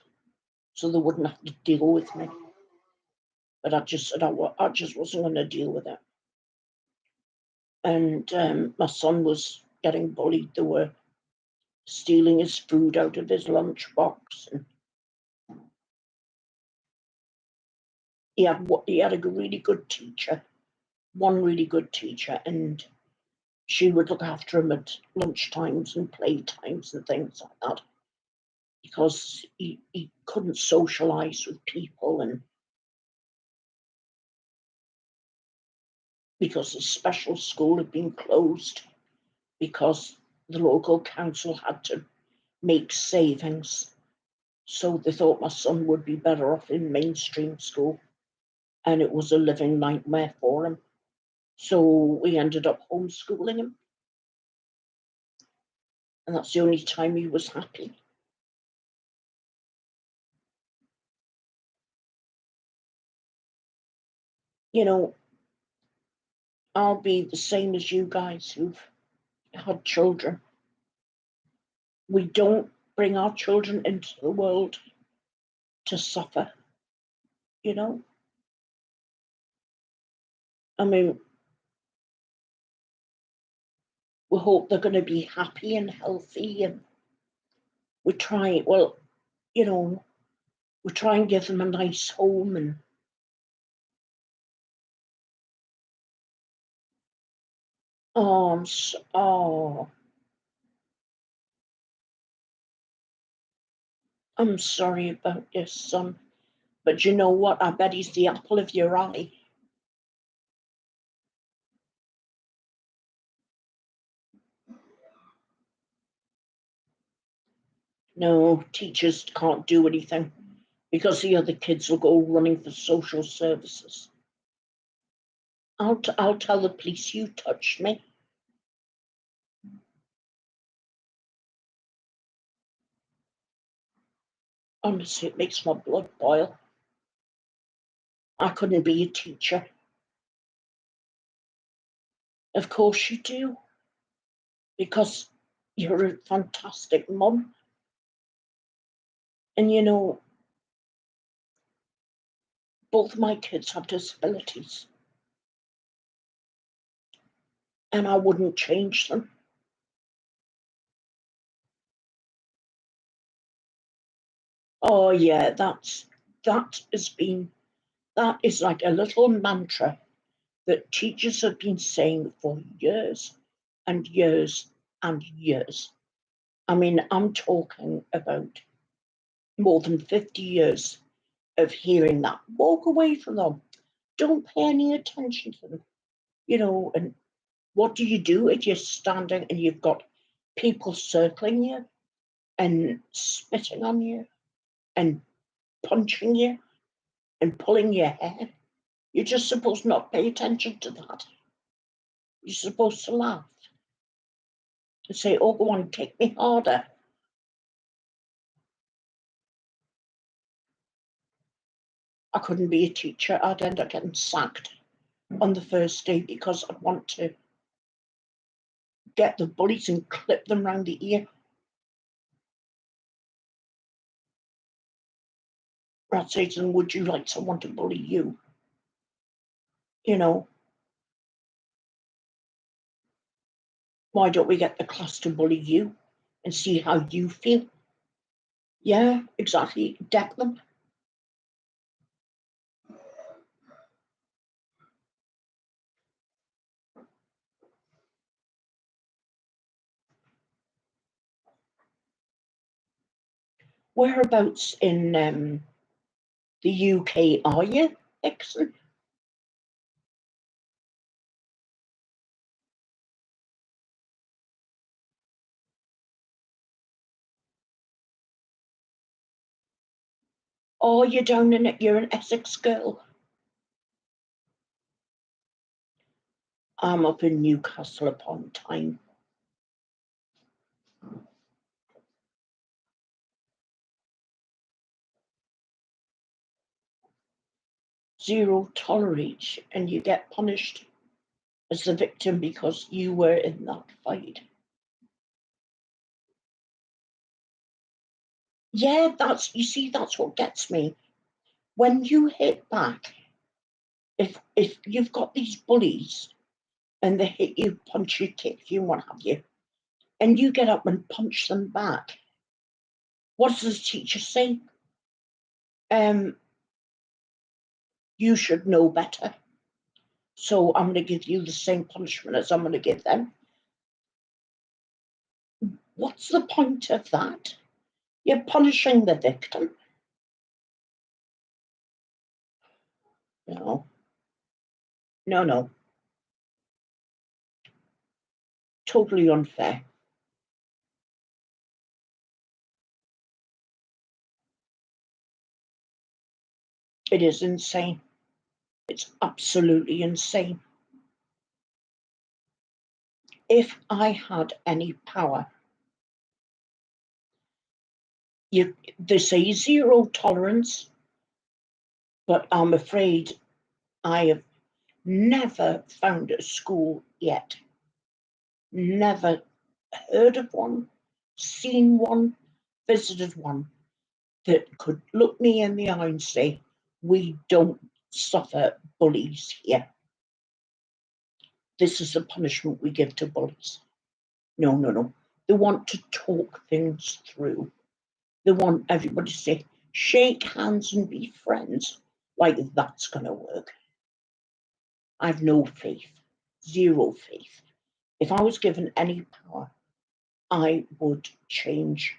so they wouldn't have to deal with me. But I just said I just wasn't going to deal with it. And my son was getting bullied. They were stealing his food out of his lunchbox. And he had a really good teacher, one really good teacher, and she would look after him at lunch times and play times and things like that, because he couldn't socialise with people, and because the special school had been closed because the local council had to make savings. So they thought my son would be better off in mainstream school, and it was a living nightmare for him. So we ended up homeschooling him. And that's the only time he was happy. You know, I'll be the same as you guys who've had children. We don't bring our children into the world to suffer, you know? I mean, we hope they're going to be happy and healthy, and we try, well, you know, we try and give them a nice home, and I'm sorry about your son, but you know what? I bet he's the apple of your eye. No, teachers can't do anything because the other kids will go running for social services. I'll tell the police you touched me. Honestly, it makes my blood boil. I couldn't be a teacher. Of course you do, because you're a fantastic mum. And you know, both my kids have disabilities, and I wouldn't change them. Oh yeah, that is like a little mantra that teachers have been saying for years and years and years. I mean, I'm talking about more than 50 years of hearing that. Walk away from them. Don't pay any attention to them. You know, and what do you do if you're standing and you've got people circling you and spitting on you and punching you and pulling your hair? You're just supposed not pay attention to that. You're supposed to laugh and say, oh, go on, kick me harder. I couldn't be a teacher. I'd end up getting sacked on the first day because I'd want to get the bullies and clip them round the ear. I'd say to them, would you like someone to bully you? You know, why don't we get the class to bully you and see how you feel? Yeah, exactly. Deck them. Whereabouts in the UK are you, Dixon? Oh, you're down in it. You're an Essex girl. I'm up in Newcastle upon Tyne. zero tolerance, and you get punished as the victim because you were in that fight. Yeah, that's what gets me. When you hit back, if you've got these bullies and they hit you, punch you, kick you, what have you, and you get up and punch them back, what does the teacher say? You should know better. So I'm going to give you the same punishment as I'm going to give them. What's the point of that? You're punishing the victim. No. Totally unfair. It is insane. It's absolutely insane. If I had any power, they say zero tolerance, but I'm afraid I have never found a school yet, never heard of one, seen one, visited one that could look me in the eye and say, we don't suffer bullies here. This is the punishment we give to bullies. No. They want to talk things through. They want everybody to say, shake hands and be friends. Like that's going to work. I've no faith, zero faith. If I was given any power, I would change.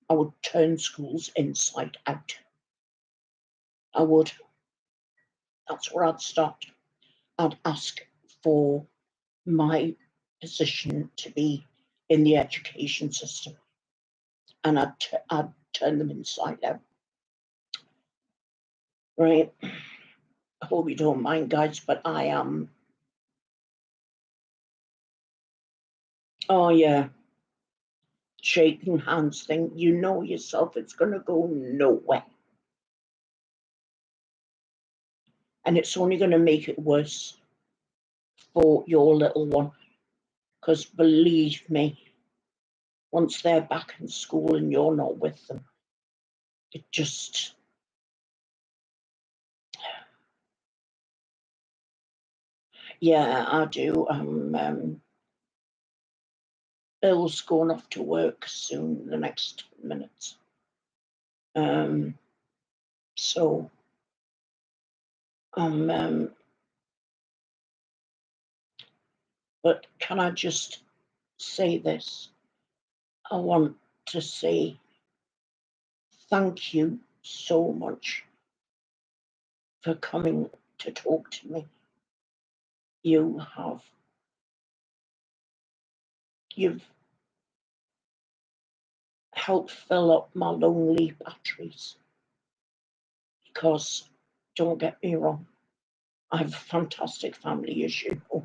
I would turn schools inside out. I would. That's where I'd start. I'd ask for my position to be in the education system, and I'd turn them inside out. Right? I hope you don't mind, guys, but I am. Oh yeah, shaking hands thing. You know yourself, it's going to go nowhere, and it's only going to make it worse for your little one. Because believe me, once they're back in school and you're not with them, it just. Yeah, I do. Bill's going off to work soon, the next minutes. So but can I just say this? I want to say thank you so much for coming to talk to me. You've helped fill up my lonely batteries, because don't get me wrong, I have a fantastic family, as you know,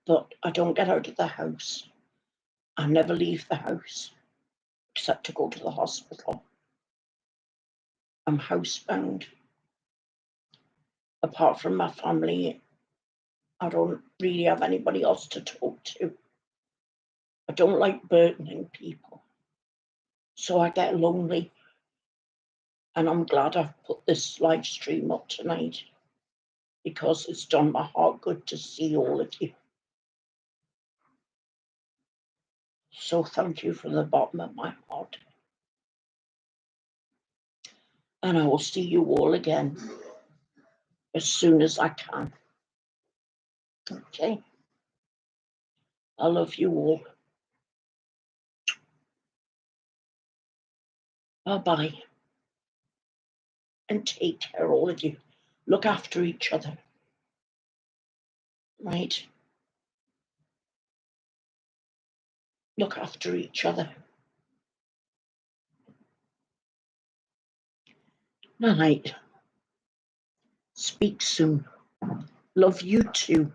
but I don't get out of the house. I never leave the house except to go to the hospital. I'm housebound. Apart from my family, I don't really have anybody else to talk to. I don't like burdening people, so I get lonely. And I'm glad I've put this live stream up tonight, because it's done my heart good to see all of you. So thank you from the bottom of my heart. And I will see you all again as soon as I can. Okay? I love you all. Bye-bye. And take care, all of you. Look after each other. Right? Look after each other. Night. Speak soon. Love you too.